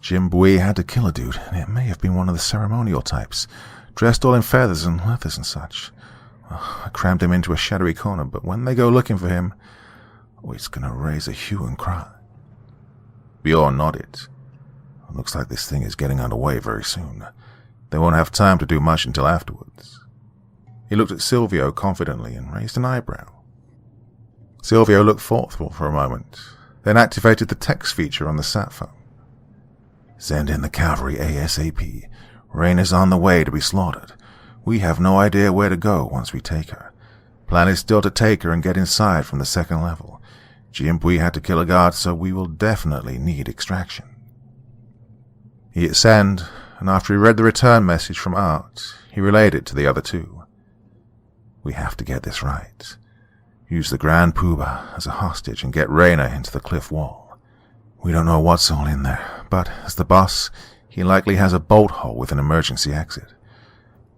Jim Bui had to kill a dude, and it may have been one of the ceremonial types, dressed all in feathers and leathers and such. I crammed him into a shadowy corner, but when they go looking for him, it's going to raise a hue and cry." Bjorn nodded. "Looks like this thing is getting underway very soon. They won't have time to do much until afterwards." He looked at Silvio confidently and raised an eyebrow. Silvio looked thoughtful for a moment, then activated the text feature on the sat phone. "Send in the cavalry ASAP. Raina's on the way to be slaughtered. We have no idea where to go once we take her. Plan is still to take her and get inside from the second level. Jim Bui had to kill a guard, so we will definitely need extraction." He hit send, and after he read the return message from Art, he relayed it to the other two. "We have to get this right. Use the Grand Poobah as a hostage and get Raina into the cliff wall. We don't know what's all in there, but as the boss, he likely has a bolt hole with an emergency exit.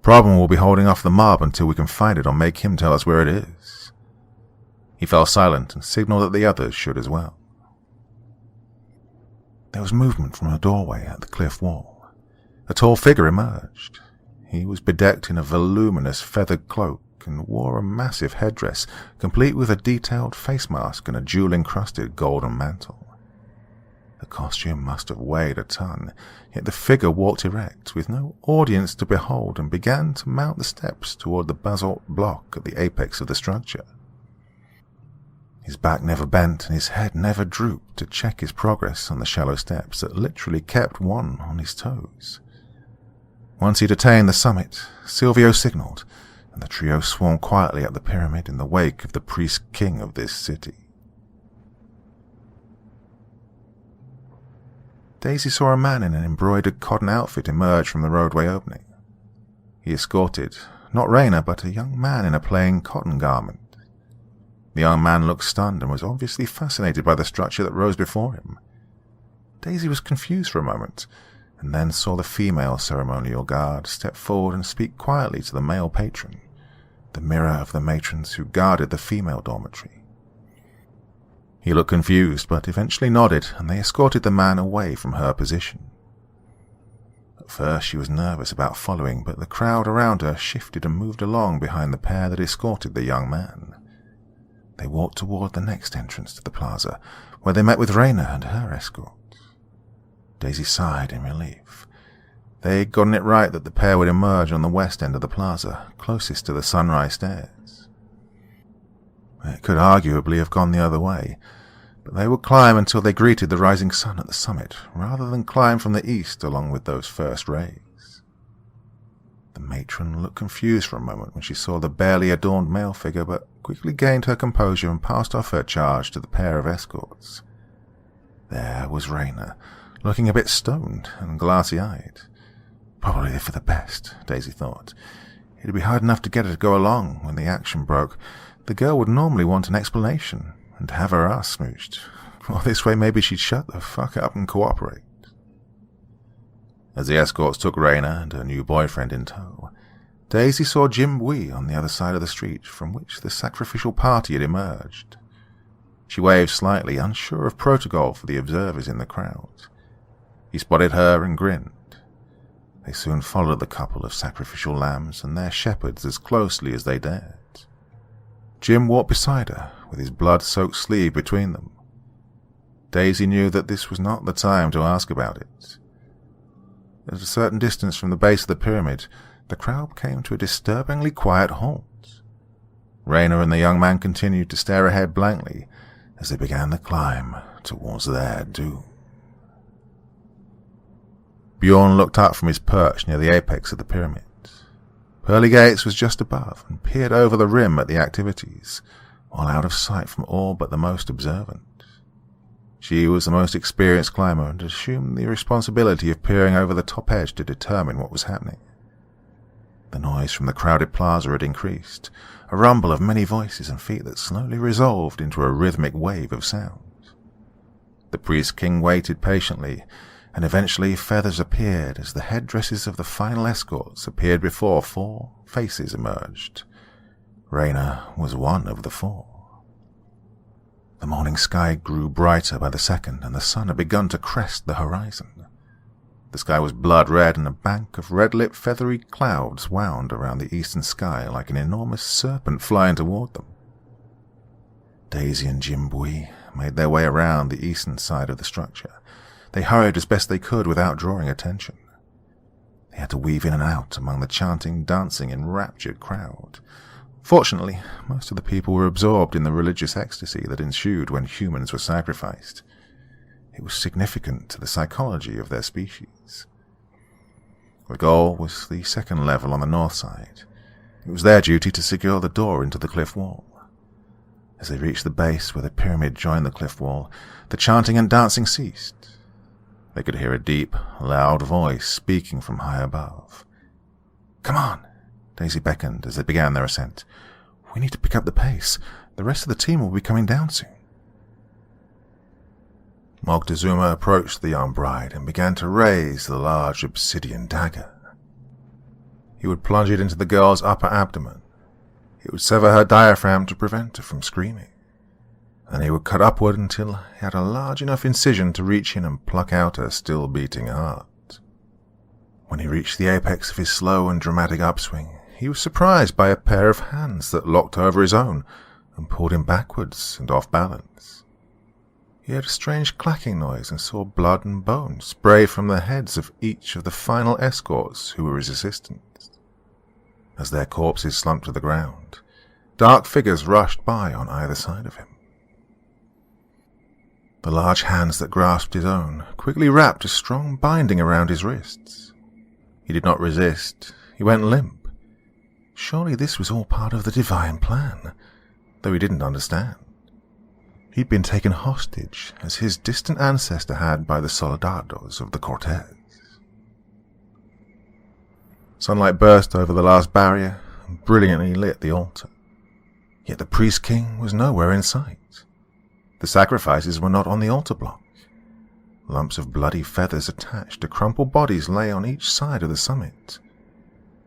Problem will be holding off the mob until we can find it or make him tell us where it is." He fell silent and signaled that the others should as well. There was movement from a doorway at the cliff wall. A tall figure emerged. He was bedecked in a voluminous feathered cloak and wore a massive headdress, complete with a detailed face mask and a jewel-encrusted golden mantle. The costume must have weighed a ton, yet the figure walked erect, with no audience to behold, and began to mount the steps toward the basalt block at the apex of the structure. His back never bent and his head never drooped to check his progress on the shallow steps that literally kept one on his toes. Once he'd attained the summit, Silvio signaled, and the trio swarmed quietly up the pyramid in the wake of the priest-king of this city. Daisy saw a man in an embroidered cotton outfit emerge from the roadway opening. He escorted, not Raina, but a young man in a plain cotton garment. The young man looked stunned and was obviously fascinated by the structure that rose before him. Daisy was confused for a moment, and then saw the female ceremonial guard step forward and speak quietly to the male patron, the mirror of the matrons who guarded the female dormitory. He looked confused, but eventually nodded, and they escorted the man away from her position. At first she was nervous about following, but the crowd around her shifted and moved along behind the pair that escorted the young man. They walked toward the next entrance to the plaza, where they met with Raina and her escort. Daisy sighed in relief. They'd gotten it right that the pair would emerge on the west end of the plaza, closest to the sunrise stairs. It could arguably have gone the other way, but they would climb until they greeted the rising sun at the summit, rather than climb from the east along with those first rays. The matron looked confused for a moment when she saw the barely adorned male figure, but quickly gained her composure and passed off her charge to the pair of escorts. There was Raina, looking a bit stoned and glassy-eyed. Probably for the best, Daisy thought. It'd be hard enough to get her to go along when the action broke. The girl would normally want an explanation, and to have her ass smooched. Well, this way maybe she'd shut the fuck up and cooperate. As the escorts took Raina and her new boyfriend in tow, Daisy saw Jim Bui on the other side of the street from which the sacrificial party had emerged. She waved slightly, unsure of protocol for the observers in the crowd. He spotted her and grinned. They soon followed the couple of sacrificial lambs and their shepherds as closely as they dared. Jim walked beside her, with his blood-soaked sleeve between them. Daisy knew that this was not the time to ask about it. At a certain distance from the base of the pyramid, the crowd came to a disturbingly quiet halt. Raina and the young man continued to stare ahead blankly as they began the climb towards their doom. Bjorn looked up from his perch near the apex of the pyramid. Pearly Gates was just above and peered over the rim at the activities, while out of sight from all but the most observant. She was the most experienced climber and assumed the responsibility of peering over the top edge to determine what was happening. The noise from the crowded plaza had increased, a rumble of many voices and feet that slowly resolved into a rhythmic wave of sound. The priest king waited patiently, and eventually feathers appeared as the headdresses of the final escorts appeared before 4 faces emerged. Raina was one of the 4. The morning sky grew brighter by the second, and the sun had begun to crest the horizon. The sky was blood red, and a bank of red-lit feathery clouds wound around the eastern sky like an enormous serpent flying toward them. Daisy and Jimbui made their way around the eastern side of the structure. They hurried as best they could without drawing attention. They had to weave in and out among the chanting, dancing, enraptured crowd. Fortunately, most of the people were absorbed in the religious ecstasy that ensued when humans were sacrificed. It was significant to the psychology of their species. The goal was the second level on the north side. It was their duty to secure the door into the cliff wall. As they reached the base where the pyramid joined the cliff wall, the chanting and dancing ceased. They could hear a deep, loud voice speaking from high above. "Come on," Daisy beckoned as they began their ascent. "We need to pick up the pace. The rest of the team will be coming down soon." Moctezuma approached the young bride and began to raise the large obsidian dagger. He would plunge it into the girl's upper abdomen. It would sever her diaphragm to prevent her from screaming. Then he would cut upward until he had a large enough incision to reach in and pluck out her still beating heart. When he reached the apex of his slow and dramatic upswing, he was surprised by a pair of hands that locked over his own and pulled him backwards and off balance. He heard a strange clacking noise and saw blood and bone spray from the heads of each of the final escorts who were his assistants. As their corpses slumped to the ground, dark figures rushed by on either side of him. The large hands that grasped his own quickly wrapped a strong binding around his wrists. He did not resist. He went limp. Surely this was all part of the divine plan, though he didn't understand. He'd been taken hostage, as his distant ancestor had by the soldados of the Cortez. Sunlight burst over the last barrier and brilliantly lit the altar. Yet the priest king was nowhere in sight. The sacrifices were not on the altar block. Lumps of bloody feathers attached to crumpled bodies lay on each side of the summit.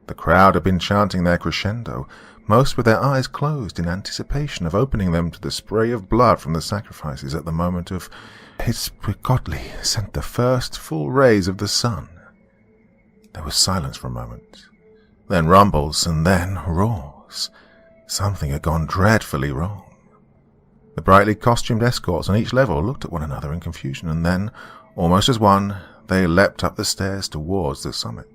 The crowd had been chanting their crescendo, most with their eyes closed in anticipation of opening them to the spray of blood from the sacrifices at the moment of Hitzquicotli sent the first full rays of the sun. There was silence for a moment, then rumbles, and then roars. Something had gone dreadfully wrong. The brightly costumed escorts on each level looked at one another in confusion, and then, almost as one, they leapt up the stairs towards the summit.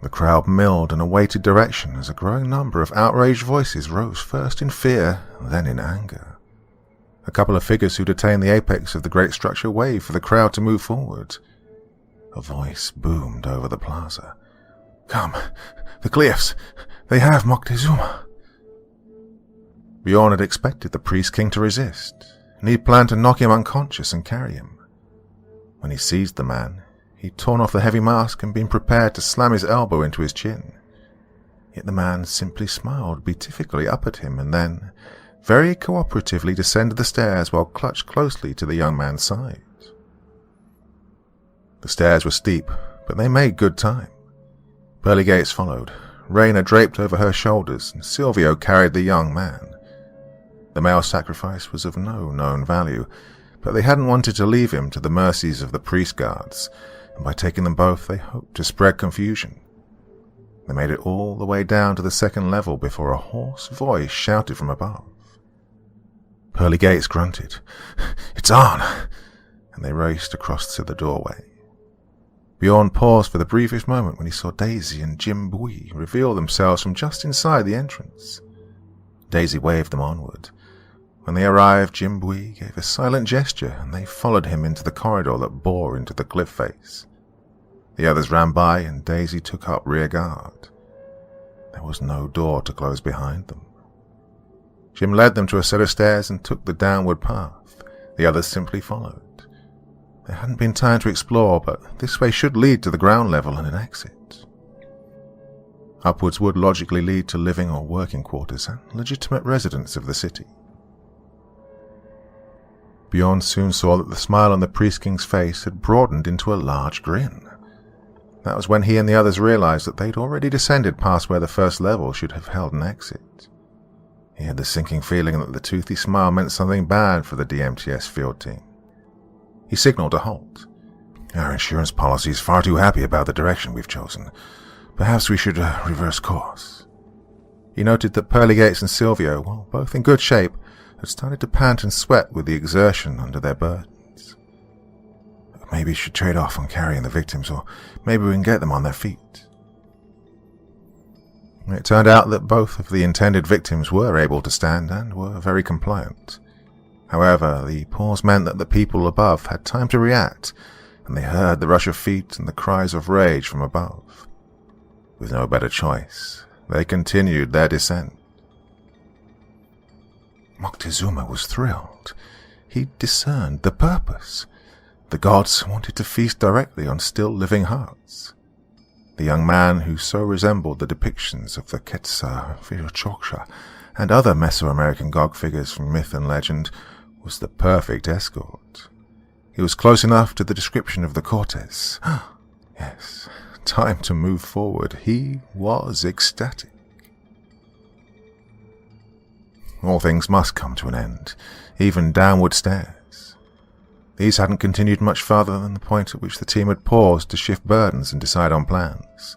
The crowd milled and awaited direction as a growing number of outraged voices rose first in fear, then in anger. A couple of figures who'd attained the apex of the great structure waved for the crowd to move forward. A voice boomed over the plaza. "Come, the cliffs! They have Moctezuma!" Bjorn had expected the priest king to resist, and he'd planned to knock him unconscious and carry him. When he seized the man, he'd torn off the heavy mask and been prepared to slam his elbow into his chin. Yet the man simply smiled beatifically up at him and then, very cooperatively, descended the stairs while clutched closely to the young man's side. The stairs were steep, but they made good time. Pearly gates followed. Raina draped over her shoulders, and Silvio carried the young man. The male sacrifice was of no known value, but they hadn't wanted to leave him to the mercies of the priest guards, and by taking them both they hoped to spread confusion. They made it all the way down to the second level before a hoarse voice shouted from above. Pearly Gates grunted, "It's on!" and they raced across to the doorway. Bjorn paused for the briefest moment when he saw Daisy and Jimbui reveal themselves from just inside the entrance. Daisy waved them onward. When they arrived, Jimbui gave a silent gesture, and they followed him into the corridor that bore into the cliff face. The others ran by, and Daisy took up rear guard. There was no door to close behind them. Jim led them to a set of stairs and took the downward path. The others simply followed. There hadn't been time to explore, but this way should lead to the ground level and an exit. Upwards would logically lead to living or working quarters and legitimate residents of the city. Bjorn soon saw that the smile on the Priest King's face had broadened into a large grin. That was when he and the others realized that they'd already descended past where the first level should have held an exit. He had the sinking feeling that the toothy smile meant something bad for the DMTS field team. He signaled a halt. "Our insurance policy is far too happy about the direction we've chosen. Perhaps we should reverse course." He noted that Pearlygates and Silvio, while both in good shape, had started to pant and sweat with the exertion under their burdens. "Maybe we should trade off on carrying the victims, or maybe we can get them on their feet." It turned out that both of the intended victims were able to stand and were very compliant. However, the pause meant that the people above had time to react, and they heard the rush of feet and the cries of rage from above. With no better choice, they continued their descent. Moctezuma was thrilled. He discerned the purpose. The gods wanted to feast directly on still living hearts. The young man who so resembled the depictions of the Quetzalcoatl and other Mesoamerican god figures from myth and legend was the perfect escort. He was close enough to the description of the Cortes. Yes, time to move forward. He was ecstatic. All things must come to an end, even downward stairs. These hadn't continued much farther than the point at which the team had paused to shift burdens and decide on plans.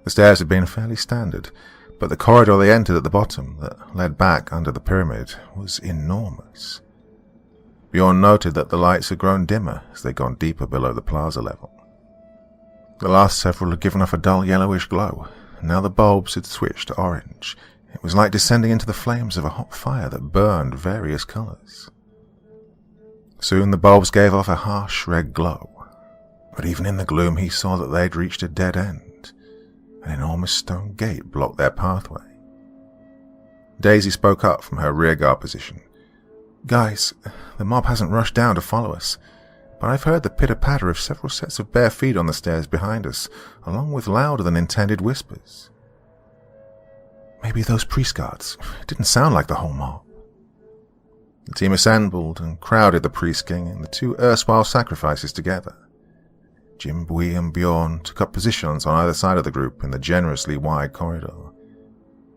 The stairs had been fairly standard, but the corridor they entered at the bottom, that led back under the pyramid, was enormous. Bjorn noted that the lights had grown dimmer as they'd gone deeper below the plaza level. The last several had given off a dull yellowish glow, and now the bulbs had switched to orange. It was like descending into the flames of a hot fire that burned various colors. Soon the bulbs gave off a harsh red glow, but even in the gloom he saw that they'd reached a dead end. An enormous stone gate blocked their pathway. Daisy spoke up from her rearguard position. "Guys, the mob hasn't rushed down to follow us, but I've heard the pitter-patter of several sets of bare feet on the stairs behind us, along with louder than intended whispers." "Maybe those priest guards. It didn't sound like the whole mob." The team assembled and crowded the Priest King and the two erstwhile sacrifices together. Jim, Bui, and Bjorn took up positions on either side of the group in the generously wide corridor.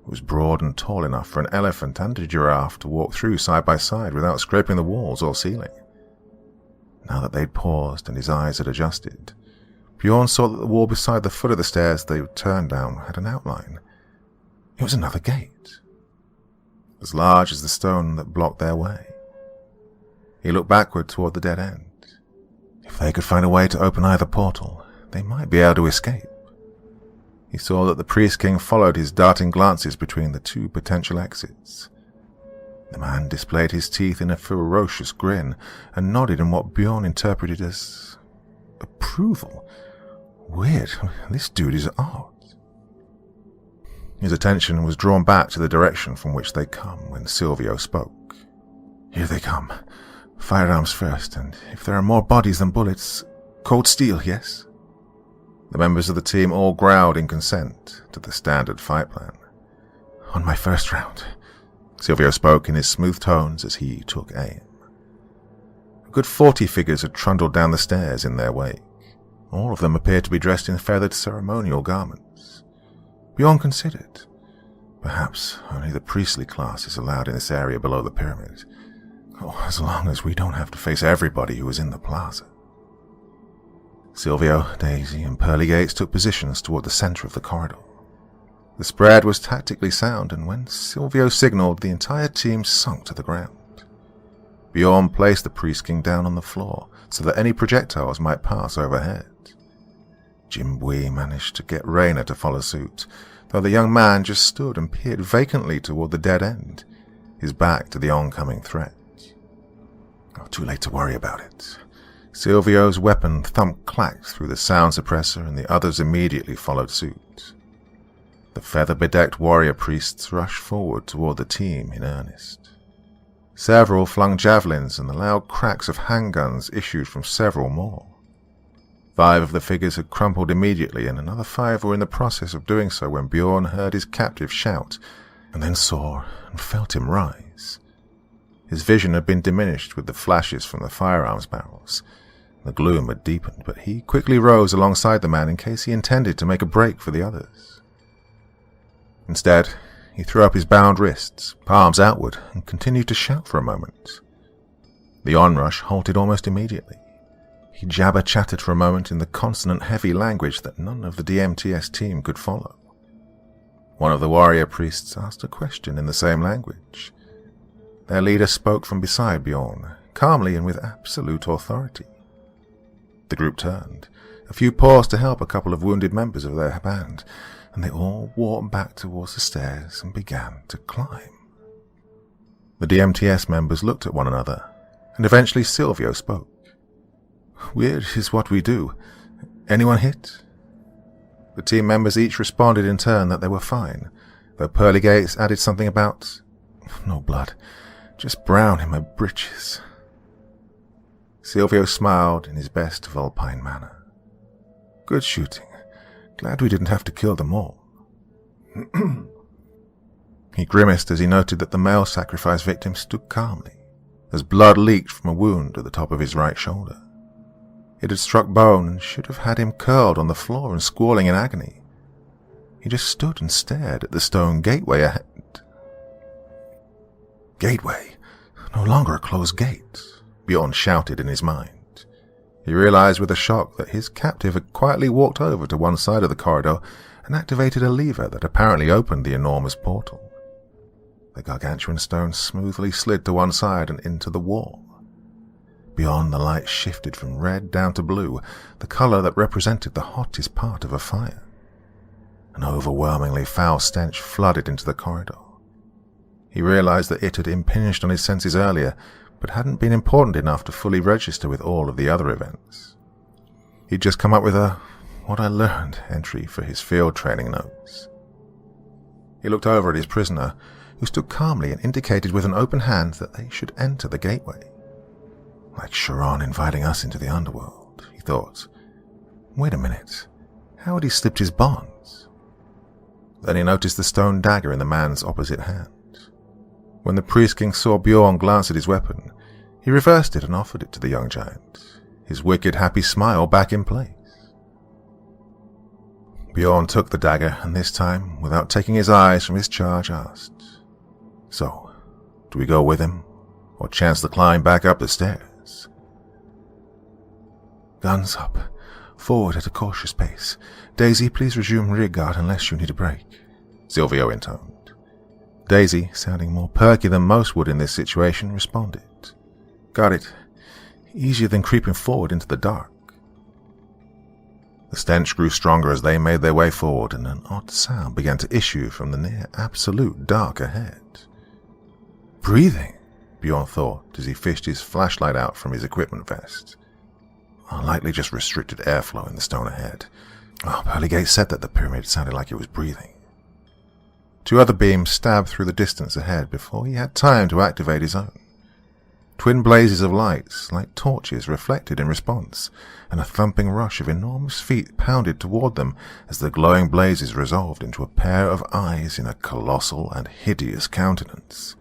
It was broad and tall enough for an elephant and a giraffe to walk through side by side without scraping the walls or ceiling. Now that they'd paused and his eyes had adjusted, Bjorn saw that the wall beside the foot of the stairs they would turn down had an outline. It was another gate, as large as the stone that blocked their way. He looked backward toward the dead end. If they could find a way to open either portal, they might be able to escape. He saw that the Priest King followed his darting glances between the two potential exits. The man displayed his teeth in a ferocious grin and nodded in what Bjorn interpreted as approval. Weird, this dude is odd. His attention was drawn back to the direction from which they'd come when Silvio spoke. "Here they come. Firearms first, and if there are more bodies than bullets, cold steel, yes?" The members of the team all growled in consent to the standard fight plan. "On my first round," Silvio spoke in his smooth tones as he took aim. A good 40 figures had trundled down the stairs in their wake. All of them appeared to be dressed in feathered ceremonial garments. Bjorn considered. Perhaps only the priestly class is allowed in this area below the pyramid. Oh, as long as we don't have to face everybody who is in the plaza. Silvio, Daisy, and Pearlygates took positions toward the center of the corridor. The spread was tactically sound, and when Silvio signaled, the entire team sunk to the ground. Bjorn placed the Priest King down on the floor so that any projectiles might pass overhead. Jim Bui managed to get Rayner to follow suit, though the young man just stood and peered vacantly toward the dead end, his back to the oncoming threat. Oh, too late to worry about it. Silvio's weapon thump-clacked through the sound suppressor, and the others immediately followed suit. The The feather-bedecked warrior priests rushed forward toward the team in earnest. Several flung javelins, and the loud cracks of handguns issued from several more. 5 of the figures had crumpled immediately, and another 5 were in the process of doing so when Bjorn heard his captive shout, and then saw and felt him rise. His vision had been diminished with the flashes from the firearms barrels. The gloom had deepened, but he quickly rose alongside the man in case he intended to make a break for the others. Instead, he threw up his bound wrists, palms outward, and continued to shout for a moment. The onrush halted almost immediately. He jabber-chattered for a moment in the consonant-heavy language that none of the DMTS team could follow. One of the warrior priests asked a question in the same language. Their leader spoke from beside Bjorn, calmly and with absolute authority. The group turned. A few paused to help a couple of wounded members of their band, and they all walked back towards the stairs and began to climb. The DMTS members looked at one another, and eventually Silvio spoke. "Weird is what we do. Anyone hit?" The team members each responded in turn that they were fine, though Pearly Gates added something about, "No blood, just brown in my britches." Silvio smiled in his best vulpine manner. "Good shooting. Glad we didn't have to kill them all." He grimaced as he noted that the male sacrifice victim stood calmly, as blood leaked from a wound at the top of his right shoulder. It had struck bone and should have had him curled on the floor and squalling in agony. He just stood and stared at the stone gateway ahead. Gateway, no longer a closed gate, Bjorn shouted in his mind. He realized with a shock that his captive had quietly walked over to one side of the corridor and activated a lever that apparently opened the enormous portal. The gargantuan stone smoothly slid to one side and into the wall. Beyond, the light shifted from red down to blue, the color that represented the hottest part of a fire. An overwhelmingly foul stench flooded into the corridor. He realized that it had impinged on his senses earlier, but hadn't been important enough to fully register with all of the other events. He'd just come up with a "what I learned" entry for his field training notes. He looked over at his prisoner, who stood calmly and indicated with an open hand that they should enter the gateway. Like Charon inviting us into the underworld, he thought. Wait a minute, how had he slipped his bonds? Then he noticed the stone dagger in the man's opposite hand. When the priest king saw Bjorn glance at his weapon, he reversed it and offered it to the young giant, his wicked happy smile back in place. Bjorn took the dagger, and this time, without taking his eyes from his charge, asked, "So, do we go with him, or chance the climb back up the stairs?" "Guns up. Forward at a cautious pace. Daisy, please resume rear guard unless you need a break," Silvio intoned. Daisy, sounding more perky than most would in this situation, responded. "Got it. Easier than creeping forward into the dark." The stench grew stronger as they made their way forward, and an odd sound began to issue from the near absolute dark ahead. Breathing, Bjorn thought as he fished his flashlight out from his equipment vest. Likely just restricted airflow in the stone ahead. Pearly Gates said that the pyramid sounded like it was breathing. 2 other beams stabbed through the distance ahead before he had time to activate his own. Twin blazes of lights, like torches, reflected in response, and a thumping rush of enormous feet pounded toward them as the glowing blazes resolved into a pair of eyes in a colossal and hideous countenance.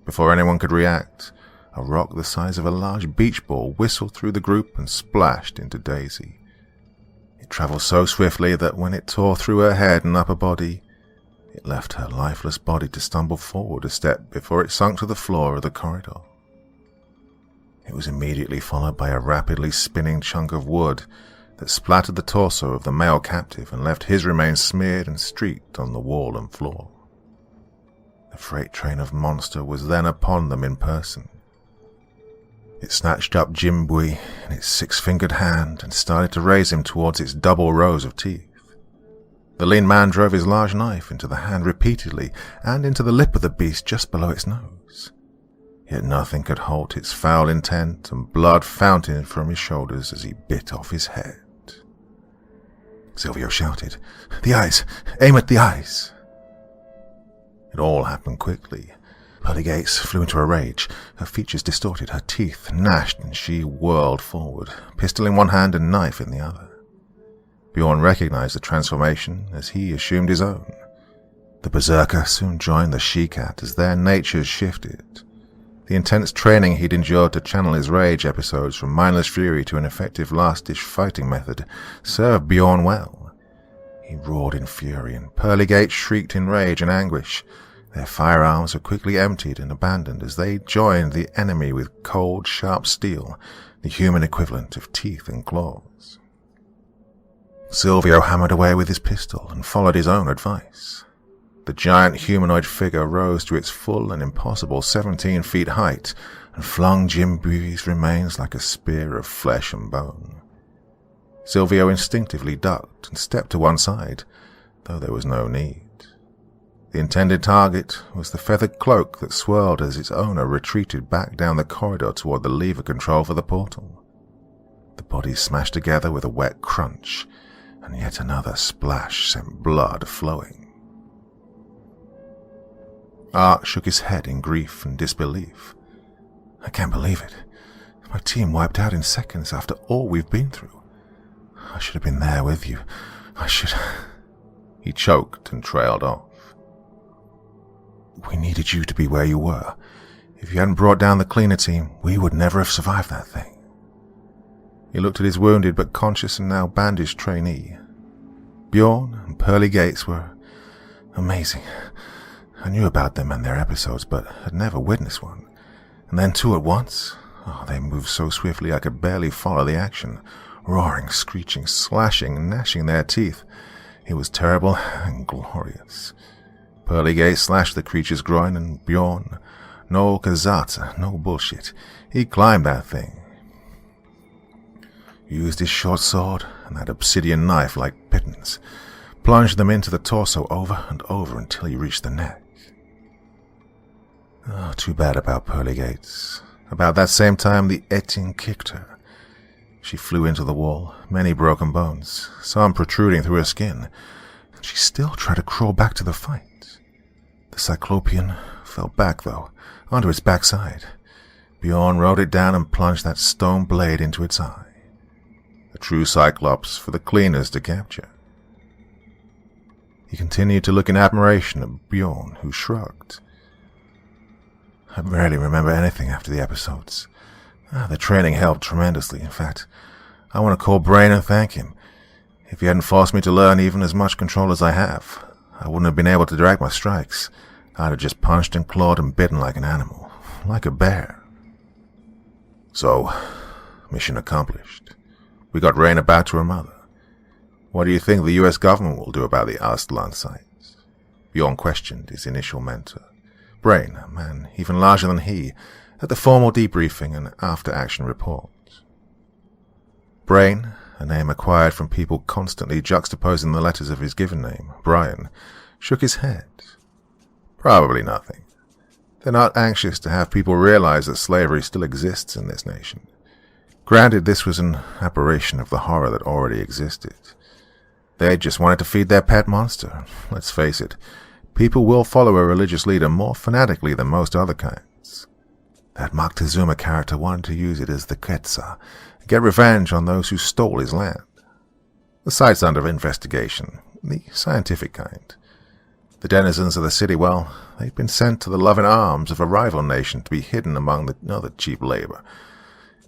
Before anyone could react, a rock the size of a large beach ball whistled through the group and splashed into Daisy. It traveled so swiftly that when it tore through her head and upper body, it left her lifeless body to stumble forward a step before it sunk to the floor of the corridor. It was immediately followed by a rapidly spinning chunk of wood that splattered the torso of the male captive and left his remains smeared and streaked on the wall and floor. The freight train of monster was then upon them in person. It snatched up Jimbui in its 6-fingered hand and started to raise him towards its double rows of teeth. The lean man drove his large knife into the hand repeatedly and into the lip of the beast just below its nose. Yet nothing could halt its foul intent, and blood fountained from his shoulders as he bit off his head. Silvio shouted. "The eyes! Aim at the eyes!" It all happened quickly. Pearly Gates flew into a rage. Her features distorted, her teeth gnashed, and she whirled forward, pistol in one hand and knife in the other. Bjorn recognized the transformation as he assumed his own. The berserker soon joined the she-cat as their natures shifted. The intense training he'd endured to channel his rage episodes from mindless fury to an effective last-ditch fighting method served Bjorn well. He roared in fury, and Pearly Gates shrieked in rage and anguish. Their firearms were quickly emptied and abandoned as they joined the enemy with cold, sharp steel, the human equivalent of teeth and claws. Silvio hammered away with his pistol and followed his own advice. The giant humanoid figure rose to its full and impossible 17 feet height and flung Jim Bowie's remains like a spear of flesh and bone. Silvio instinctively ducked and stepped to one side, though there was no need. The intended target was the feathered cloak that swirled as its owner retreated back down the corridor toward the lever control for the portal. The bodies smashed together with a wet crunch, and yet another splash sent blood flowing. Art shook his head in grief and disbelief. "I can't believe it. My team wiped out in seconds after all we've been through. I should have been there with you. I should..." He choked and trailed off. "We needed you to be where you were. If you hadn't brought down the cleaner team, we would never have survived that thing." He looked at his wounded but conscious and now bandaged trainee. Bjorn and Pearly Gates were amazing. I knew about them and their episodes, but had never witnessed one. And then two at once? Oh, they moved so swiftly I could barely follow the action, roaring, screeching, slashing, gnashing their teeth. It was terrible and glorious. Pearly Gates slashed the creature's groin, and Bjorn, no kazatsa, no bullshit, he climbed that thing. Used his short sword and that obsidian knife like pittance, plunged them into the torso over and over until he reached the neck. Oh, too bad about Pearly Gates. About that same time, the Etin kicked her. She flew into the wall, many broken bones, some protruding through her skin, and she still tried to crawl back to the fight. The Cyclopean fell back, though, onto its backside. Bjorn rode it down and plunged that stone blade into its eye. A true Cyclops for the cleaners to capture. He continued to look in admiration at Bjorn, who shrugged. "I barely remember anything after the episodes. The training helped tremendously. In fact, I want to call Brain and thank him. If he hadn't forced me to learn even as much control as I have, I wouldn't have been able to direct my strikes. I'd have just punched and clawed and bitten like an animal, like a bear." So, mission accomplished. We got Raina back to her mother. What do you think the US government will do about the Aztlan sites? Bjorn questioned his initial mentor. Brain, a man even larger than he, at the formal debriefing and after-action report. Brain, a name acquired from people constantly juxtaposing the letters of his given name, Brian, shook his head. Probably nothing. They're not anxious to have people realize that slavery still exists in this nation. Granted, this was an aberration of the horror that already existed. They just wanted to feed their pet monster. Let's face it, people will follow a religious leader more fanatically than most other kinds. That Moctezuma character wanted to use it as the Quetzal, get revenge on those who stole his land. The site's under investigation, the scientific kind. The denizens of the city, well, they've been sent to the loving arms of a rival nation to be hidden among the other cheap labor.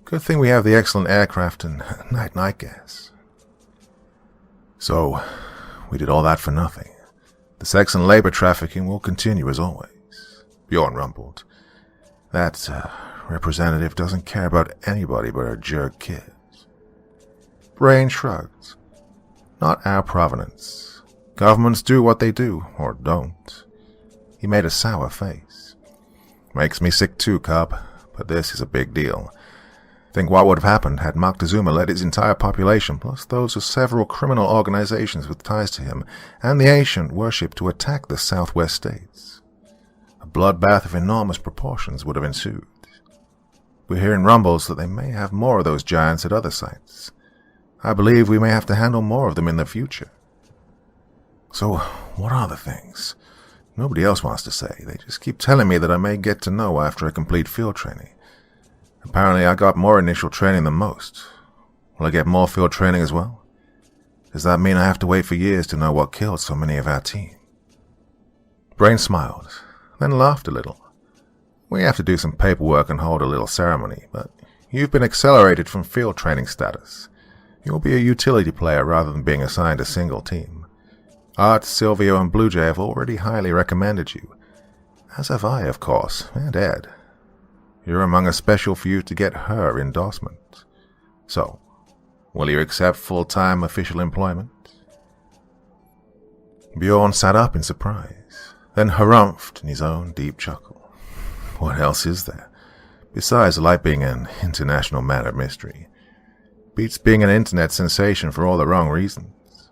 Good thing we have the excellent aircraft and night gas. So, we did all that for nothing. The sex and labor trafficking will continue as always. Bjorn rumbled. That representative doesn't care about anybody but her jerk kids. Brain shrugged. Not our provenance. Governments do what they do, or don't. He made a sour face. Makes me sick too, cub, but this is a big deal. Think what would have happened had Moctezuma led his entire population, plus those of several criminal organizations with ties to him, and the ancient worship to attack the southwest states. A bloodbath of enormous proportions would have ensued. We're hearing rumbles that they may have more of those giants at other sites. I believe we may have to handle more of them in the future. So, what are the things? Nobody else wants to say. They just keep telling me that I may get to know after I complete field training. Apparently, I got more initial training than most. Will I get more field training as well? Does that mean I have to wait for years to know what killed so many of our team? Brain smiled, then laughed a little. We have to do some paperwork and hold a little ceremony, but you've been accelerated from field training status. You'll be a utility player rather than being assigned a single team. Art, Silvio, and Blue Jay have already highly recommended you, as have I, of course, and Ed. You're among a special few to get her endorsement. So, will you accept full-time official employment? Bjorn sat up in surprise, then harumphed in his own deep chuckle. What else is there? Besides life being an international matter of mystery. Beats being an internet sensation for all the wrong reasons.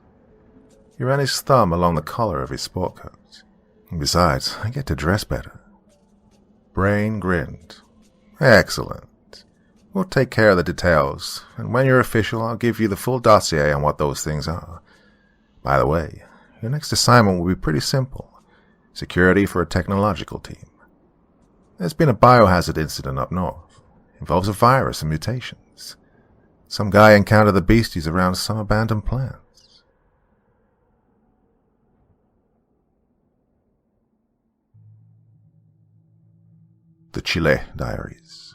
He ran his thumb along the collar of his sport coat. And besides, I get to dress better. Brain grinned. Excellent. We'll take care of the details, and when you're official, I'll give you the full dossier on what those things are. By the way, your next assignment will be pretty simple. Security for a technological team. There's been a biohazard incident up north. Involves a virus and mutations. Some guy encountered the beasties around some abandoned plants. The Chile Diaries.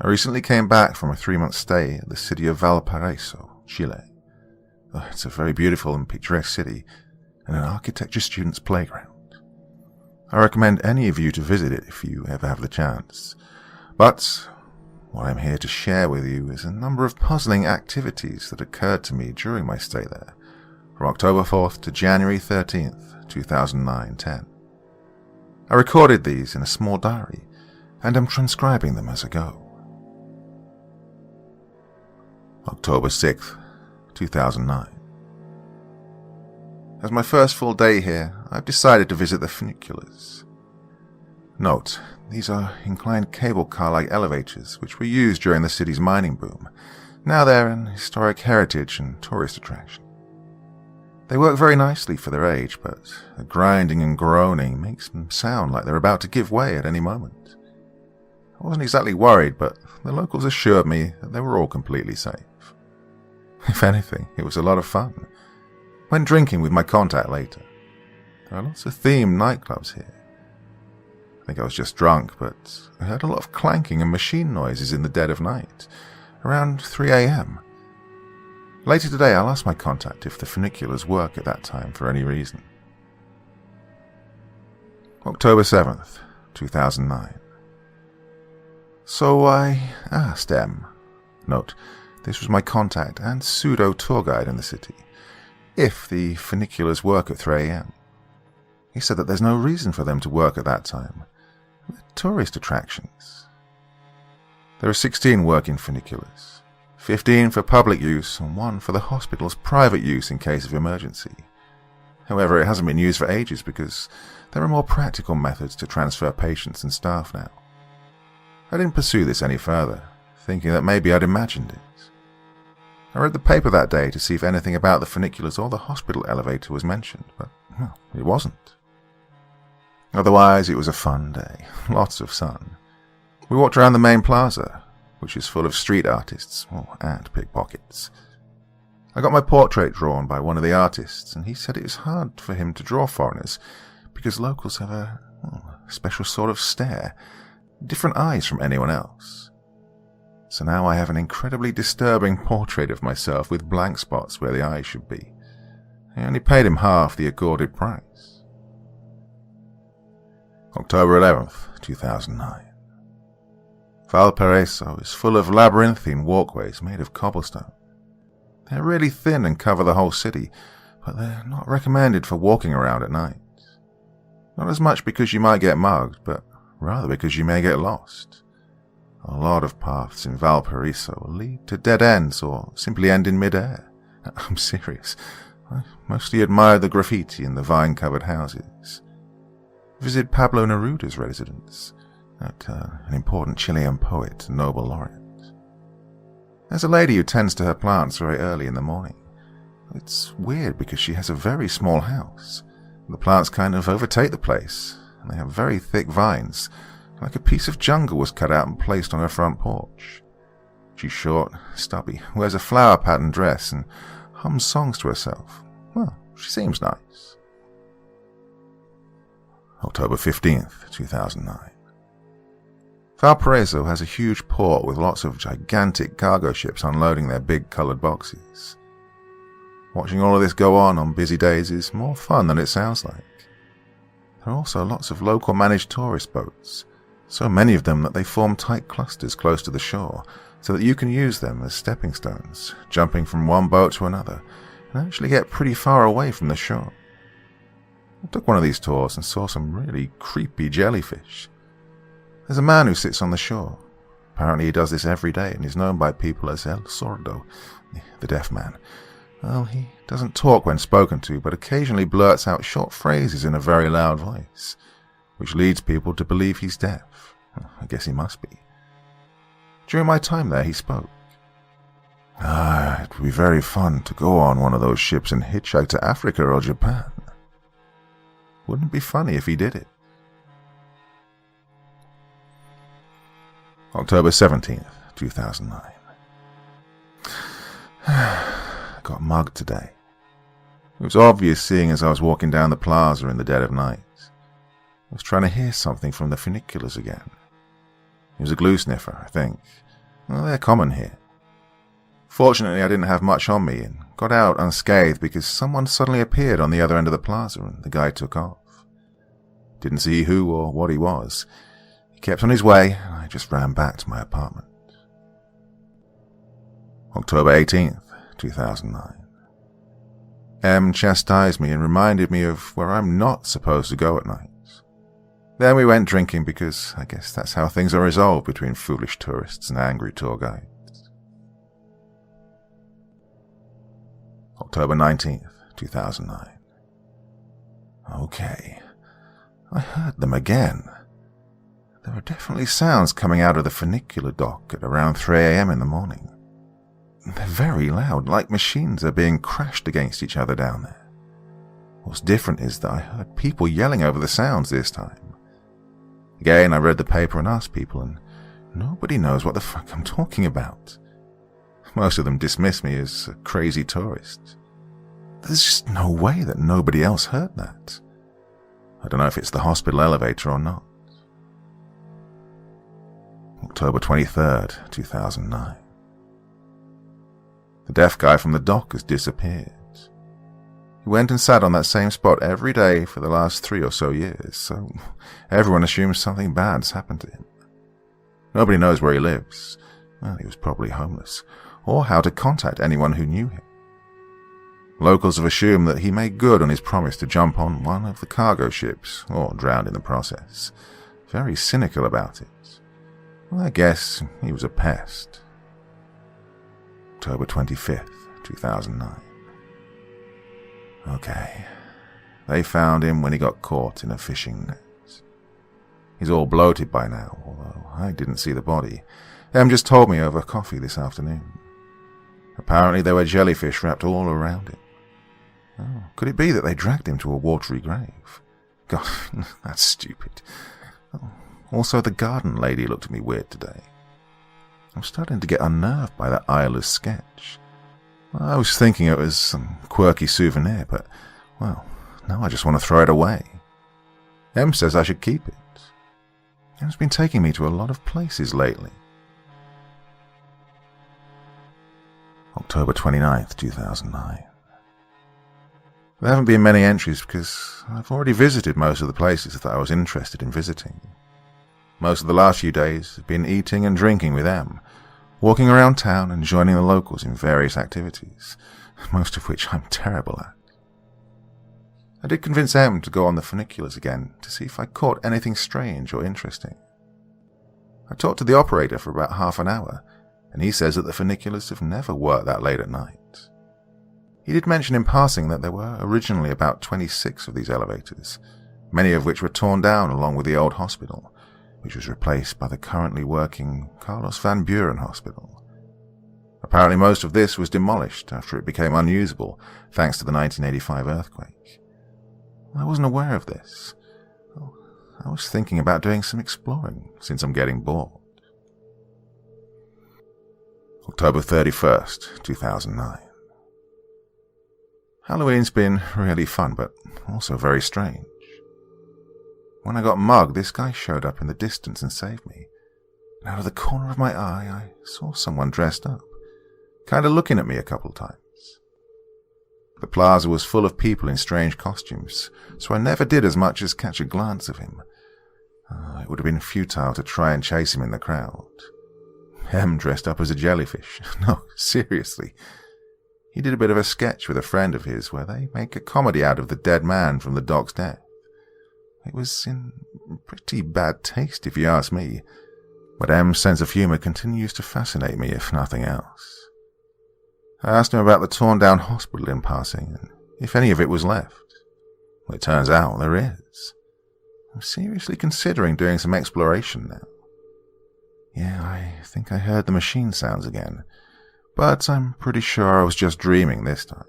I recently came back from a 3-month stay at the city of Valparaiso, Chile. It's a very beautiful and picturesque city, and an architecture student's playground. I recommend any of you to visit it if you ever have the chance. But what I'm here to share with you is a number of puzzling activities that occurred to me during my stay there, from October 4th to January 13th, 2009-10. I recorded these in a small diary, and am transcribing them as I go. October 6th, 2009. As my first full day here, I've decided to visit the funiculars. Note, these are inclined cable car-like elevators which were used during the city's mining boom. Now they're an historic heritage and tourist attraction. They work very nicely for their age, but the grinding and groaning makes them sound like they're about to give way at any moment. I wasn't exactly worried, but the locals assured me that they were all completely safe. If anything, it was a lot of fun. Went drinking with my contact later. There are lots of themed nightclubs here. I think I was just drunk, but I heard a lot of clanking and machine noises in the dead of night, around 3 a.m. Later today, I'll ask my contact if the funiculars work at that time for any reason. October 7th, 2009. So I asked M. Note, this was my contact and pseudo-tour guide in the city, if the funiculars work at 3 a.m. He said that there's no reason for them to work at that time. They're tourist attractions. There are 16 working funiculars. 15 for public use and 1 for the hospital's private use in case of emergency. However, it hasn't been used for ages because there are more practical methods to transfer patients and staff now. I didn't pursue this any further, thinking that maybe I'd imagined it. I read the paper that day to see if anything about the funiculars or the hospital elevator was mentioned, but well, it wasn't. Otherwise, it was a fun day, lots of sun. We walked around the main plaza, which is full of street artists, and pickpockets. I got my portrait drawn by one of the artists, and he said it was hard for him to draw foreigners because locals have a special sort of stare, different eyes from anyone else. So now I have an incredibly disturbing portrait of myself with blank spots where the eyes should be. I only paid him half the accorded price. October 11th, 2009. Valparaiso is full of labyrinthine walkways made of cobblestone. They're really thin and cover the whole city, but they're not recommended for walking around at night. Not as much because you might get mugged, but rather because you may get lost. A lot of paths in Valparaiso lead to dead ends or simply end in mid-air. I'm serious. I mostly admired the graffiti in the vine-covered houses. Visit Pablo Neruda's residence, an important Chilean poet and Nobel laureate. There's a lady who tends to her plants very early in the morning. It's weird because she has a very small house. The plants kind of overtake the place, and they have very thick vines, like a piece of jungle was cut out and placed on her front porch. She's short, stubby, wears a flower-patterned dress, and hums songs to herself. Well, she seems nice. October 15th, 2009. Valparaiso has a huge port with lots of gigantic cargo ships unloading their big coloured boxes. Watching all of this go on busy days is more fun than it sounds like. There are also lots of local managed tourist boats, so many of them that they form tight clusters close to the shore, so that you can use them as stepping stones, jumping from one boat to another, and actually get pretty far away from the shore. I took one of these tours and saw some really creepy jellyfish. There's a man who sits on the shore. Apparently he does this every day and is known by people as El Sordo, the deaf man. Well, he doesn't talk when spoken to, but occasionally blurts out short phrases in a very loud voice, which leads people to believe he's deaf. I guess he must be. During my time there, he spoke. It would be very fun to go on one of those ships and hitchhike to Africa or Japan. Wouldn't it be funny if he did it? October 17th, 2009. I got mugged today. It was obvious seeing as I was walking down the plaza in the dead of night. I was trying to hear something from the funiculars again. It was a glue sniffer, I think. Well, they're common here. Fortunately, I didn't have much on me and got out unscathed because someone suddenly appeared on the other end of the plaza and the guy took off. Didn't see who or what he was. He kept on his way and I just ran back to my apartment. October 18th, 2009. M chastised me and reminded me of where I'm not supposed to go at night. Then we went drinking because I guess that's how things are resolved between foolish tourists and angry tour guides. October 19th, 2009. Okay, I heard them again. There are definitely sounds coming out of the funicular dock at around 3 a.m. in the morning. They're very loud, like machines are being crashed against each other down there. What's different is that I heard people yelling over the sounds this time. Again, I read the paper and asked people, and nobody knows what the fuck I'm talking about. Most of them dismiss me as a crazy tourist. There's just no way that nobody else heard that. I don't know if it's the hospital elevator or not. October 23rd, 2009. The deaf guy from the dock has disappeared. He went and sat on that same spot every day for the last 3 or so years, so everyone assumes something bad's happened to him. Nobody knows where he lives. Well, he was probably homeless, or how to contact anyone who knew him. Locals have assumed that he made good on his promise to jump on one of the cargo ships, or drowned in the process. Very cynical about it. Well, I guess he was a pest. October 25th, 2009. Okay, they found him when he got caught in a fishing net. He's all bloated by now, although I didn't see the body. Em just told me over coffee this afternoon. Apparently there were jellyfish wrapped all around him. Oh, could it be that they dragged him to a watery grave? God, that's stupid. Oh, also, the garden lady looked at me weird today. I'm starting to get unnerved by that eyeless sketch. I was thinking it was some quirky souvenir, but, well, now I just want to throw it away. Em says I should keep it. Em's been taking me to a lot of places lately. October 29th, 2009. There haven't been many entries because I've already visited most of the places that I was interested in visiting. Most of the last few days have been eating and drinking with Em, walking around town and joining the locals in various activities, most of which I'm terrible at. I did convince Em to go on the funiculars again to see if I caught anything strange or interesting. I talked to the operator for about half an hour, and he says that the funiculars have never worked that late at night. He did mention in passing that there were originally about 26 of these elevators, many of which were torn down along with the old hospital, which was replaced by the currently working Carlos Van Buren Hospital. Apparently most of this was demolished after it became unusable thanks to the 1985 earthquake. I wasn't aware of this. I was thinking about doing some exploring since I'm getting bored. October 31st, 2009. Halloween's been really fun, but also very strange. When I got mugged, this guy showed up in the distance and saved me. And out of the corner of my eye, I saw someone dressed up, kind of looking at me a couple times. The plaza was full of people in strange costumes, so I never did as much as catch a glance of him. It would have been futile to try and chase him in the crowd. Him dressed up as a jellyfish. No, seriously. He did a bit of a sketch with a friend of his where they make a comedy out of the dead man from the doc's death. It was in pretty bad taste, if you ask me, but M's sense of humor continues to fascinate me, if nothing else. I asked him about the torn-down hospital in passing, and if any of it was left. Well, it turns out there is. I'm seriously considering doing some exploration now. Yeah, I think I heard the machine sounds again, but I'm pretty sure I was just dreaming this time.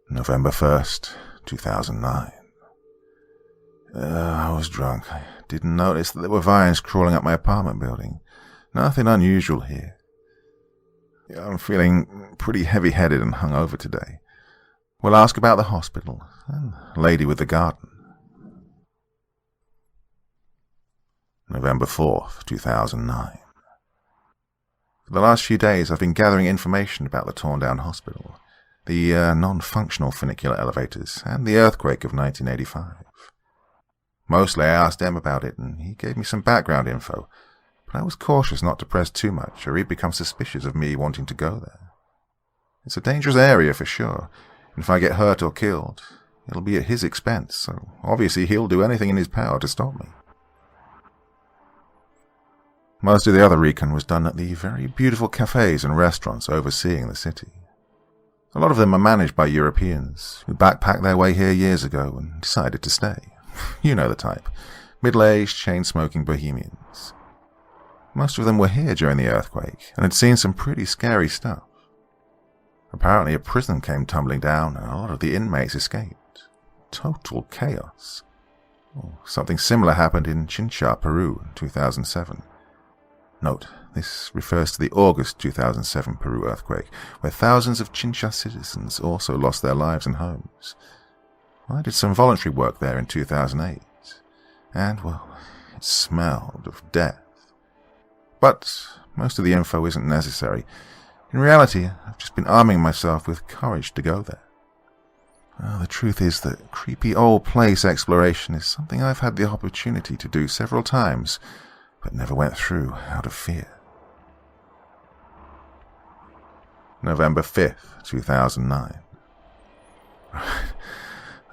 November 1st, 2009. I was drunk. I didn't notice that there were vines crawling up my apartment building. Nothing unusual here. I'm feeling pretty heavy-headed and hungover today. We'll ask about the hospital and the lady with the garden. November 4th, 2009. For the last few days, I've been gathering information about the torn-down hospital, the non-functional funicular elevators, and the earthquake of 1985. Mostly I asked M about it, and he gave me some background info, but I was cautious not to press too much, or he'd become suspicious of me wanting to go there. It's a dangerous area for sure, and if I get hurt or killed, it'll be at his expense, so obviously he'll do anything in his power to stop me. Most of the other recon was done at the very beautiful cafes and restaurants overseeing the city. A lot of them are managed by Europeans who backpacked their way here years ago and decided to stay. You know the type. Middle-aged, chain-smoking bohemians. Most of them were here during the earthquake and had seen some pretty scary stuff. Apparently a prison came tumbling down and a lot of the inmates escaped. Total chaos. Something similar happened in Chincha, Peru in 2007. Note, this refers to the August 2007 Peru earthquake, where thousands of Chincha citizens also lost their lives and homes. I did some voluntary work there in 2008, and, well, it smelled of death. But most of the info isn't necessary. In reality, I've just been arming myself with courage to go there. Well, the truth is that creepy old place exploration is something I've had the opportunity to do several times, but never went through out of fear. November 5th, 2009.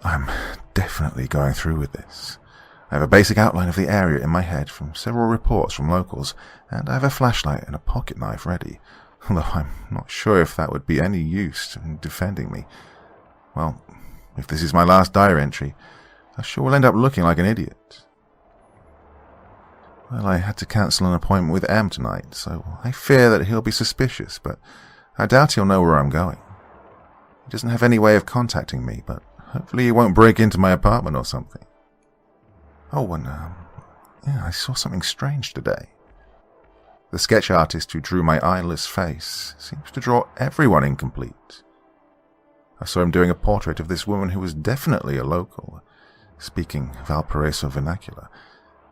I'm definitely going through with this. I have a basic outline of the area in my head from several reports from locals, and I have a flashlight and a pocket knife ready, although I'm not sure if that would be any use in defending me. Well, if this is my last diary entry, I sure will end up looking like an idiot. Well, I had to cancel an appointment with M tonight, so I fear that he'll be suspicious, but I doubt he'll know where I'm going. He doesn't have any way of contacting me, but hopefully he won't break into my apartment or something. Oh, and I saw something strange today. The sketch artist who drew my eyeless face seems to draw everyone incomplete. I saw him doing a portrait of this woman who was definitely a local, speaking Valparaiso vernacular,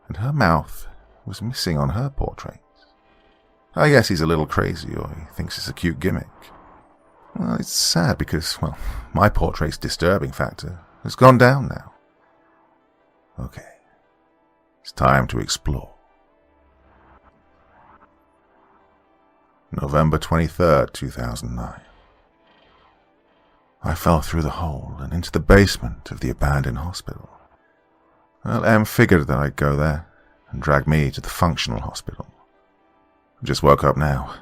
and her mouth was missing on her portrait. I guess he's a little crazy, or he thinks it's a cute gimmick. Well, it's sad because, well, my portrait's disturbing factor has gone down now. Okay, it's time to explore. November 23rd, 2009. I fell through the hole and into the basement of the abandoned hospital. Well, M figured that I'd go there and drag me to the functional hospital. I just woke up now.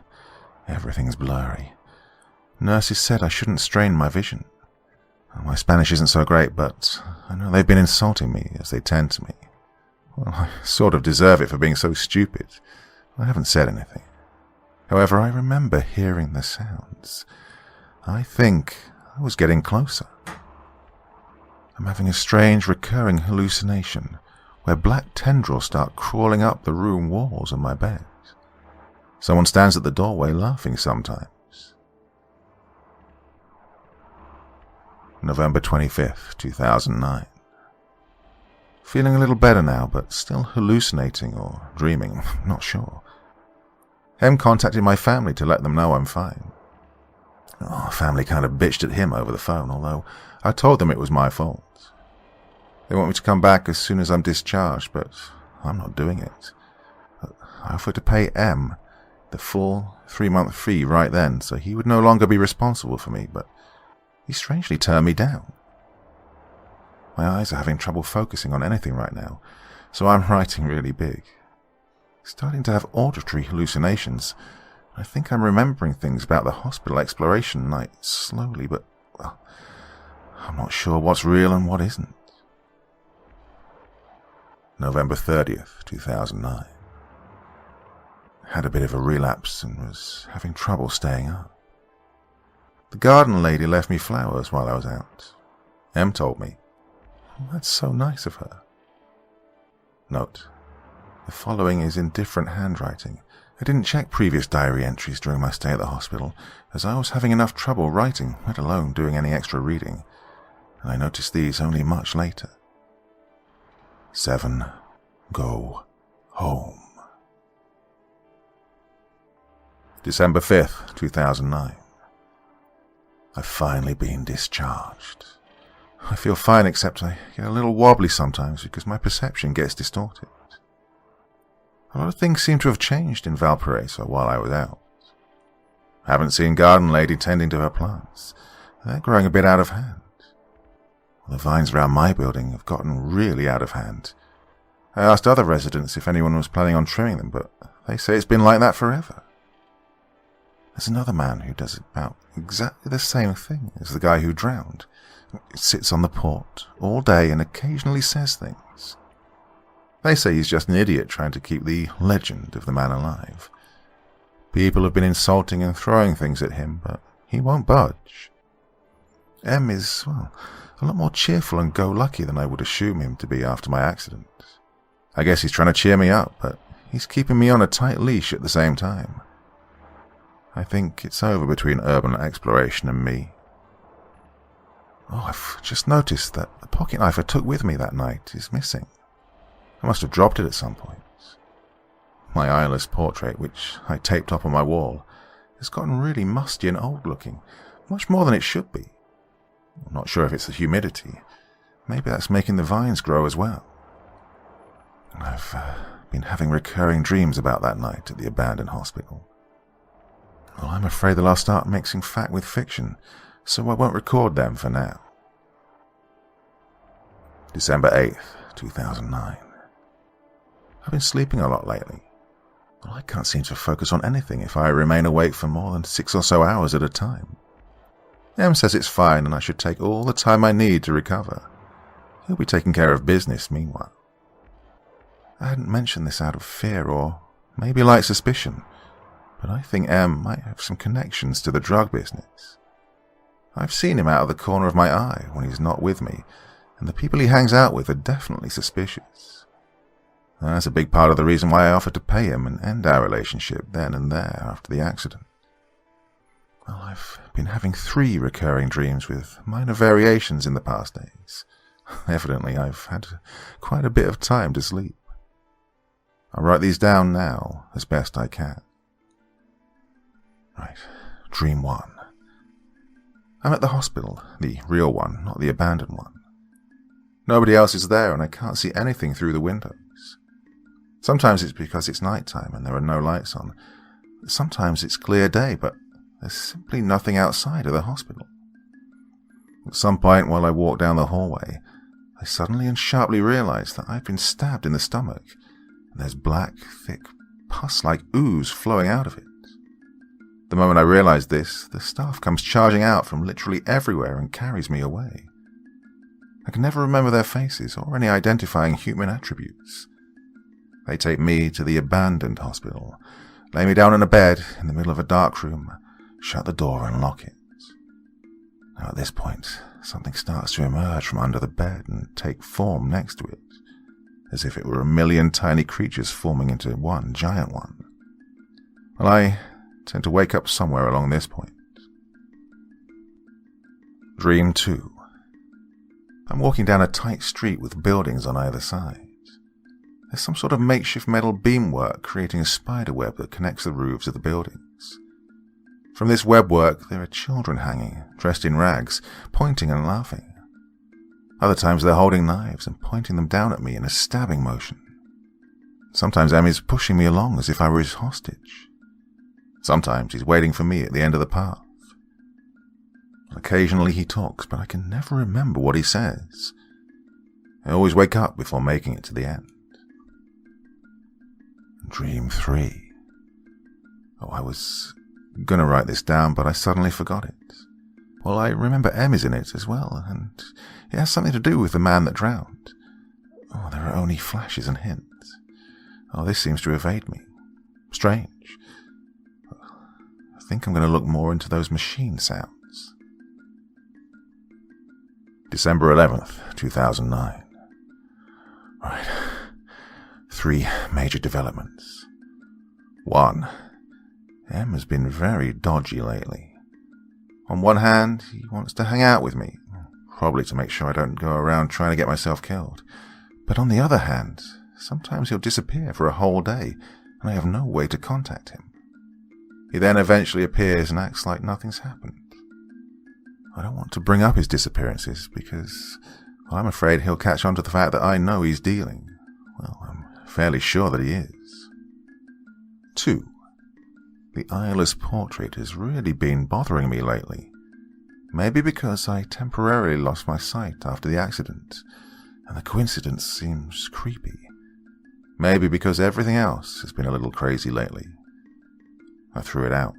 Everything's blurry. Nurses said I shouldn't strain my vision. My Spanish isn't so great, but I know they've been insulting me, as they tend to me. Well, I sort of deserve it for being so stupid. I haven't said anything. However, I remember hearing the sounds. I think I was getting closer. I'm having a strange recurring hallucination where black tendrils start crawling up the room walls of my bed. Someone stands at the doorway laughing sometimes. November 25th, 2009. Feeling a little better now, but still hallucinating or dreaming, not sure. Em contacted my family to let them know I'm fine. Family kind of bitched at him over the phone, although I told them it was my fault. They want me to come back as soon as I'm discharged, but I'm not doing it. I offered to pay M the full 3-month fee right then, so he would no longer be responsible for me, but he strangely turned me down. My eyes are having trouble focusing on anything right now, so I'm writing really big. Starting to have auditory hallucinations. I think I'm remembering things about the hospital exploration night slowly, but I'm not sure what's real and what isn't. November 30th, 2009. Had a bit of a relapse and was having trouble staying up. The garden lady left me flowers while I was out. Em told me. That's so nice of her. Note: the following is in different handwriting. I didn't check previous diary entries during my stay at the hospital, as I was having enough trouble writing, let alone doing any extra reading, and I noticed these only much later. 7. Go home. December 5th, 2009. I've finally been discharged. I feel fine, except I get a little wobbly sometimes because my perception gets distorted. A lot of things seem to have changed in Valparaiso while I was out. I haven't seen Garden Lady tending to her plants. They're growing a bit out of hand. The vines around my building have gotten really out of hand. I asked other residents if anyone was planning on trimming them, but they say it's been like that forever. There's another man who does about exactly the same thing as the guy who drowned. Sits on the port all day and occasionally says things. They say he's just an idiot trying to keep the legend of the man alive. People have been insulting and throwing things at him, but he won't budge. M is, a lot more cheerful and go-lucky than I would assume him to be after my accident. I guess he's trying to cheer me up, but he's keeping me on a tight leash at the same time. I think it's over between urban exploration and me. I've just noticed that the pocket knife I took with me that night is missing. I must have dropped it at some point. My eyeless portrait, which I taped up on my wall, has gotten really musty and old-looking, much more than it should be. I'm not sure if it's the humidity. Maybe that's making the vines grow as well. I've been having recurring dreams about that night at the abandoned hospital. I'm afraid that I'll start mixing fact with fiction, so I won't record them for now. December 8th, 2009. I've been sleeping a lot lately. I can't seem to focus on anything if I remain awake for more than 6 or so hours at a time. Em says it's fine and I should take all the time I need to recover. He'll be taking care of business meanwhile. I hadn't mentioned this out of fear or maybe light suspicion, but I think M might have some connections to the drug business. I've seen him out of the corner of my eye when he's not with me, and the people he hangs out with are definitely suspicious. That's a big part of the reason why I offered to pay him and end our relationship then and there after the accident. I've been having 3 recurring dreams with minor variations in the past days. Evidently, I've had quite a bit of time to sleep. I'll write these down now as best I can. Right, Dream 1. I'm at the hospital, the real one, not the abandoned one. Nobody else is there and I can't see anything through the windows. Sometimes it's because it's nighttime and there are no lights on. Sometimes it's clear day, but there's simply nothing outside of the hospital. At some point while I walk down the hallway, I suddenly and sharply realize that I've been stabbed in the stomach, and there's black, thick, pus-like ooze flowing out of it. The moment I realize this, the staff comes charging out from literally everywhere and carries me away. I can never remember their faces or any identifying human attributes. They take me to the abandoned hospital, lay me down in a bed in the middle of a dark room, shut the door and lock it. Now at this point, something starts to emerge from under the bed and take form next to it, as if it were a million tiny creatures forming into one giant one. Well, I tend to wake up somewhere along this point. Dream 2. I'm walking down a tight street with buildings on either side. There's some sort of makeshift metal beamwork creating a spider web that connects the roofs of the buildings. From this webwork, there are children hanging, dressed in rags, pointing and laughing. Other times they're holding knives and pointing them down at me in a stabbing motion. Sometimes Emmy's pushing me along as if I were his hostage. Sometimes he's waiting for me at the end of the path. Occasionally he talks, but I can never remember what he says. I always wake up before making it to the end. Dream 3. Oh, I was gonna write this down, but I suddenly forgot it. Well, I remember Emmy's in it as well, and it has something to do with the man that drowned. Oh, there are only flashes and hints. Oh, this seems to evade me. Strange. I think I'm going to look more into those machine sounds. December 11th, 2009. Right. 3 major developments. 1. Em has been very dodgy lately. On one hand, he wants to hang out with me, probably to make sure I don't go around trying to get myself killed. But on the other hand, sometimes he'll disappear for a whole day, and I have no way to contact him. He then eventually appears and acts like nothing's happened. I don't want to bring up his disappearances because I'm afraid he'll catch on to the fact that I know he's dealing. Well, I'm fairly sure that he is. 2. The eyeless portrait has really been bothering me lately. Maybe because I temporarily lost my sight after the accident, and the coincidence seems creepy. Maybe because everything else has been a little crazy lately. I threw it out.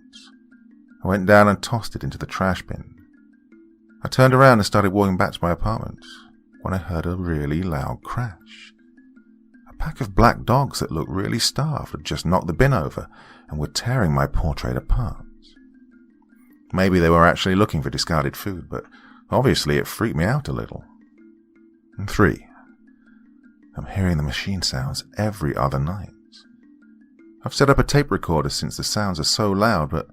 I went down and tossed it into the trash bin. I turned around and started walking back to my apartment when I heard a really loud crash. A pack of black dogs that looked really starved had just knocked the bin over and were tearing my portrait apart. Maybe they were actually looking for discarded food, but obviously it freaked me out a little. And 3. I'm hearing the machine sounds every other night. I've set up a tape recorder since the sounds are so loud, but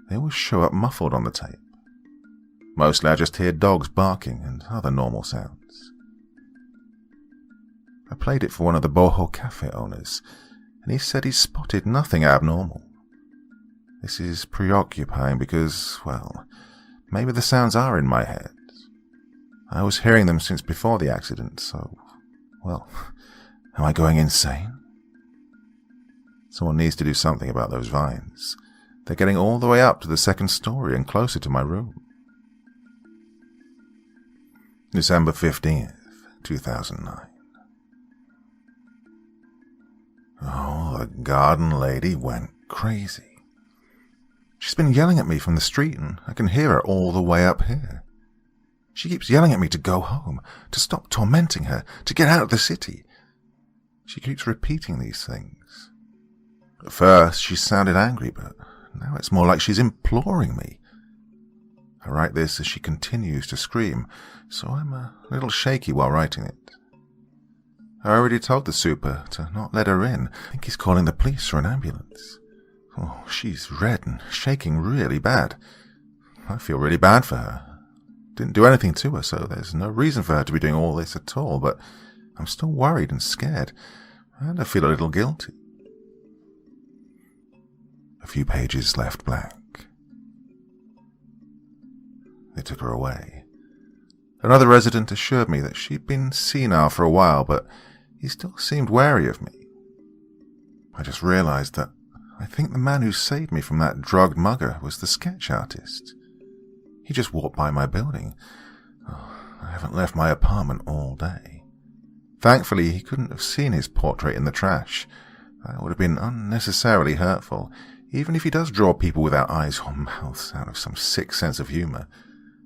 they always show up muffled on the tape. Mostly I just hear dogs barking and other normal sounds. I played it for one of the Boho Cafe owners, and he said he spotted nothing abnormal. This is preoccupying because, well, maybe the sounds are in my head. I was hearing them since before the accident, so, well, am I going insane? Someone needs to do something about those vines. They're getting all the way up to the 2nd story and closer to my room. December 15th, 2009. Oh, the garden lady went crazy. She's been yelling at me from the street, and I can hear her all the way up here. She keeps yelling at me to go home, to stop tormenting her, to get out of the city. She keeps repeating these things. At first, she sounded angry, but now it's more like she's imploring me. I write this as she continues to scream, so I'm a little shaky while writing it. I already told the super to not let her in. I think he's calling the police or an ambulance. Oh, she's red and shaking really bad. I feel really bad for her. Didn't do anything to her, so there's no reason for her to be doing all this at all, but I'm still worried and scared, and I feel a little guilty. A few pages left blank. They took her away. Another resident assured me that she'd been senile for a while, but he still seemed wary of me. I just realized that I think the man who saved me from that drugged mugger was the sketch artist. He just walked by my building. Oh, I haven't left my apartment all day. Thankfully, he couldn't have seen his portrait in the trash. That would have been unnecessarily hurtful, even if he does draw people without eyes or mouths out of some sick sense of humor.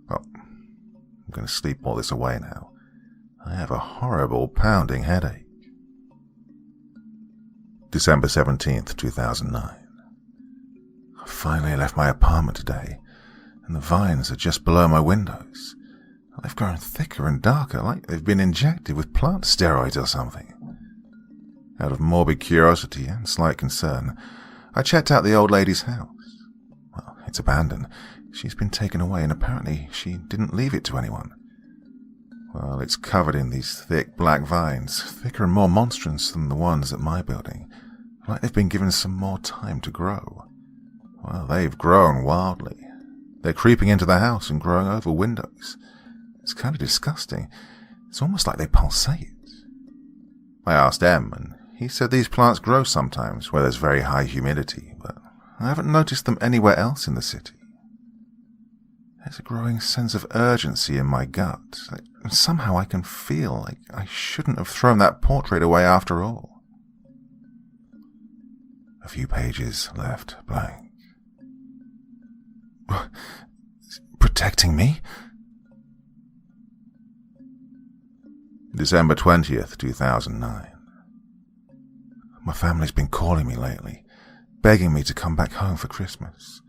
Well, I'm going to sleep all this away now. I have a horrible pounding headache. December 17th, 2009. finally left my apartment today, and the vines are just below my windows. They've grown thicker and darker, like they've been injected with plant steroids or something. Out of morbid curiosity and slight concern, I checked out the old lady's house. Well, it's abandoned. She's been taken away, and apparently she didn't leave it to anyone. Well, it's covered in these thick black vines, thicker and more monstrous than the ones at my building, like they've been given some more time to grow. Well, they've grown wildly. They're creeping into the house and growing over windows. It's kind of disgusting. It's almost like they pulsate. I asked M, and he said these plants grow sometimes where there's very high humidity, but I haven't noticed them anywhere else in the city. There's a growing sense of urgency in my gut. Somehow I can feel like I shouldn't have thrown that portrait away after all. A few pages left blank. Protecting me? December 20th, 2009. My family's been calling me lately, begging me to come back home for Christmas.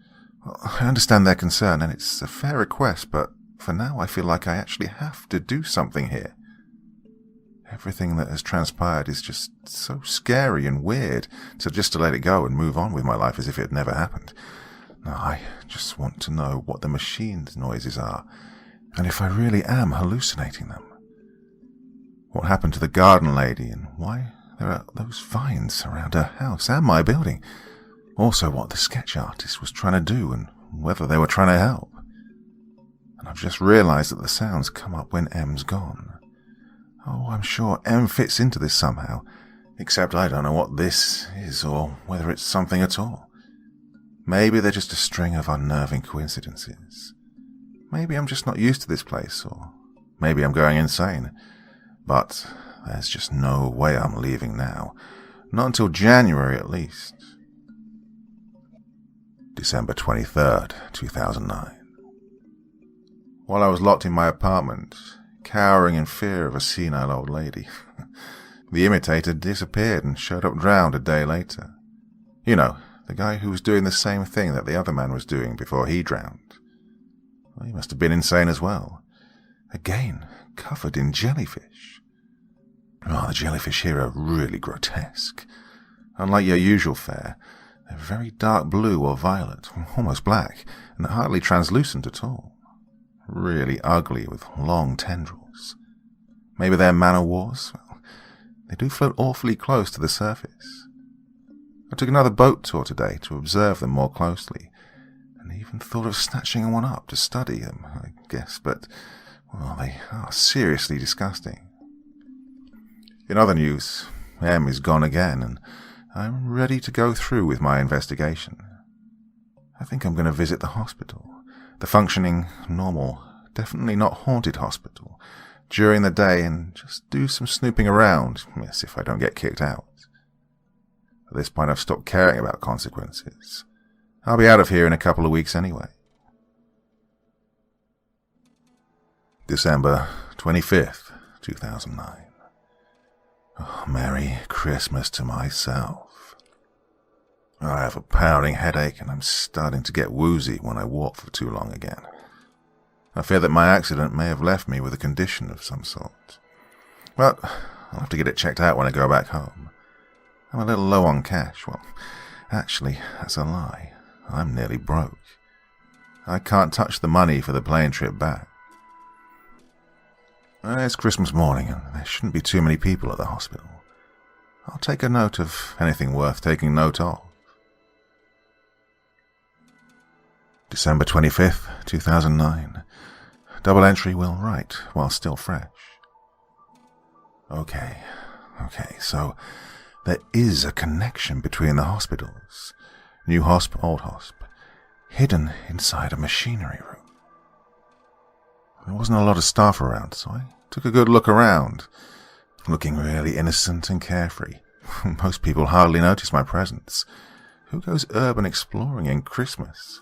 I understand their concern, and it's a fair request, but for now I feel like I actually have to do something here. Everything that has transpired is just so scary and weird, so just to let it go and move on with my life as if it had never happened. No, I just want to know what the machine's noises are, and if I really am hallucinating them. What happened to the garden lady, and why there are those vines around her house and my building. Also what the sketch artist was trying to do, and whether they were trying to help. And I've just realized that the sounds come up when M's gone. Oh, I'm sure M fits into this somehow, except I don't know what this is, or whether it's something at all. Maybe they're just a string of unnerving coincidences. Maybe I'm just not used to this place, or maybe I'm going insane. But there's just no way I'm leaving now. Not until January at least. December 23rd, 2009. While I was locked in my apartment, cowering in fear of a senile old lady, the imitator disappeared and showed up drowned a day later. You know, the guy who was doing the same thing that the other man was doing before he drowned. Well, he must have been insane as well. Again, covered in jellyfish. Oh, the jellyfish here are really grotesque. Unlike your usual fare, they're very dark blue or violet, almost black, and hardly translucent at all. Really ugly with long tendrils. Maybe they're man-o'-wars? Well, they do float awfully close to the surface. I took another boat tour today to observe them more closely, and even thought of snatching one up to study them, I guess, but, well, they are seriously disgusting. In other news, M is gone again, and I'm ready to go through with my investigation. I think I'm going to visit the hospital, the functioning, normal, definitely not haunted hospital, during the day and just do some snooping around, yes, if I don't get kicked out. At this point I've stopped caring about consequences. I'll be out of here in a couple of weeks anyway. December 25th, 2009. Oh, Merry Christmas to myself. I have a pounding headache and I'm starting to get woozy when I walk for too long again. I fear that my accident may have left me with a condition of some sort. But I'll have to get it checked out when I go back home. I'm a little low on cash. Well, actually, that's a lie. I'm nearly broke. I can't touch the money for the plane trip back. It's Christmas morning, and there shouldn't be too many people at the hospital. I'll take a note of anything worth taking note of. December 25th, 2009. Double entry will write while still fresh. Okay, so there is a connection between the hospitals. New hosp, old hosp, hidden inside a machinery room. There wasn't a lot of staff around, so I took a good look around, looking really innocent and carefree. Most people hardly notice my presence. Who goes urban exploring in Christmas?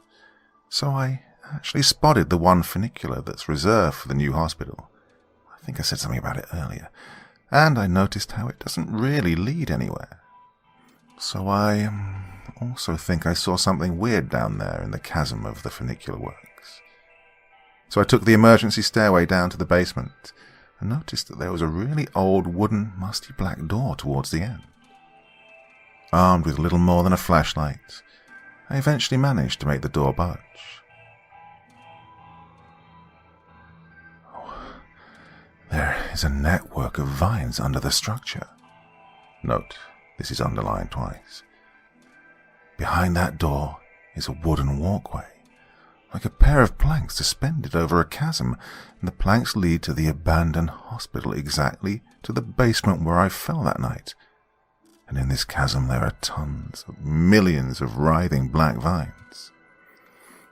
So I actually spotted the one funicular that's reserved for the new hospital. I think I said something about it earlier. And I noticed how it doesn't really lead anywhere. So I also think I saw something weird down there in the chasm of the funicular works. So I took the emergency stairway down to the basement and noticed that there was a really old wooden, musty black door towards the end. Armed with little more than a flashlight, I eventually managed to make the door budge. There is a network of vines under the structure. Note, this is underlined twice. Behind that door is a wooden walkway, like a pair of planks suspended over a chasm, and the planks lead to the abandoned hospital exactly to the basement where I fell that night. And in this chasm there are tons of millions of writhing black vines.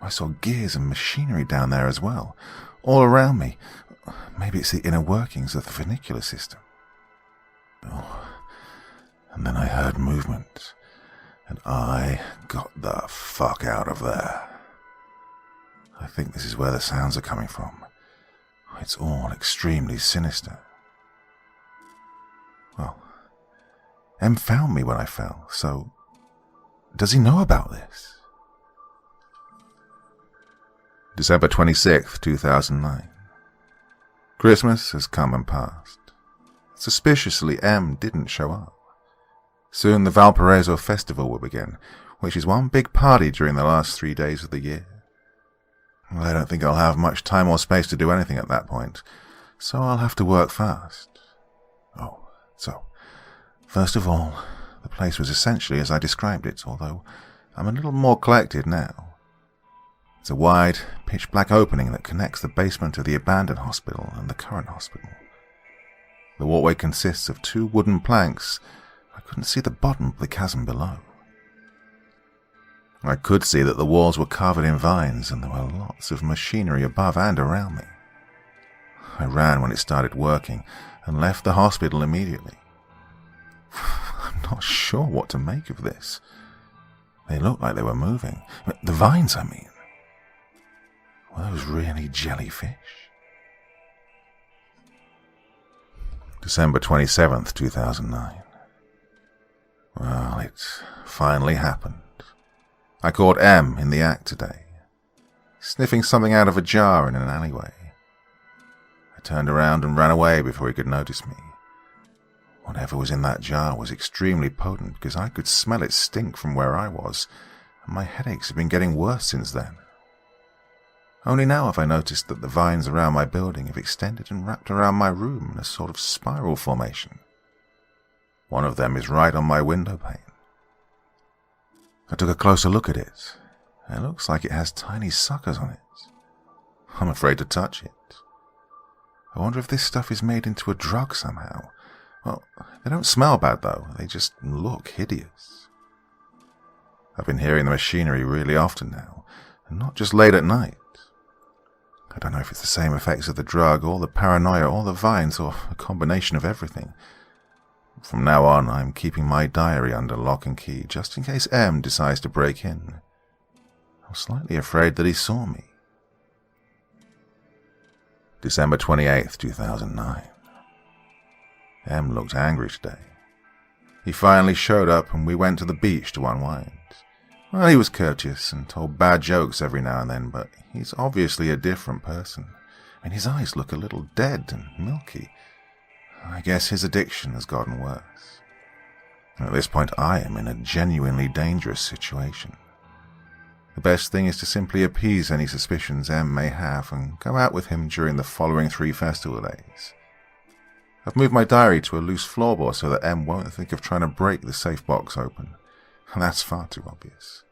I saw gears and machinery down there as well, all around me. Maybe it's the inner workings of the funicular system. Oh, and then I heard movement, and I got the fuck out of there. I think this is where the sounds are coming from. It's all extremely sinister. Well, M found me when I fell, so does he know about this? December 26th, 2009. Christmas has come and passed. Suspiciously, M didn't show up. Soon the Valparaiso Festival will begin, which is one big party during the last 3 days of the year. I don't think I'll have much time or space to do anything at that point, so I'll have to work fast. First of all, the place was essentially as I described it, although I'm a little more collected now. It's a wide, pitch-black opening that connects the basement of the abandoned hospital and the current hospital. The walkway consists of 2 wooden planks. I couldn't see the bottom of the chasm below. I could see that the walls were covered in vines and there were lots of machinery above and around me. I ran when it started working and left the hospital immediately. I'm not sure what to make of this. They looked like they were moving. The vines, I mean. Were those really jellyfish? December 27th, 2009. Well, it finally happened. I caught M in the act today, sniffing something out of a jar in an alleyway. I turned around and ran away before he could notice me. Whatever was in that jar was extremely potent because I could smell it stink from where I was, and my headaches have been getting worse since then. Only now have I noticed that the vines around my building have extended and wrapped around my room in a sort of spiral formation. One of them is right on my window pane. I took a closer look at it. It looks like it has tiny suckers on it. I'm afraid to touch it. I wonder if this stuff is made into a drug somehow. Well, they don't smell bad though, they just look hideous. I've been hearing the machinery really often now, and not just late at night. I don't know if it's the same effects of the drug, or the paranoia, or the vines, or a combination of everything. From now on, I'm keeping my diary under lock and key, just in case M decides to break in. I'm slightly afraid that he saw me. December 28th, 2009. M looked angry today. He finally showed up and we went to the beach to unwind. Well, he was courteous and told bad jokes every now and then, but he's obviously a different person. And his eyes look a little dead and milky. I guess his addiction has gotten worse. At this point, I am in a genuinely dangerous situation. The best thing is to simply appease any suspicions M may have and go out with him during the following 3 festival days. I've moved my diary to a loose floorboard so that M won't think of trying to break the safe box open, and that's far too obvious.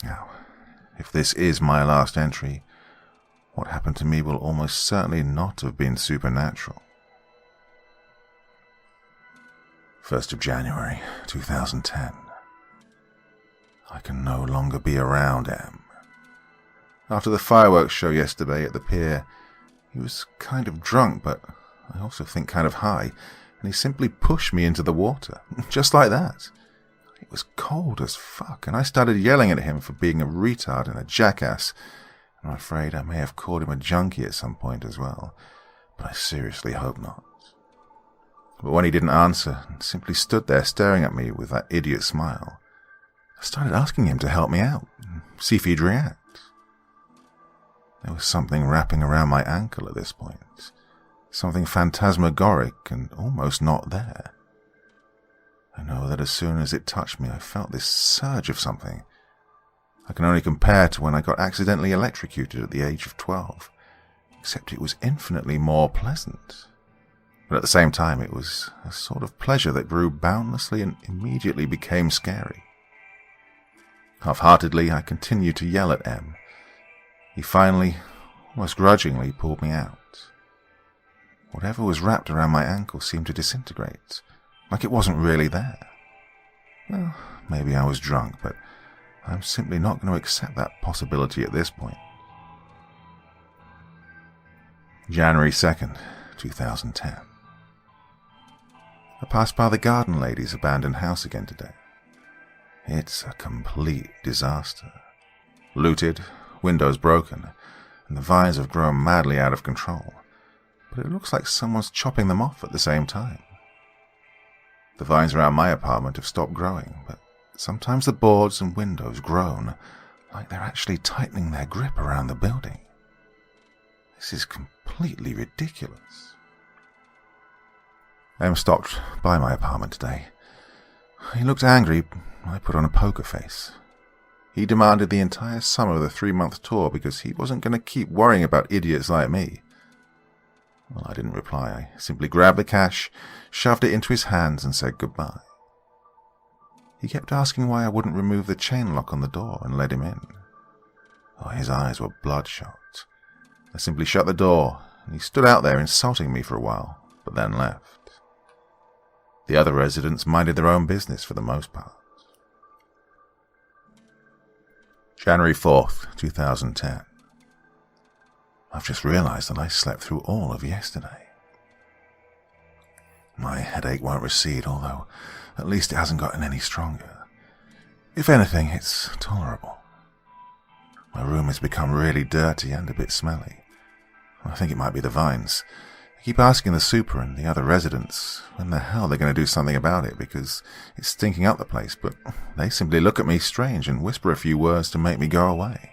Now, if this is my last entry, what happened to me will almost certainly not have been supernatural. 1st of January, 2010. I can no longer be around M. After the fireworks show yesterday at the pier, he was kind of drunk, but I also think kind of high, and he simply pushed me into the water, just like that. It was cold as fuck, and I started yelling at him for being a retard and a jackass, and I'm afraid I may have called him a junkie at some point as well, but I seriously hope not. But when he didn't answer, and simply stood there staring at me with that idiot smile, I started asking him to help me out, see if he'd react. There was something wrapping around my ankle at this point, something phantasmagoric and almost not there. I know that as soon as it touched me, I felt this surge of something. I can only compare to when I got accidentally electrocuted at the age of 12, except it was infinitely more pleasant. But at the same time, it was a sort of pleasure that grew boundlessly and immediately became scary. Half-heartedly, I continued to yell at M. He finally, almost grudgingly, pulled me out. Whatever was wrapped around my ankle seemed to disintegrate, like it wasn't really there. Well, maybe I was drunk, but I'm simply not going to accept that possibility at this point. January 2nd, 2010. I passed by the garden lady's abandoned house again today. It's a complete disaster. Looted, windows broken, and the vines have grown madly out of control, but it looks like someone's chopping them off at the same time. The vines around my apartment have stopped growing, but sometimes the boards and windows groan like they're actually tightening their grip around the building. This is completely ridiculous. M stopped by my apartment today. He looked angry. I put on a poker face. He demanded the entire sum of the 3-month tour because he wasn't going to keep worrying about idiots like me. Well, I didn't reply. I simply grabbed the cash, shoved it into his hands, and said goodbye. He kept asking why I wouldn't remove the chain lock on the door and let him in. Oh, his eyes were bloodshot. I simply shut the door, and he stood out there insulting me for a while, but then left. The other residents minded their own business for the most part. January 4th, 2010. I've just realized that I slept through all of yesterday. My headache won't recede, although at least it hasn't gotten any stronger. If anything, it's tolerable. My room has become really dirty and a bit smelly. I think it might be the vines. I keep asking the super and the other residents when the hell they're going to do something about it because it's stinking up the place, but they simply look at me strange and whisper a few words to make me go away.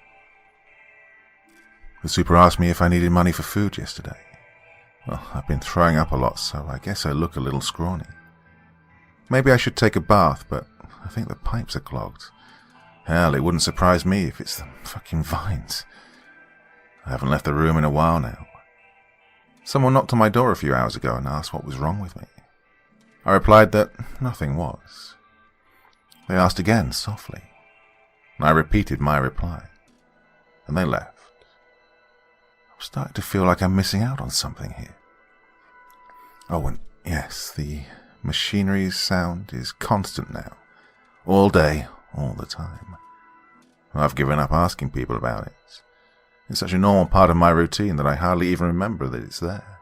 The super asked me if I needed money for food yesterday. Well, I've been throwing up a lot, so I guess I look a little scrawny. Maybe I should take a bath, but I think the pipes are clogged. Hell, it wouldn't surprise me if it's the fucking vines. I haven't left the room in a while now. Someone knocked on my door a few hours ago and asked what was wrong with me. I replied that nothing was. They asked again, softly. I repeated my reply, and they left. I'm starting to feel like I'm missing out on something here. Oh, and yes, the machinery's sound is constant now. All day, all the time. I've given up asking people about it. It's such a normal part of my routine that I hardly even remember that it's there.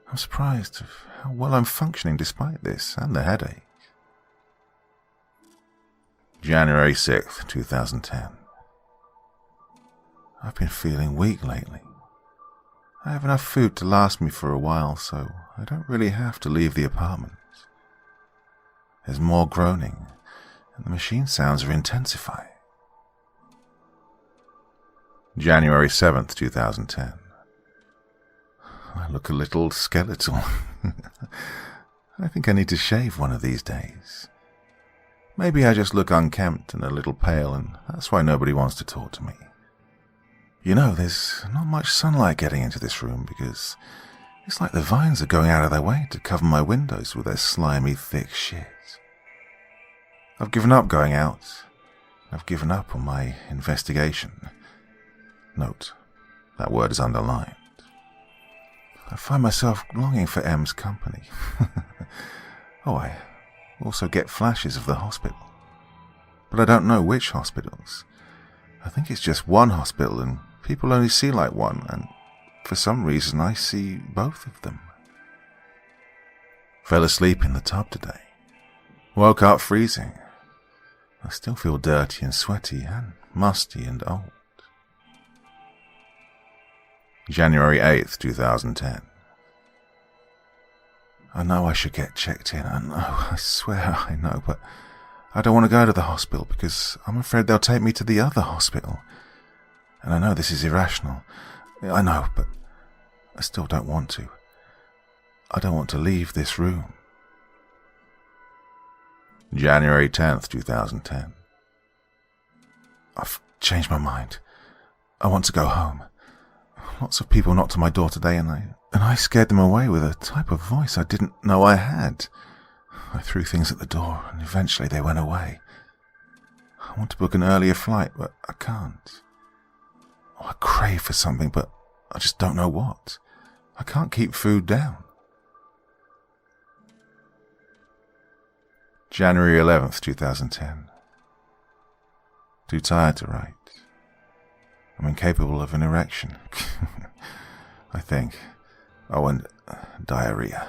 I'm surprised of how well I'm functioning despite this and the headache. January 6th, 2010. I've been feeling weak lately. I have enough food to last me for a while, so I don't really have to leave the apartment. There's more groaning, and the machine sounds are intensifying. January 7th, 2010. I look a little skeletal. I think I need to shave one of these days. Maybe I just look unkempt and a little pale, and that's why nobody wants to talk to me. You know, there's not much sunlight getting into this room because it's like the vines are going out of their way to cover my windows with their slimy, thick shit. I've given up going out. I've given up on my investigation. Note, that word is underlined. I find myself longing for M's company. Oh, I also get flashes of the hospital. But I don't know which hospitals. I think it's just one hospital and people only see like one, and for some reason I see both of them. Fell asleep in the tub today. Woke up freezing. I still feel dirty and sweaty and musty and old. January 8th, 2010. I know I should get checked in. I know, I swear I know, but I don't want to go to the hospital because I'm afraid they'll take me to the other hospital. And I know this is irrational. I know, but I still don't want to. I don't want to leave this room. January 10th, 2010. I've changed my mind. I want to go home. Lots of people knocked on my door today and I scared them away with a type of voice I didn't know I had. I threw things at the door and eventually they went away. I want to book an earlier flight, but I can't. Oh, I crave for something, but I just don't know what. I can't keep food down. January 11th, 2010. Too tired to write. I'm incapable of an erection. I think. Oh, and diarrhea.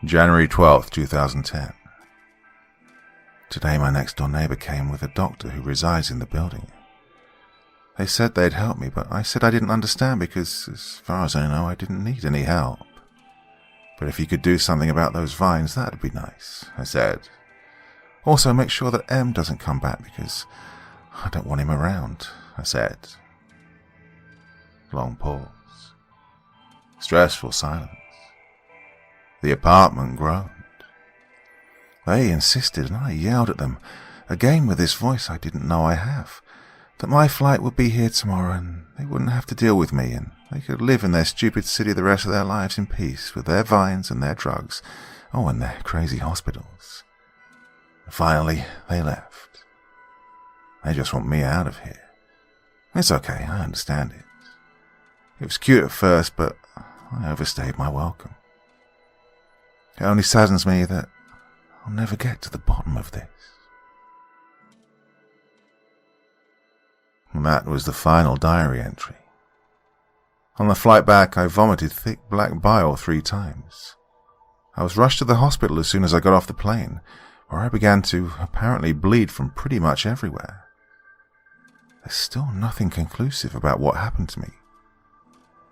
January 12th, 2010. Today my next door neighbor came with a doctor who resides in the building. They said they'd help me, but I said I didn't understand because, as far as I know, I didn't need any help. But if he could do something about those vines, that'd be nice, I said. Also, make sure that M doesn't come back because I don't want him around, I said. Long pause. Stressful silence. The apartment groaned. They insisted and I yelled at them, again with this voice I didn't know I have, that my flight would be here tomorrow and they wouldn't have to deal with me and they could live in their stupid city the rest of their lives in peace with their vines and their drugs, oh, and their crazy hospitals. Finally, they left. They just want me out of here. It's okay, I understand it. It was cute at first, but I overstayed my welcome. It only saddens me that I'll never get to the bottom of this. And that was the final diary entry. On the flight back, I vomited thick black bile 3 times. I was rushed to the hospital as soon as I got off the plane, where I began to apparently bleed from pretty much everywhere. There's still nothing conclusive about what happened to me.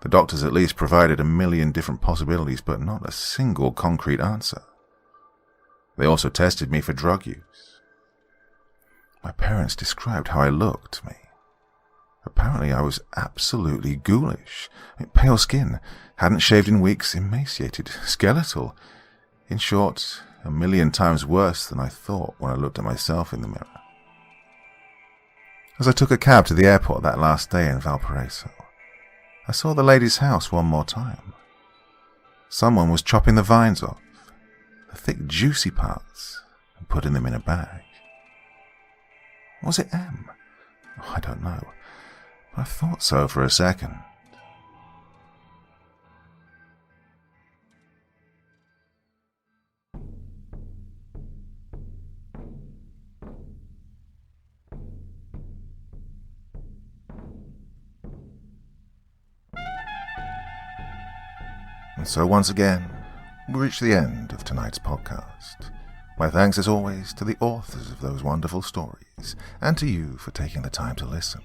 The doctors at least provided a million different possibilities, but not a single concrete answer. They also tested me for drug use. My parents described how I looked to me. Apparently I was absolutely ghoulish. Pale skin, hadn't shaved in weeks, emaciated, skeletal. In short, a million times worse than I thought when I looked at myself in the mirror. As I took a cab to the airport that last day in Valparaiso, I saw the lady's house one more time. Someone was chopping the vines off, the thick juicy parts, and putting them in a bag. Was it M? Oh, I don't know. I thought so for a second. And so once again, we reach the end of tonight's podcast. My thanks as always to the authors of those wonderful stories, and to you for taking the time to listen.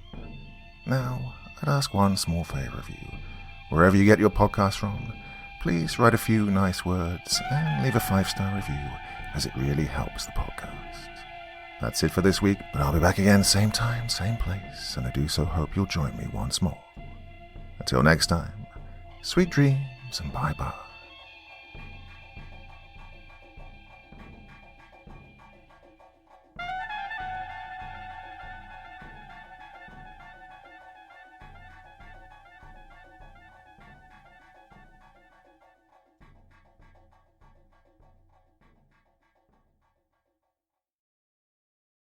Now, I'd ask one small favor of you. Wherever you get your podcast from, please write a few nice words and leave a 5-star review, as it really helps the podcast. That's it for this week, but I'll be back again same time, same place, and I do so hope you'll join me once more. Until next time, sweet dreams and bye-bye.